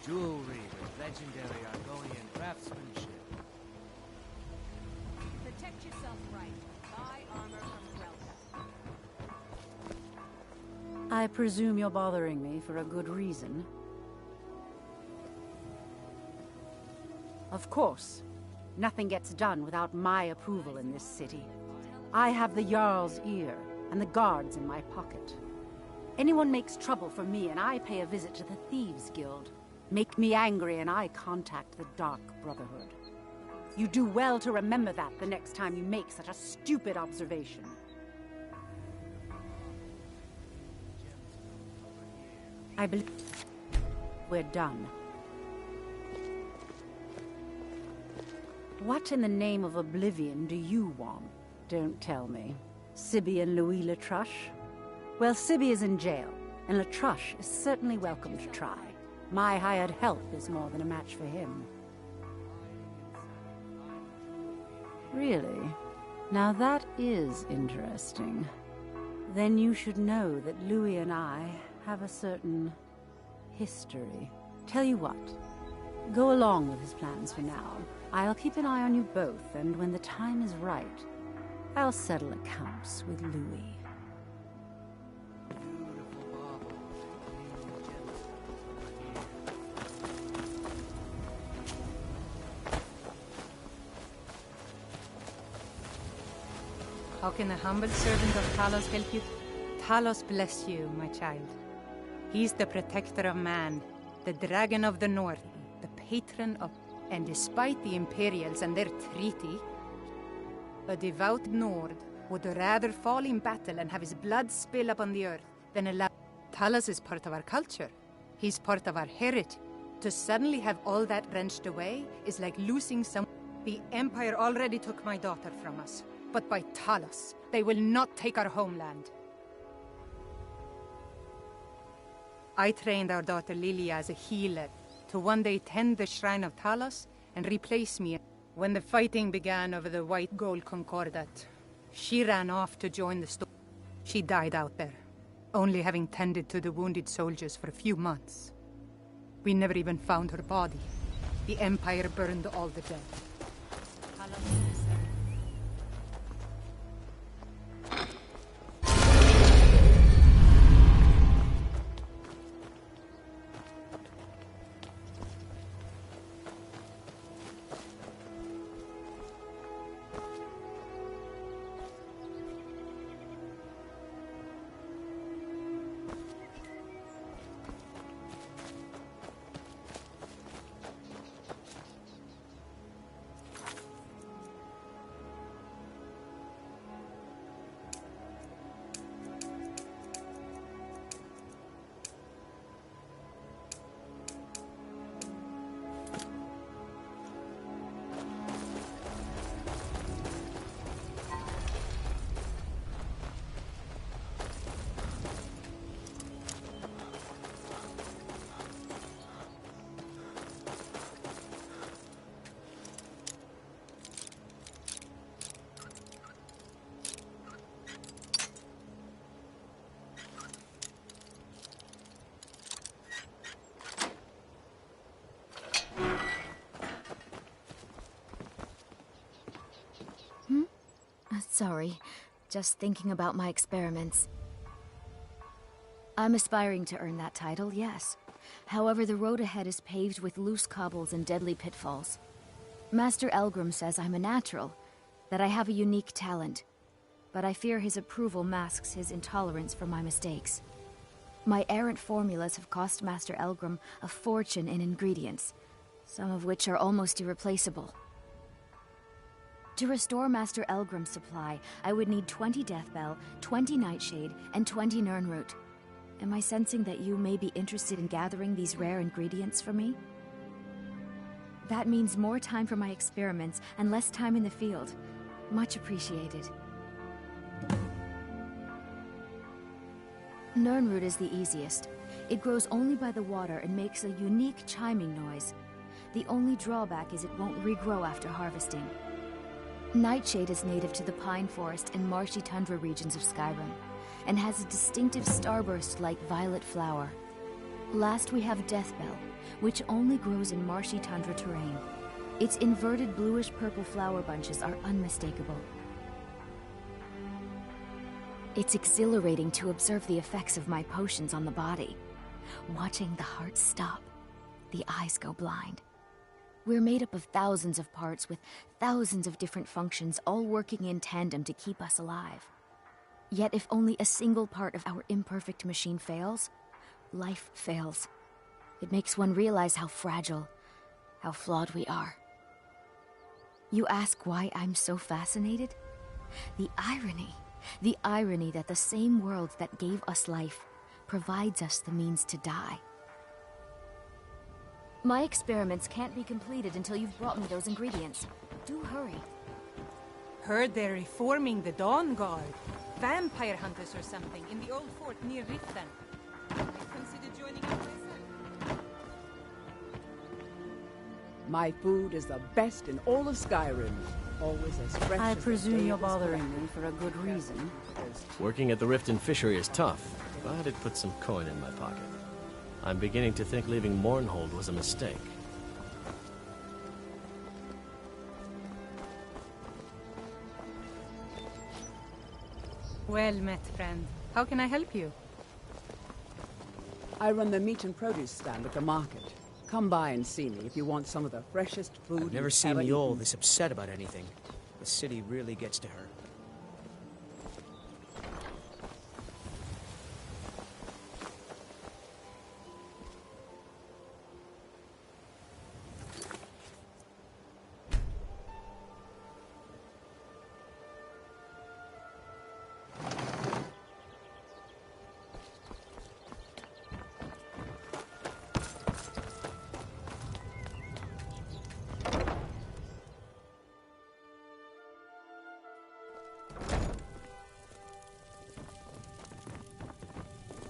Jewelry with legendary Argonian craftsmanship. Protect yourself right. Buy armor from Relka. I presume you're bothering me for a good reason. Of course. Nothing gets done without my approval in this city. I have the Jarl's ear and the guards in my pocket. Anyone makes trouble for me and I pay a visit to the Thieves' Guild. Make me angry and I contact the Dark Brotherhood. You do well to remember that the next time you make such a stupid observation. I believe we're done. What in the name of oblivion do you want? Don't tell me. Sibby and Louis Latruche? Well, Sibby is in jail, and Latruche is certainly welcome to try. My hired help is more than a match for him. Really? Now that is interesting. Then you should know that Louis and I have a certain history. Tell you what, go along with his plans for now. I'll keep an eye on you both, and when the time is right, I'll settle accounts with Louis. How can the humble servant of Talos help you? Talos bless you, my child. He's the protector of man, the dragon of the north, the patron of... And despite the Imperials and their treaty, a devout Nord would rather fall in battle and have his blood spill upon the earth than allow... Talos is part of our culture. He's part of our heritage. To suddenly have all that wrenched away is like losing some... The Empire already took my daughter from us. But by Talos, they will not take our homeland. I trained our daughter Lilia as a healer to one day tend the shrine of Talos and replace me. When the fighting began over the white gold concordat, she ran off to join the storm. She died out there, only having tended to the wounded soldiers for a few months. We never even found her body. The Empire burned all the dead. Sorry, just thinking about my experiments. I'm aspiring to earn that title, yes. However, the road ahead is paved with loose cobbles and deadly pitfalls. Master Elgrim says I'm a natural, that I have a unique talent, but I fear his approval masks his intolerance for my mistakes. My errant formulas have cost Master Elgrim a fortune in ingredients, some of which are almost irreplaceable. To restore Master Elgrim's supply, I would need 20 Deathbell, 20 Nightshade, and 20 Nirnroot. Am I sensing that you may be interested in gathering these rare ingredients for me? That means more time for my experiments and less time in the field. Much appreciated. Nirnroot is the easiest. It grows only by the water and makes a unique chiming noise. The only drawback is it won't regrow after harvesting. Nightshade is native to the pine forest and marshy tundra regions of Skyrim, and has a distinctive starburst-like violet flower. Last we have Deathbell, which only grows in marshy tundra terrain. Its inverted bluish-purple flower bunches are unmistakable. It's exhilarating to observe the effects of my potions on the body. Watching the heart stop, the eyes go blind. We're made up of thousands of parts with thousands of different functions, all working in tandem to keep us alive. Yet if only a single part of our imperfect machine fails, life fails. It makes one realize how fragile, how flawed we are. You ask why I'm so fascinated? The irony that the same world that gave us life provides us the means to die. My experiments can't be completed until you've brought me those ingredients. Do hurry. Heard they're reforming the Dawn Guard. Vampire hunters or something in the old fort near Riften. I'd consider joining up myself. My food is the best in all of Skyrim. Always as fresh I as the presume day you're it was bothering collected. me for a good reason. Working at the Riften fishery is tough, but it put some coin in my pocket. I'm beginning to think leaving Mournhold was a mistake. Well met, friend. How can I help you? I run the meat and produce stand at the market. Come by and see me if you want some of the freshest food I've never you've seen ever Mjol eaten. this upset about anything. The city really gets to her.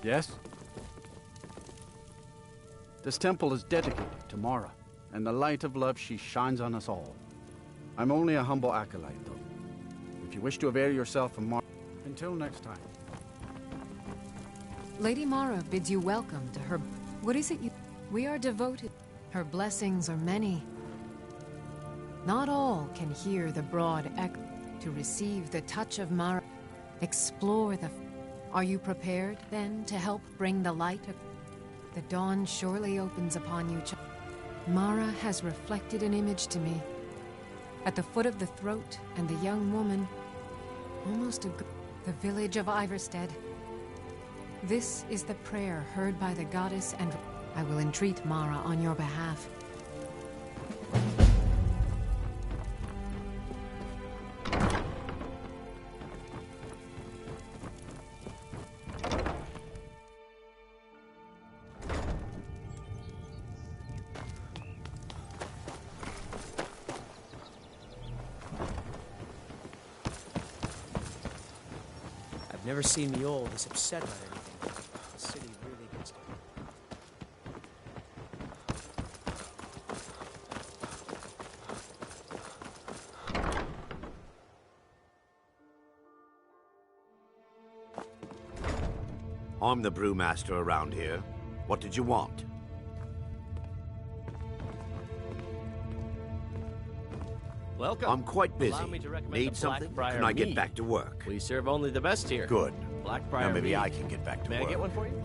Yes? This temple is dedicated to Mara, and the light of love she shines on us all. I'm only a humble acolyte, though. If you wish to avail yourself from Mara... Until next time. Lady Mara bids you welcome to her... What is it you... We are devoted. Her blessings are many. Not all can hear the broad echo. To receive the touch of Mara, explore the... Are you prepared, then, to help bring the light? The dawn surely opens upon you, Mara has reflected an image to me. At the foot of the throat, and the young woman, almost the village of Iverstead. This is the prayer heard by the goddess, and I will entreat Mara on your behalf. I've never seen Mjol this upset about anything. The city really gets to her. I'm the brewmaster around here. What did you want? Welcome. I'm quite busy. Allow me to recommend Need the something? Blackbriar Can I get mead. back to work? We serve only the best here. Good. Blackbriar Now maybe mead. I can get back to May work. I get one for you?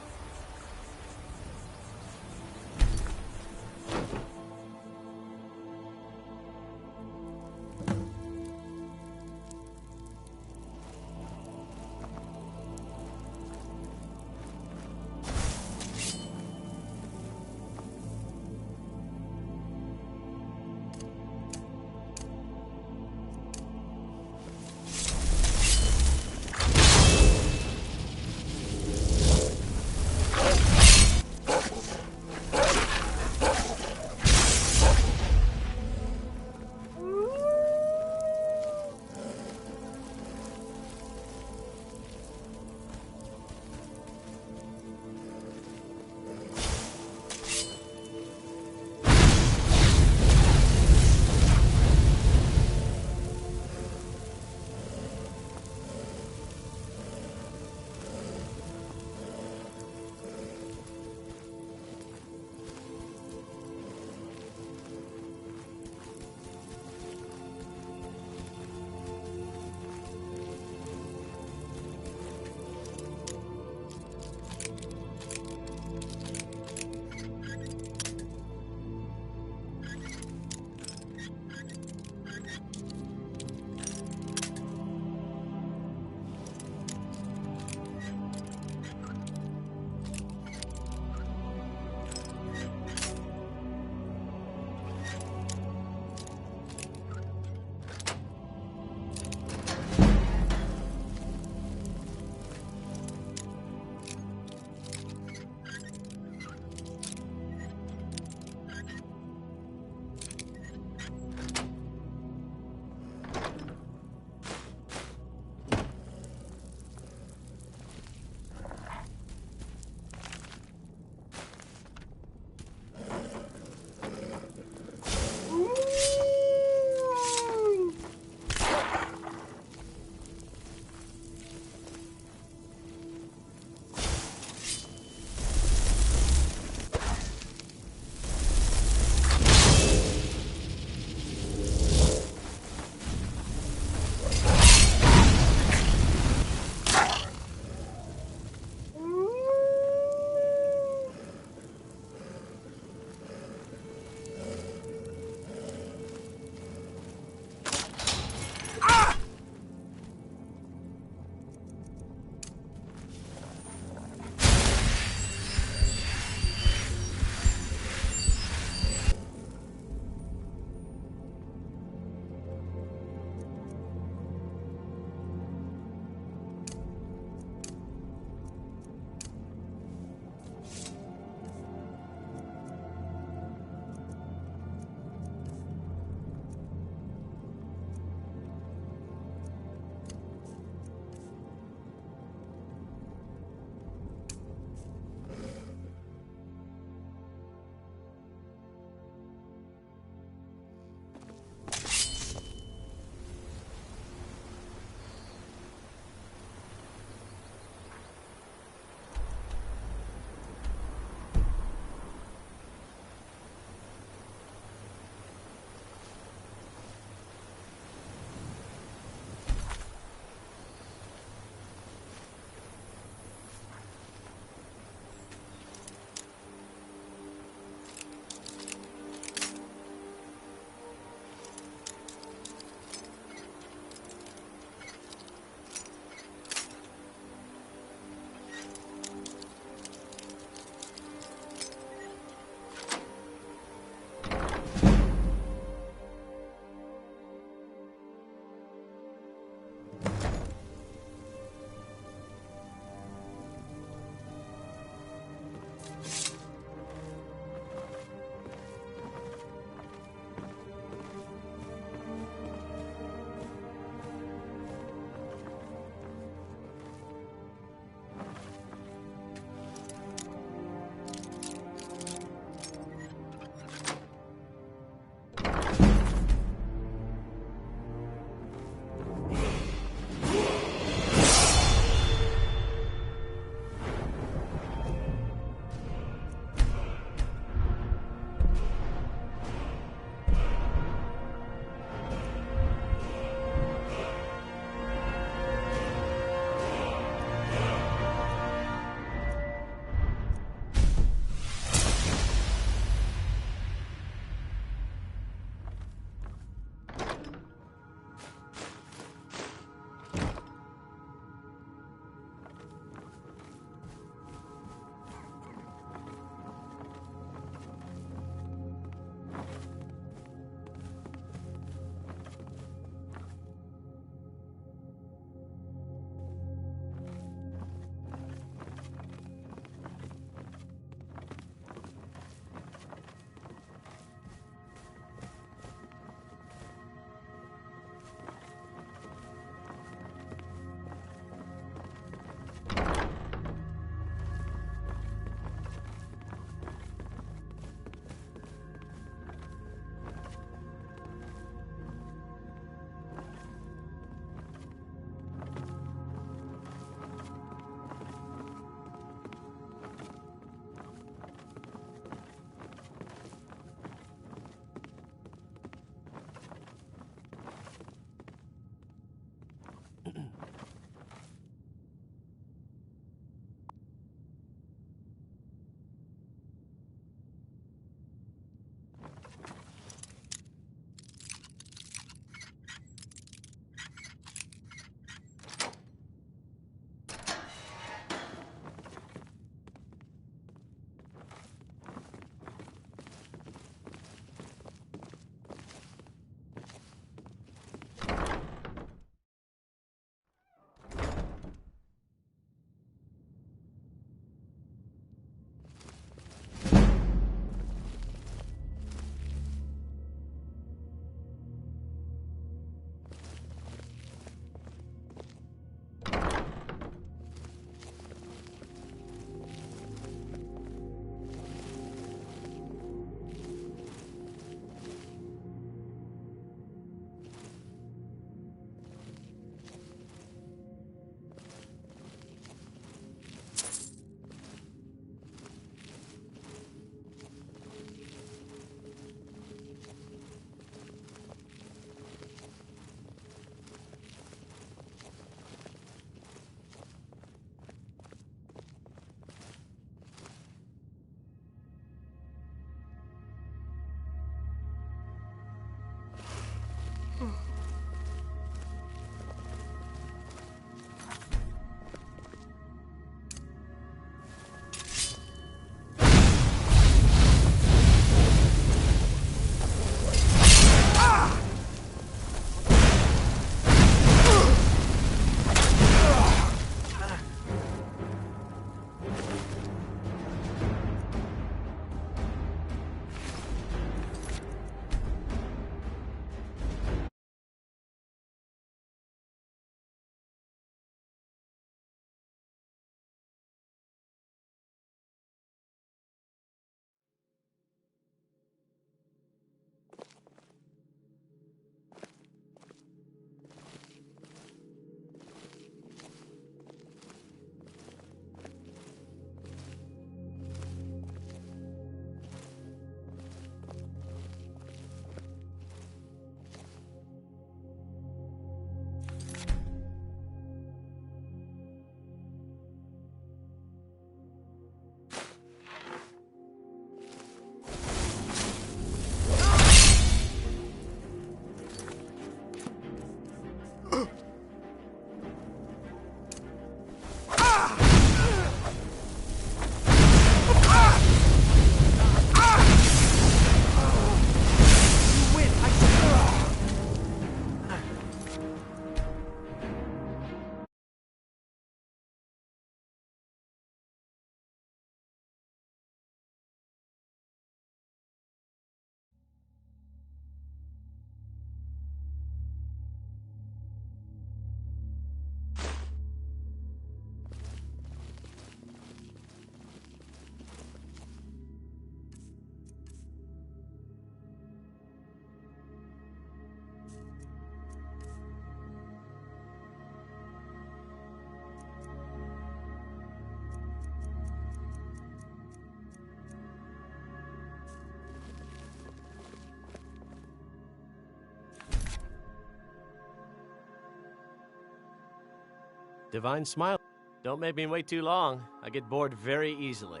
Divine smile. Don't make me wait too long. I get bored very easily.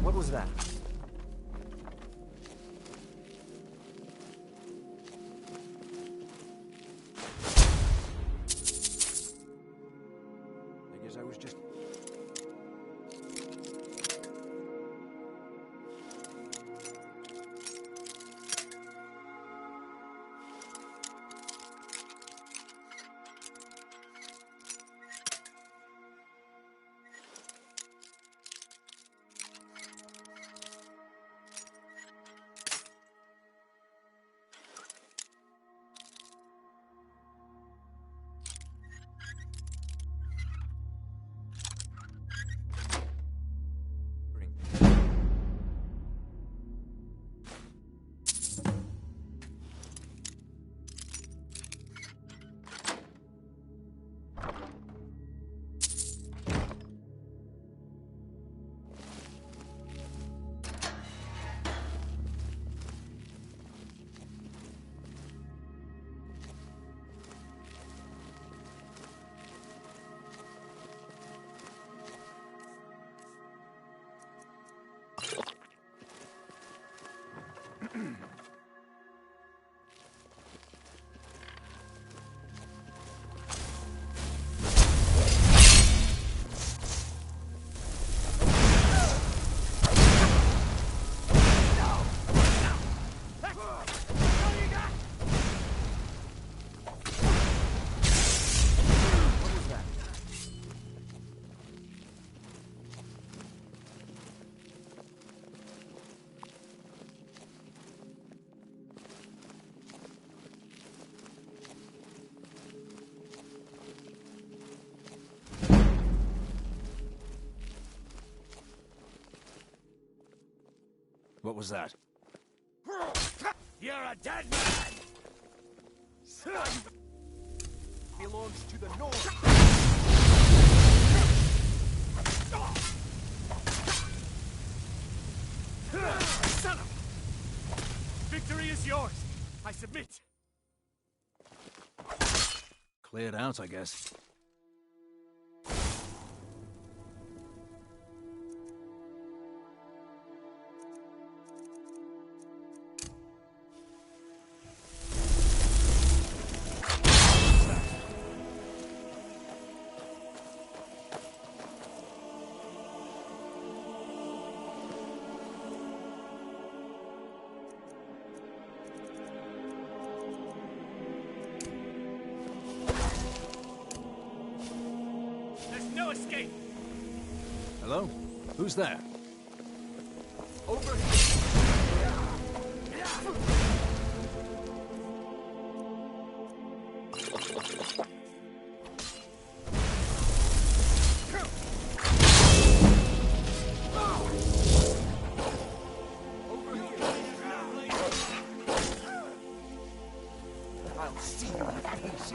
What was that? I guess I was just... What was that? You're a dead man! Belongs to the North. Son of... Victory is yours. I submit. Cleared out, I guess. No escape! Hello? Who's there? Over I'll see you in pieces.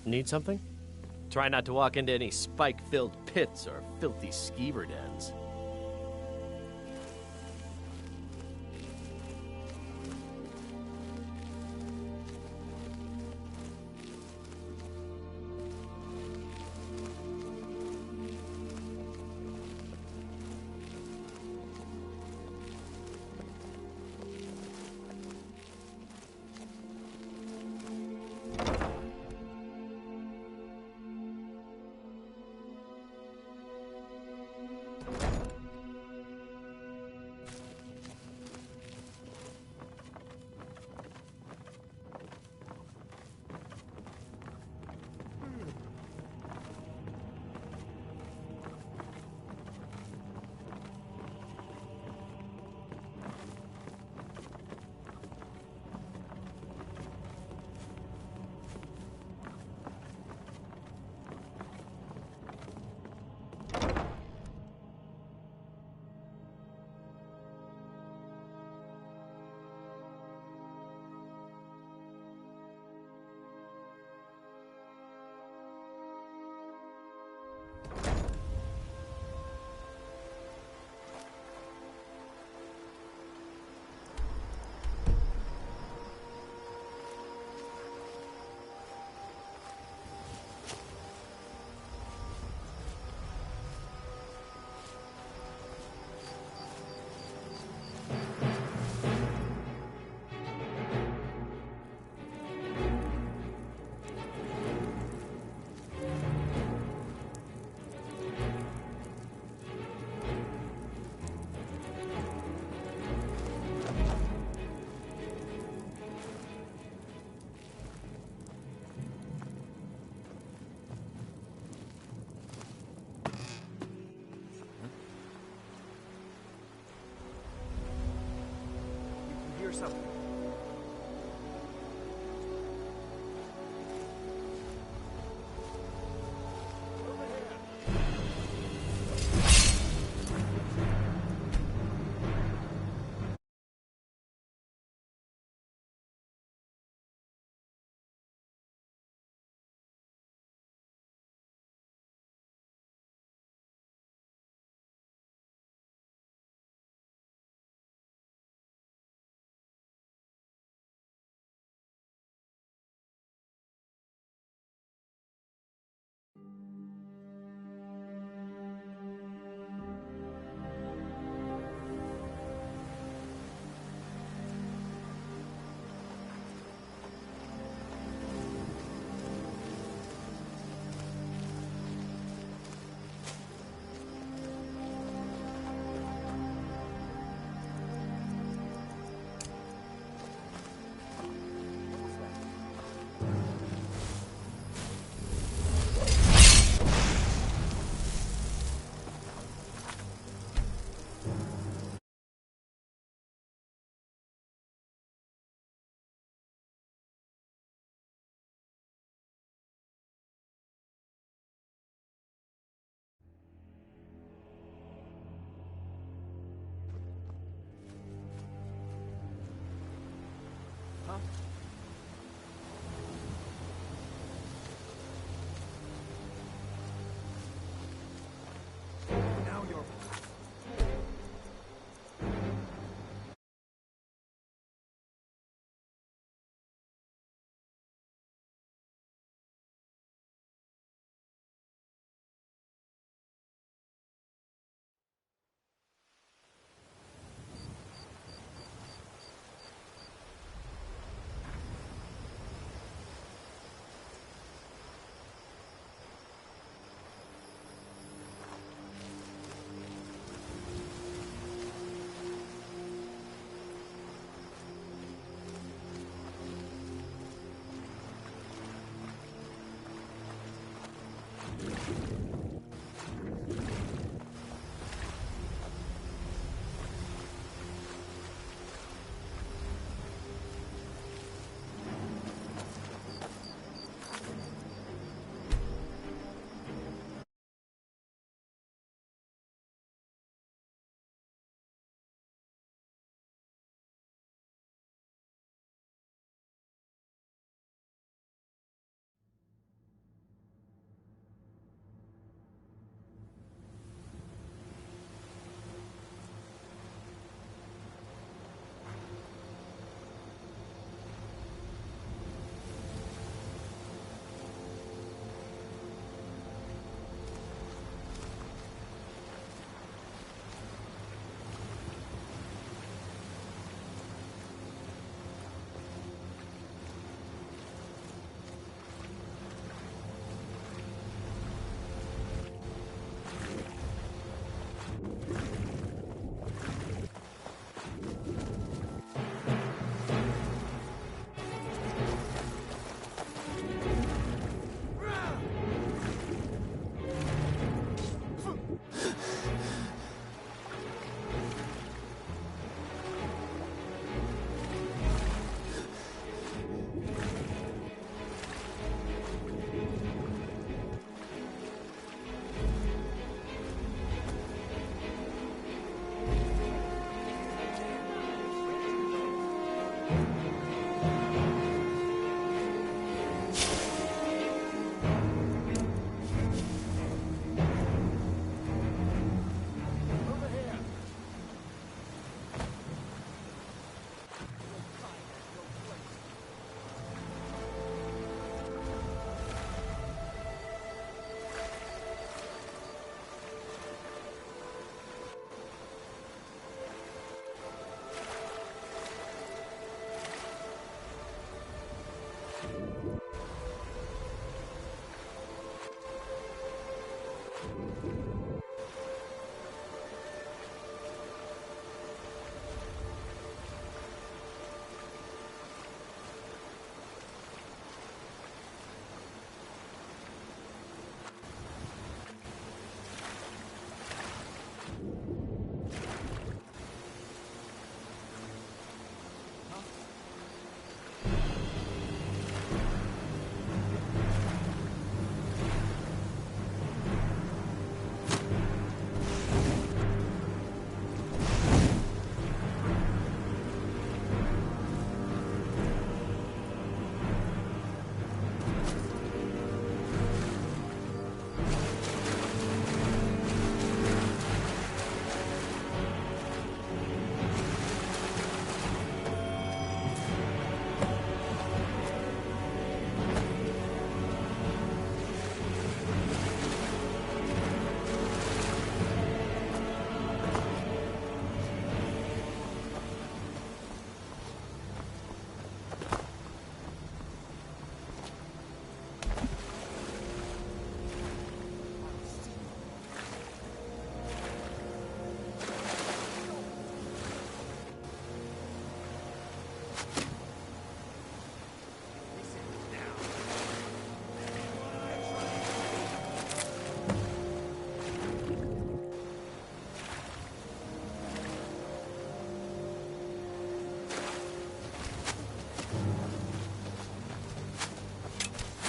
Need something? Try not to walk into any spike-filled pits or filthy skeever dens.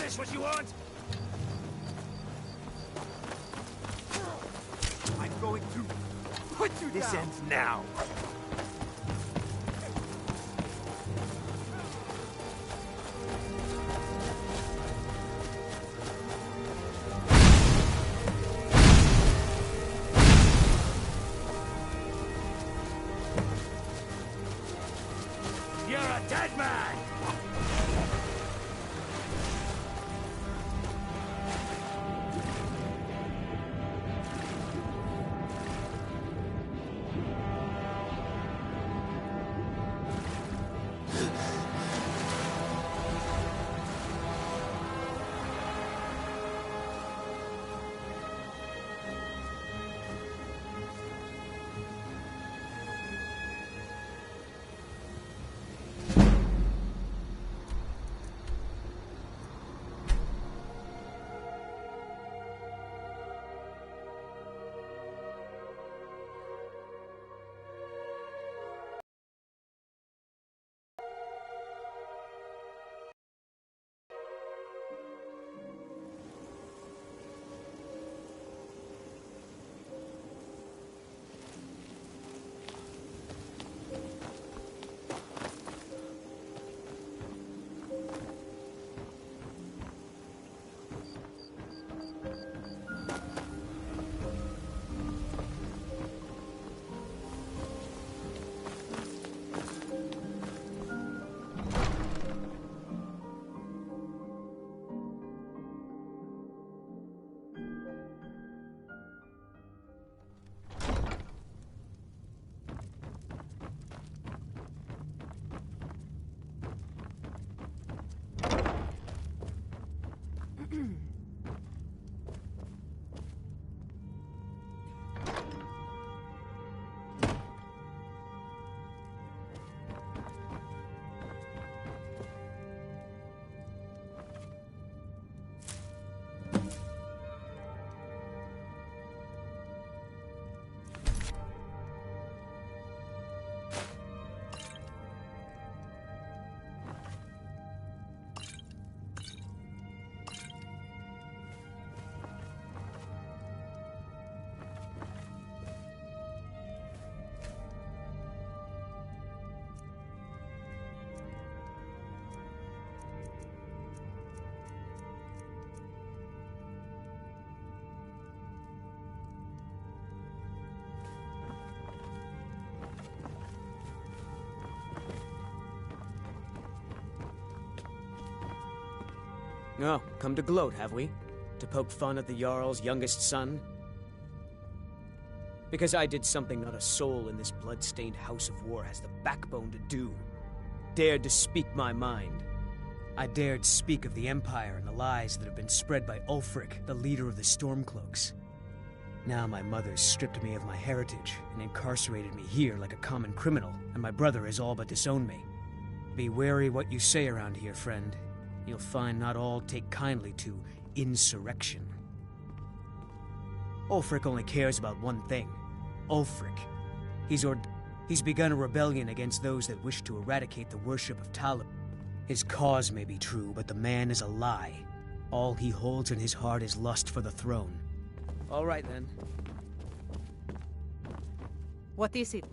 This what you want? I'm going to put you down. This ends now. You're a dead man! Oh, come to gloat, have we? To poke fun at the Jarl's youngest son? Because I did something not a soul in this blood-stained house of war has the backbone to do. Dared to speak my mind. I dared speak of the Empire and the lies that have been spread by Ulfric, the leader of the Stormcloaks. Now my mother's stripped me of my heritage and incarcerated me here like a common criminal, and my brother has all but disowned me. Be wary what you say around here, friend. You'll find not all take kindly to insurrection. Ulfric only cares about one thing. Ulfric. He's begun a rebellion against those that wish to eradicate the worship of Talib. His cause may be true, but the man is a lie. All he holds in his heart is lust for the throne. All right, then. What is it?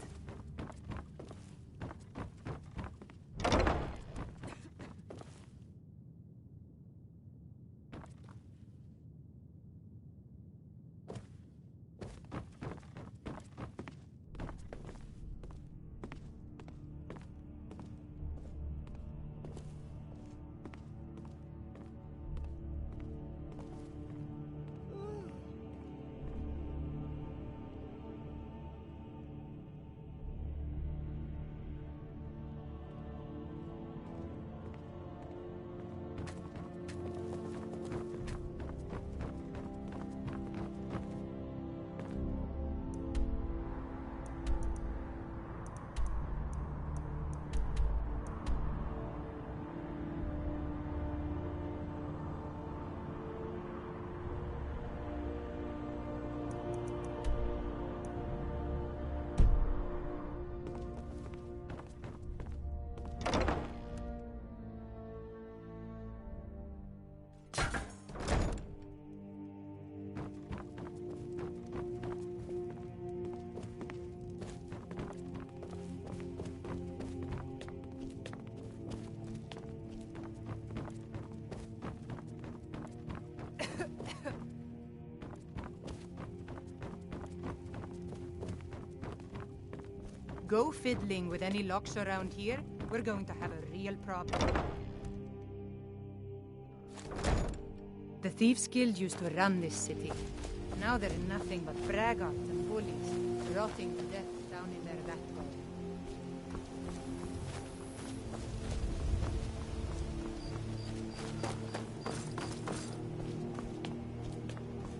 Go fiddling with any locks around here, we're going to have a real problem. The Thieves Guild used to run this city. Now they're nothing but braggarts and bullies, rotting to death down in their rat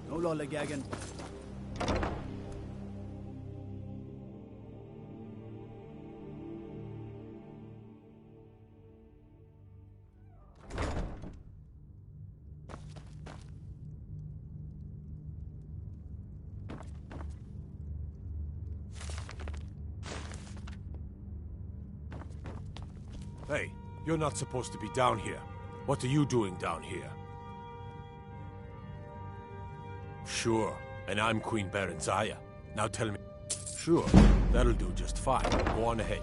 hole. No lollygagging. Hey, you're not supposed to be down here. What are you doing down here? Sure, and I'm Queen Berenzaya. Now tell me... Sure, that'll do just fine. Go on ahead.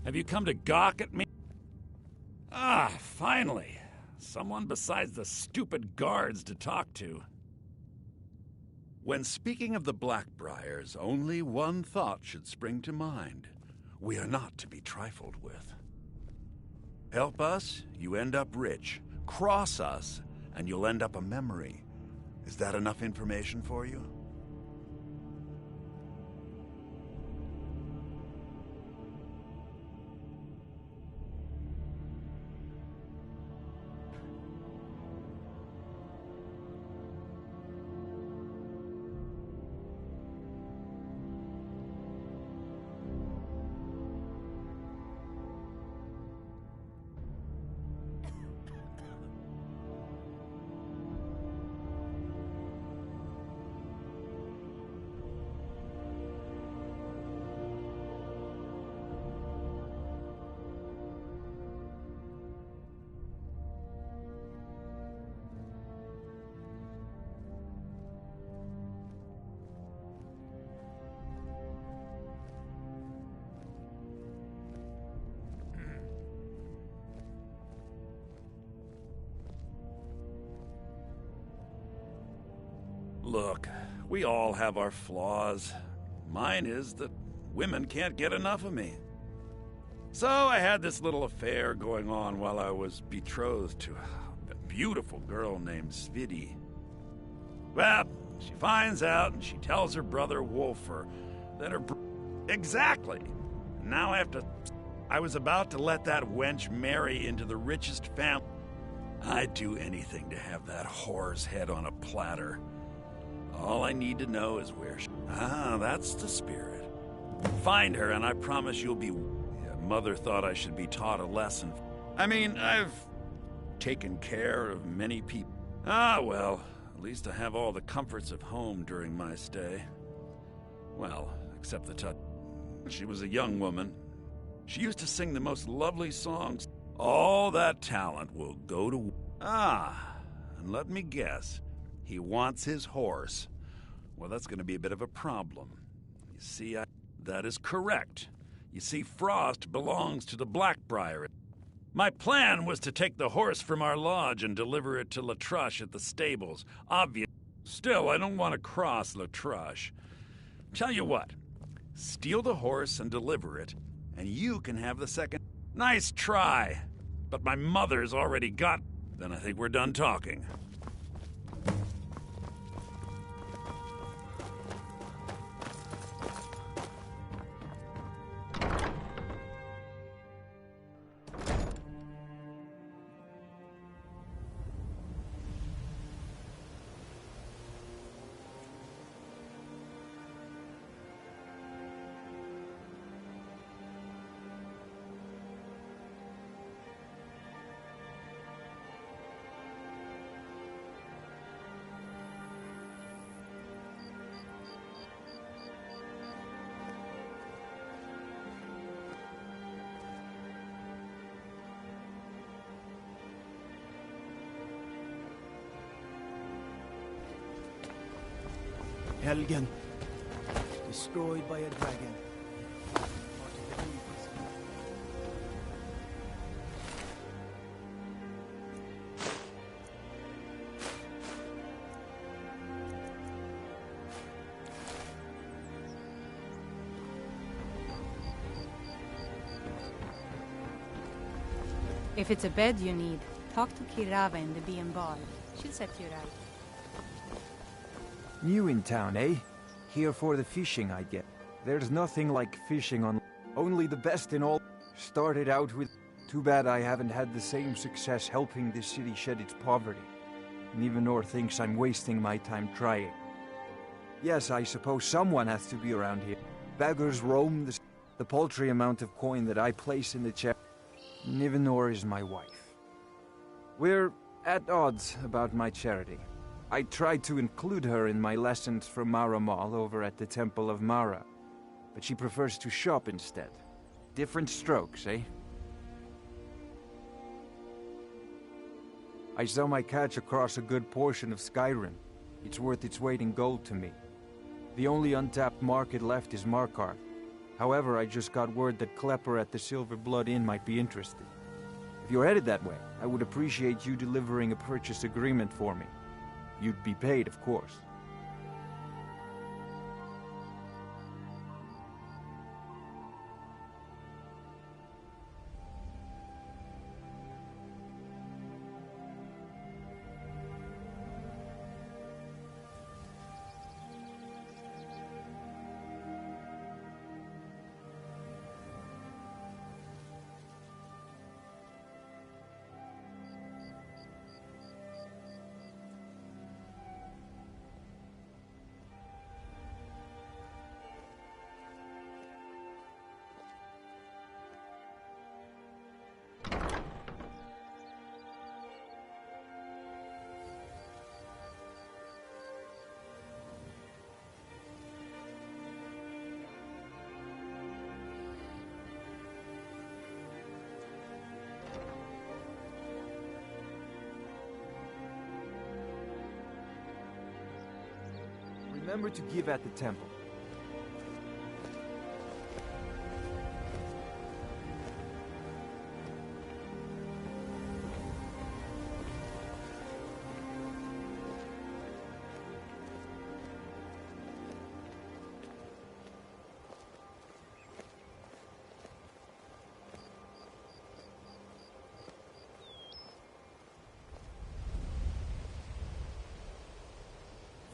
Have you come to gawk at me? Ah, finally. Someone besides the stupid guards to talk to. When speaking of the Blackbriars, only one thought should spring to mind. We are not to be trifled with. Help us, you end up rich. Cross us, and you'll end up a memory. Is that enough information for you? Look, we all have our flaws. Mine is that women can't get enough of me. So I had this little affair going on while I was betrothed to a beautiful girl named Svidi. Well, she finds out and she tells her brother Wolfer that her Exactly! Now I was about to let that wench marry into the richest family. I'd do anything to have that whore's head on a platter. All I need to know is where she... Ah, that's the spirit. Find her, and I promise you'll be... Yeah, Mother thought I should be taught a lesson. I mean, I've taken care of many people. Ah, well, at least I have all the comforts of home during my stay. Well, except the touch. She was a young woman. She used to sing the most lovely songs. All that talent will go to... Ah, and let me guess. He wants his horse. Well, that's going to be a bit of a problem. You see, that is correct. You see, Frost belongs to the Blackbriar. My plan was to take the horse from our lodge and deliver it to Latrush at the stables. Obvious. Still, I don't want to cross Latrush. Tell you what. Steal the horse and deliver it, and you can have the second. Nice try. But my mother's already got... Then I think we're done talking. Helgen, destroyed by a dragon. If it's a bed you need, talk to Kirava in the Bee and Bar. She'll set you right. New in town, eh? Here for the fishing, I get. There's nothing like fishing on... Only the best in all... Started out with... Too bad I haven't had the same success helping this city shed its poverty. Nivenor thinks I'm wasting my time trying. Yes, I suppose someone has to be around here. Beggars roam the paltry amount of coin that I place in the chest. Nivenor is my wife. We're at odds about my charity. I tried to include her in my lessons for Mara Mall over at the Temple of Mara, but she prefers to shop instead. Different strokes, eh? I sell my catch across a good portion of Skyrim. It's worth its weight in gold to me. The only untapped market left is Markarth. However, I just got word that Klepper at the Silver Blood Inn might be interested. If you're headed that way, I would appreciate you delivering a purchase agreement for me. You'd be paid, of course. Remember to give at the temple.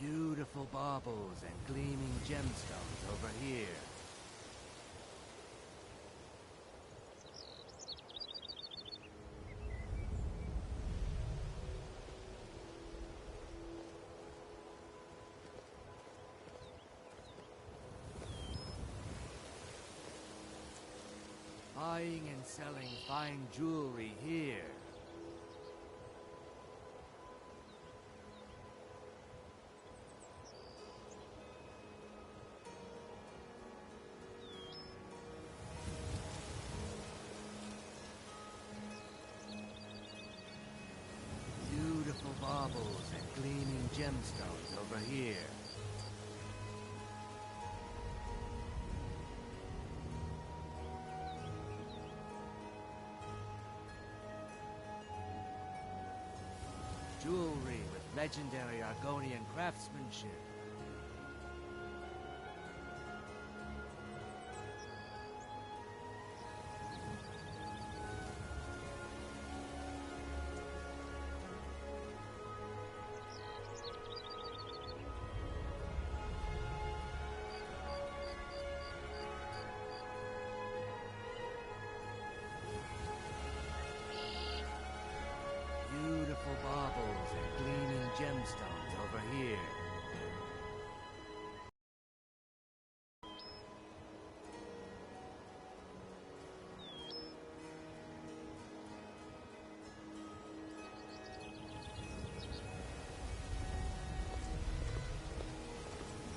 Beautiful baubles and gleaming gemstones over here. Buying and selling fine jewelry here. Beautiful baubles and gleaming gemstones over here. Jewelry with legendary Argonian craftsmanship. Beautiful baubles and gleaming gemstones over here.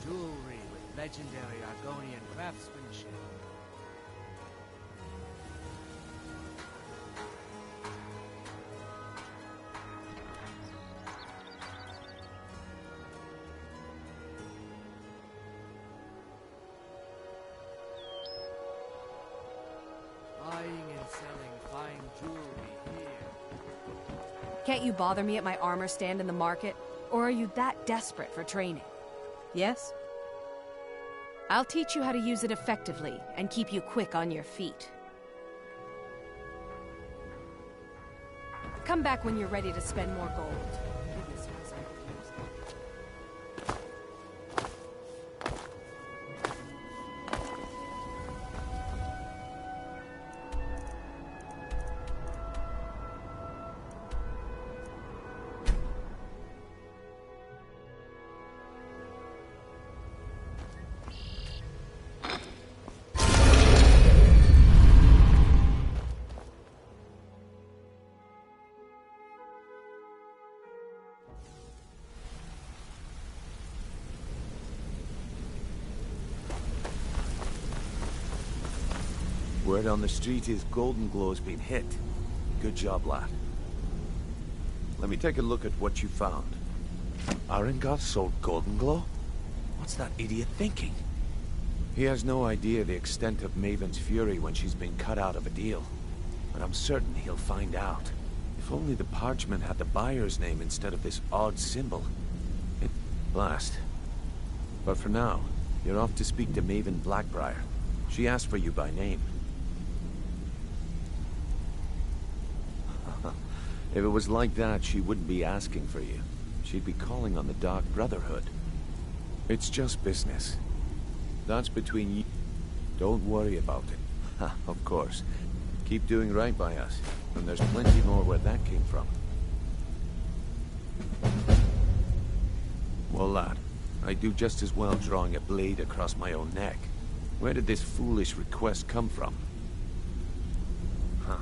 Jewelry with legendary Argonian craftsmanship. Buying and selling fine jewelry here. Can't you bother me at my armor stand in the market? Or are you that desperate for training? Yes? I'll teach you how to use it effectively and keep you quick on your feet. Come back when you're ready to spend more gold. Word on the street is Golden Glow's been hit. Good job, lad. Let me take a look at what you found. Arengoth sold Golden Glow? What's that idiot thinking? He has no idea the extent of Maven's fury when she's been cut out of a deal. But I'm certain he'll find out. If only the parchment had the buyer's name instead of this odd symbol. It... Blast. But for now, you're off to speak to Maven Blackbriar. She asked for you by name. If it was like that, she wouldn't be asking for you. She'd be calling on the Dark Brotherhood. It's just business. That's between you. Don't worry about it. Ha, of course. Keep doing right by us, and there's plenty more where that came from. Well, lad, I'd do just as well drawing a blade across my own neck. Where did this foolish request come from? Huh.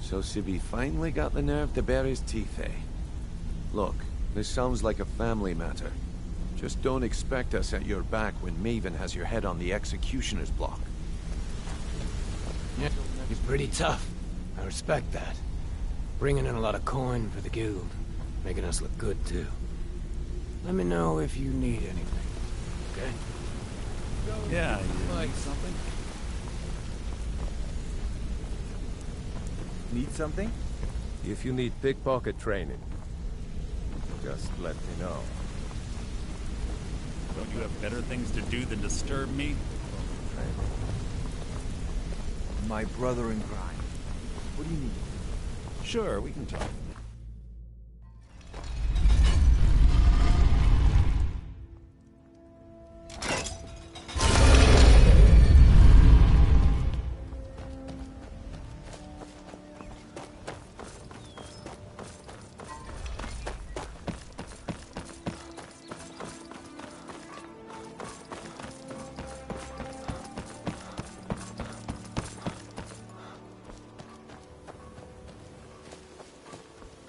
So Sibby finally got the nerve to bare his teeth, eh? Look, this sounds like a family matter. Just don't expect us at your back when Maven has your head on the executioner's block. Yeah, you're pretty tough. I respect that. Bringing in a lot of coin for the guild. Making us look good, too. Let me know if you need anything. okay? Yeah, you Like need something? Need something? If you need pickpocket training, just let me know. Don't you have better things to do than disturb me? My brother in crime. What do you need? Sure, we can talk.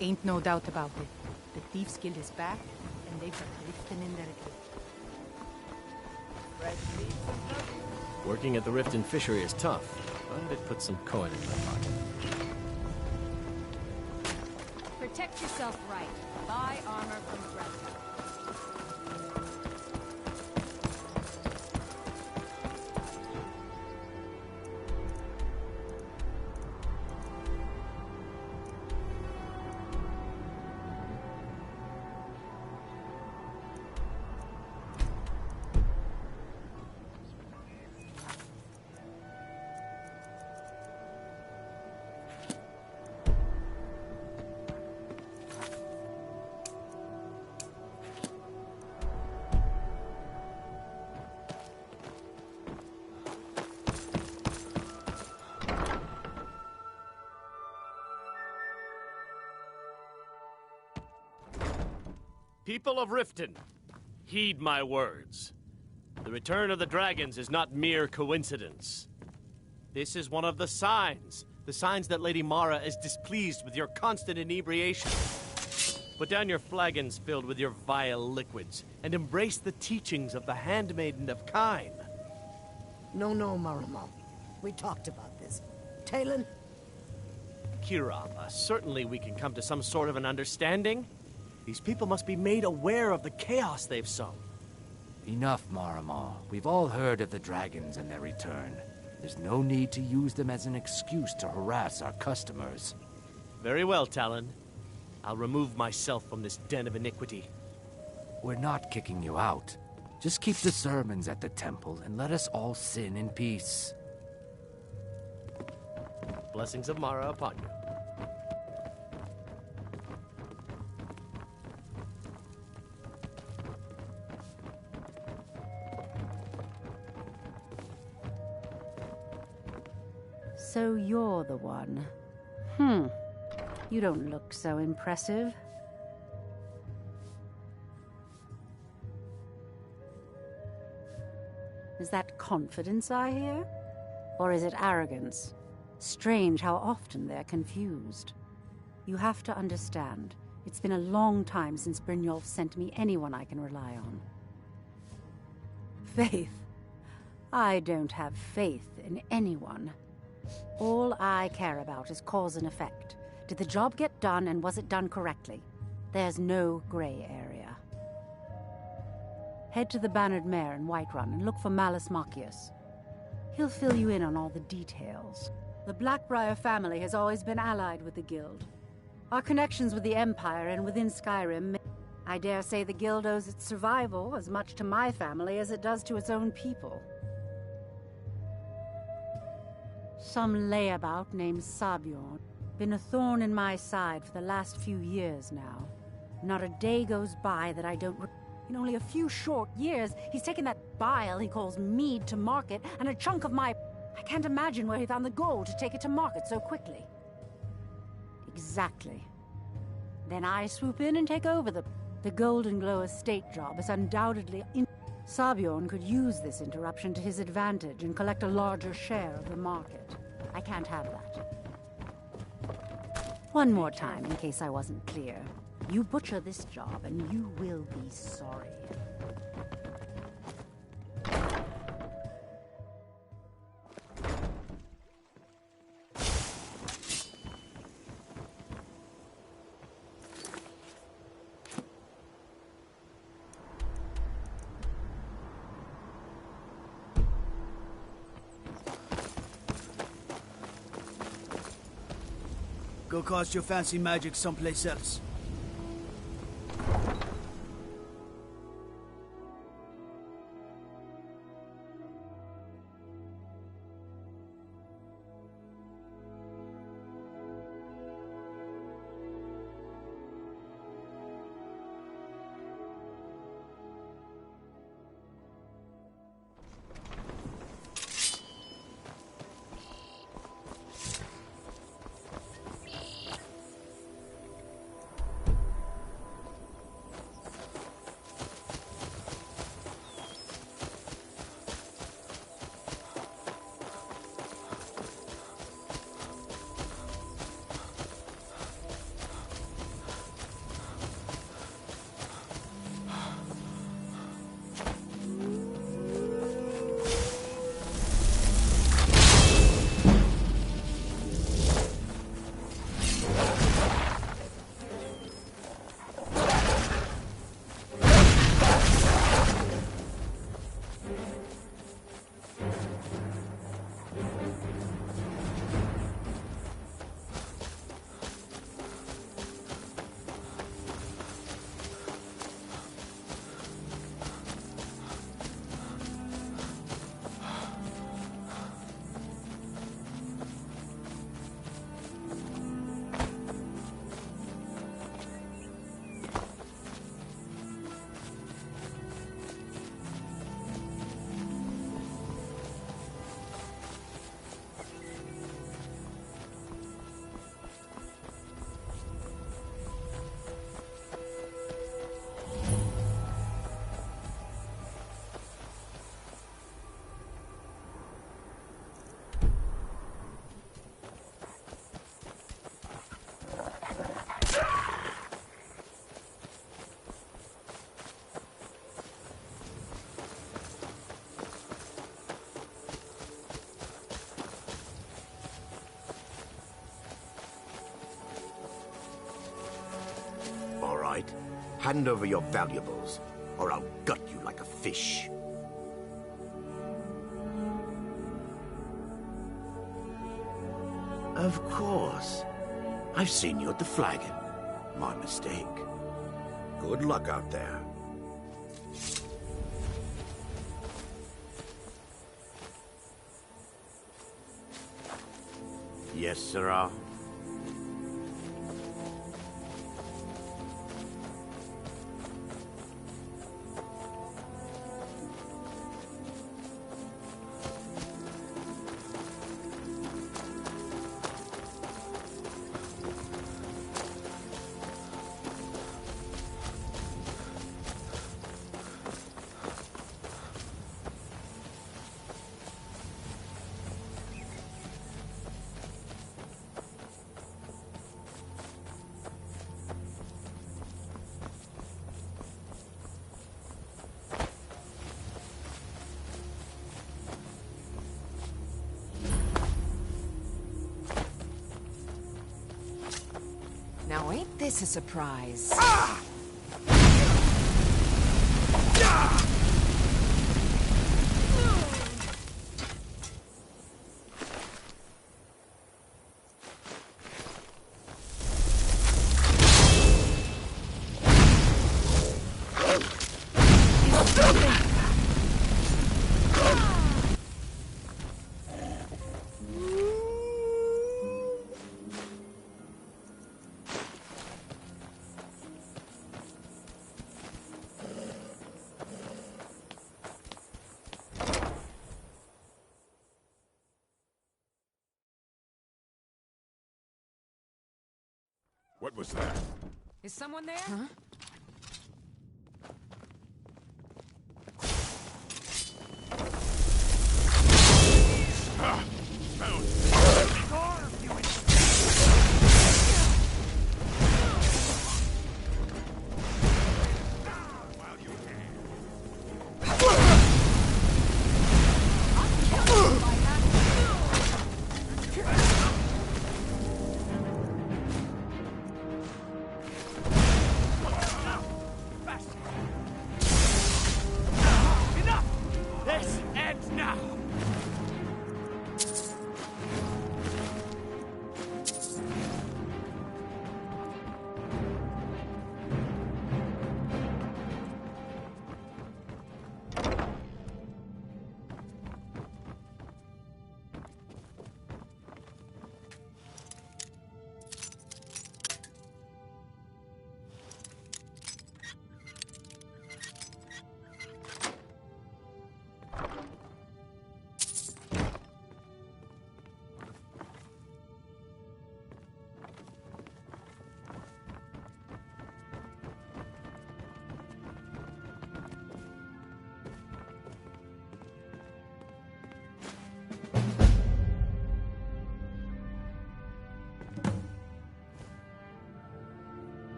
Ain't no doubt about it. The Thieves Guild is back, and they've got Riften in their grip. Working at the Riften fishery is tough, but it puts some coin in my pocket. Protect yourself right. Buy armor from Bradley. People of Riften, heed my words. The return of the dragons is not mere coincidence. This is one of the signs that Lady Mara is displeased with your constant inebriation. Put down your flagons filled with your vile liquids, and embrace the teachings of the Handmaiden of Kine. No, Marama. We talked about this. Talon? Kirava, certainly we can come to some sort of an understanding. These people must be made aware of the chaos they've sown. Enough, Marama. We've all heard of the dragons and their return. There's no need to use them as an excuse to harass our customers. Very well, Talon. I'll remove myself from this den of iniquity. We're not kicking you out. Just keep the sermons at the temple and let us all sin in peace. Blessings of Mara upon you. So you're the one. You don't look so impressive. Is that confidence I hear? Or is it arrogance? Strange how often they're confused. You have to understand, it's been a long time since Brynjolf sent me anyone I can rely on. Faith? I don't have faith in anyone. All I care about is cause and effect. Did the job get done, and was it done correctly? There's no gray area. Head to the Bannered Mare in Whiterun and look for Malus Macius. He'll fill you in on all the details. The Blackbriar family has always been allied with the Guild. Our connections with the Empire and within Skyrim, I dare say the Guild owes its survival as much to my family as it does to its own people. Some layabout named Sabjorn. Been a thorn in my side for the last few years now. Not a day goes by that I don't... In only a few short years, he's taken that bile he calls mead to market, and a chunk of my... I can't imagine where he found the gold to take it to market so quickly. Exactly. Then I swoop in and take over the Golden Glow estate job is undoubtedly... Sabjorn could use this interruption to his advantage and collect a larger share of the market. I can't have that. One more time, in case I wasn't clear. You butcher this job, and you will be sorry. Go cast your fancy magic someplace else. Hand over your valuables, or I'll gut you like a fish. Of course. I've seen you at the Flagon. My mistake. Good luck out there. Yes, sirrah. Now ain't this a surprise? What was that? Is someone there? Huh?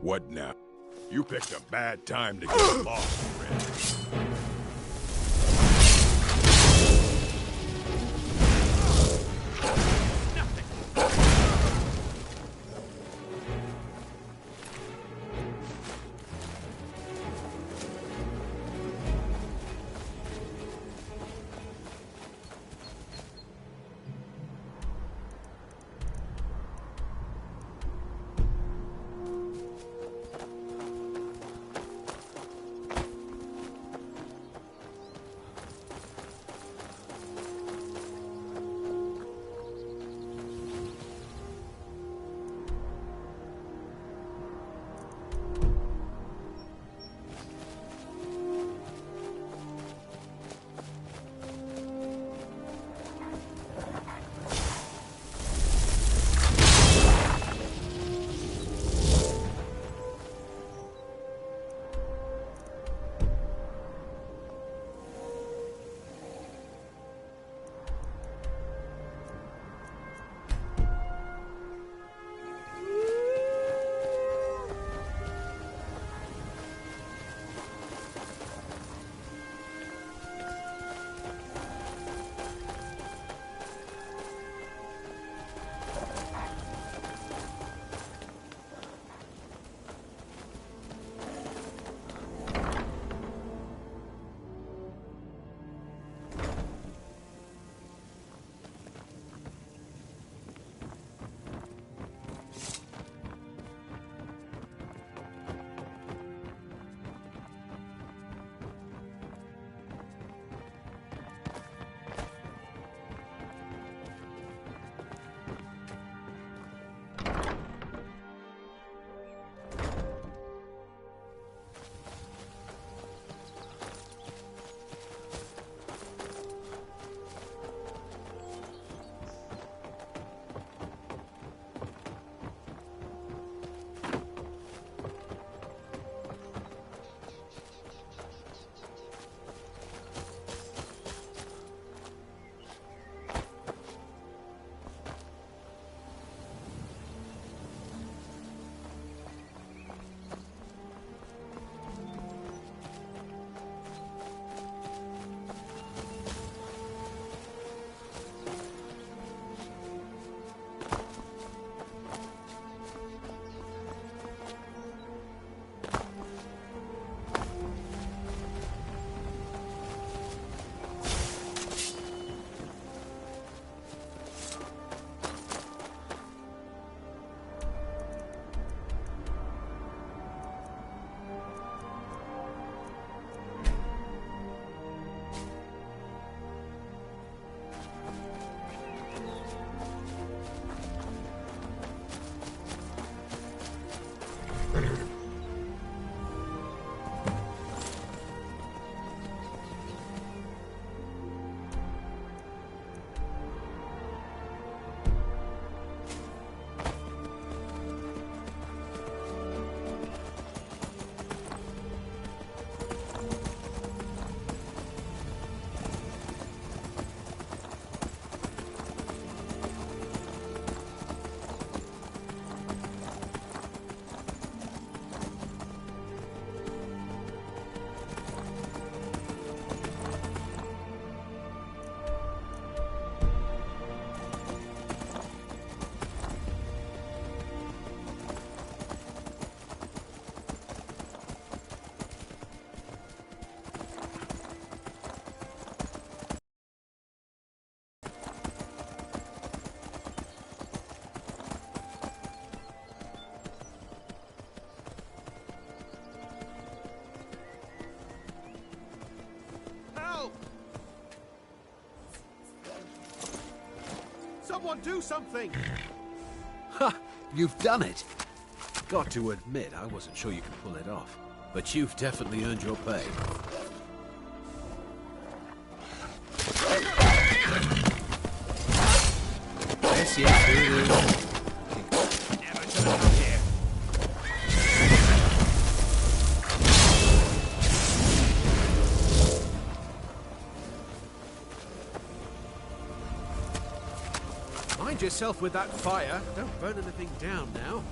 What now? You picked a bad time to get lost, friend. Someone do something! Ha! You've done it! Got to admit, I wasn't sure you could pull it off. But you've definitely earned your pay. Yes, yes, here it is. Never turn up here. Mind yourself with that fire. Don't burn anything down now.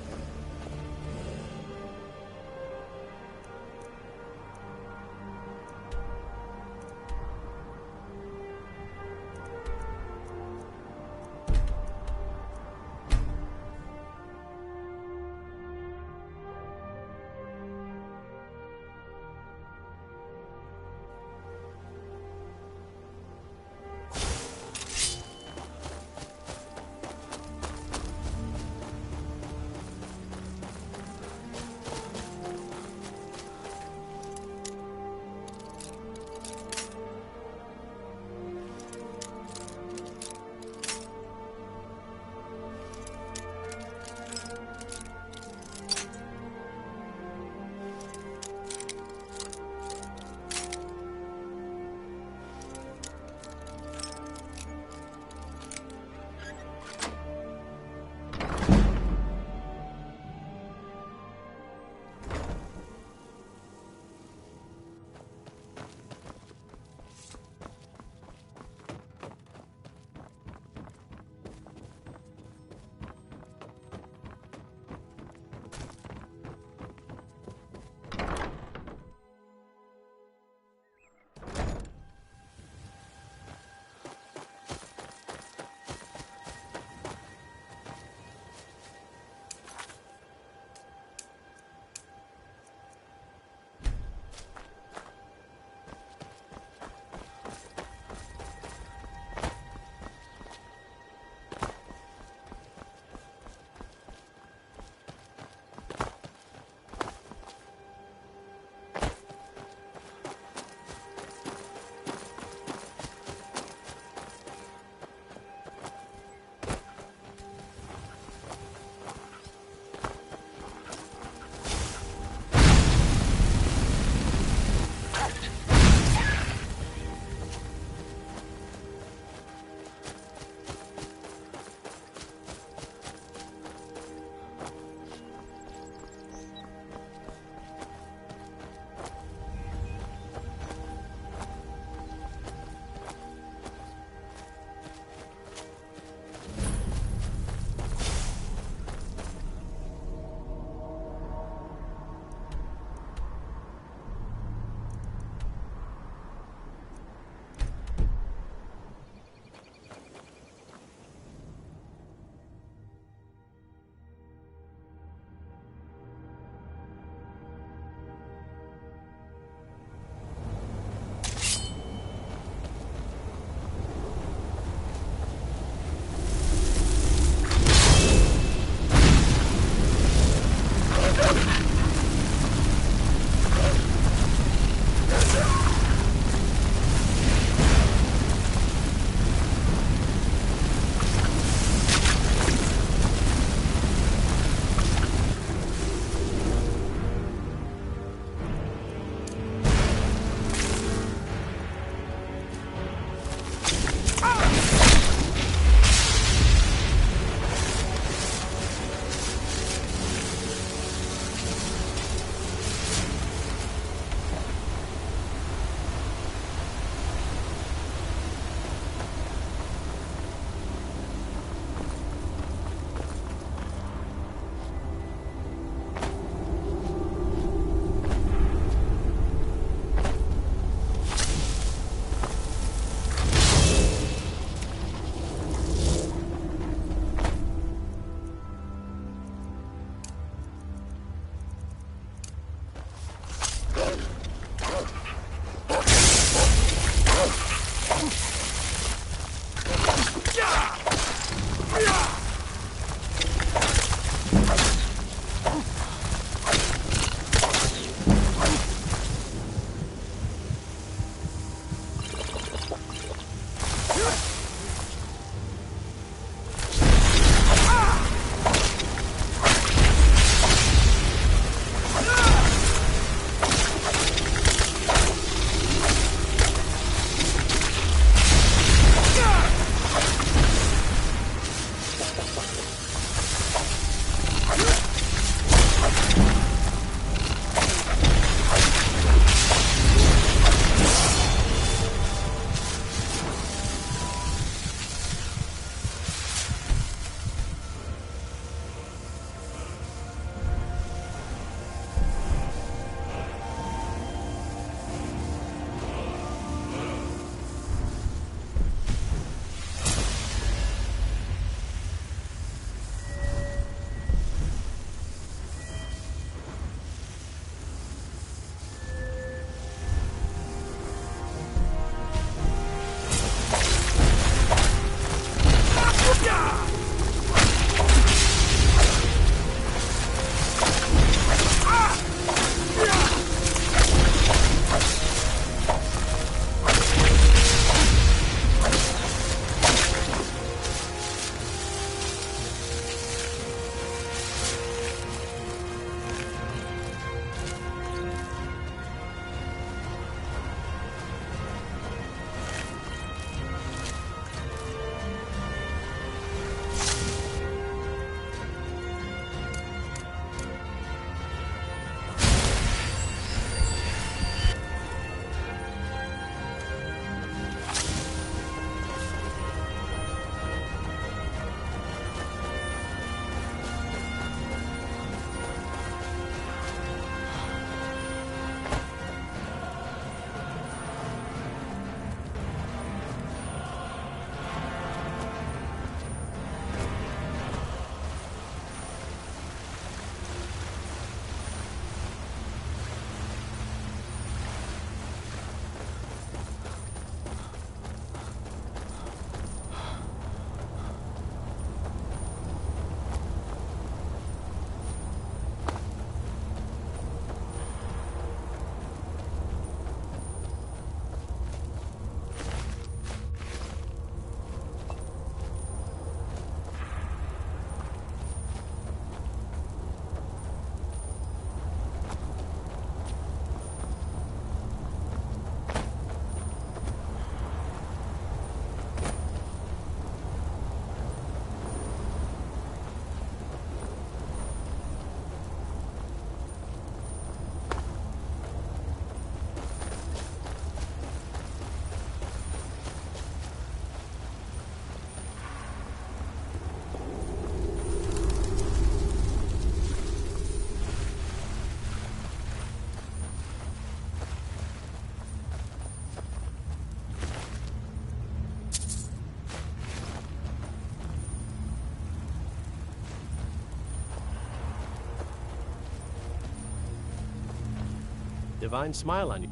divine smile on you.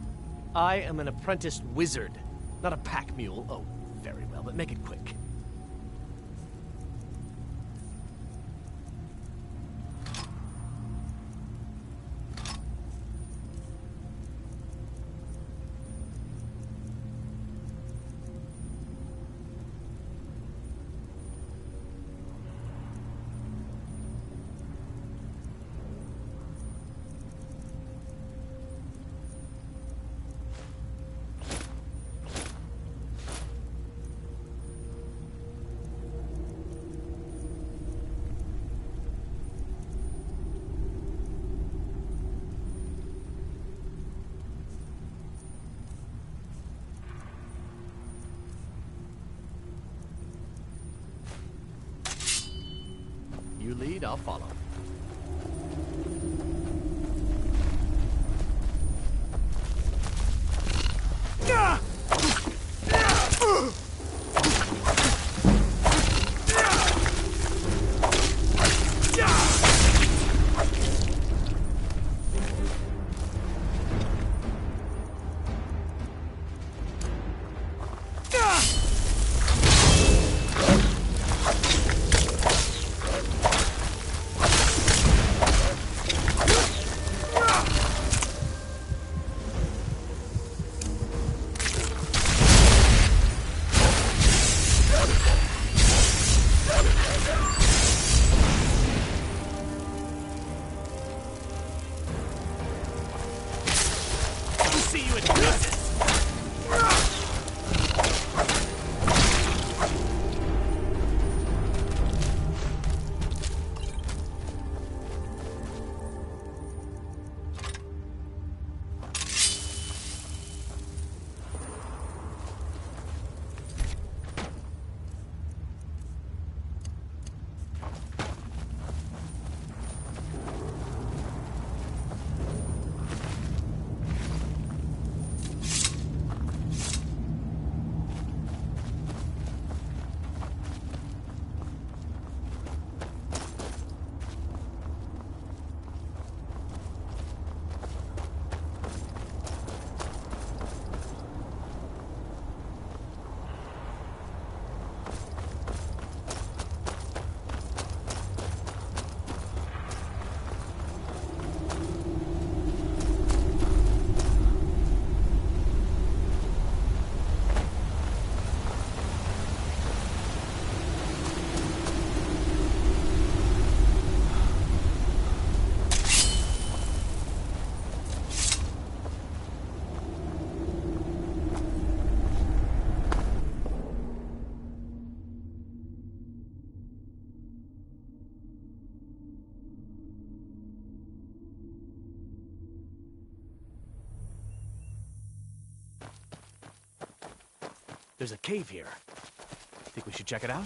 I am an apprenticed wizard, not a pack mule. Oh, very well, but make it quick. You lead, I'll follow. There's a cave here. Think we should check it out?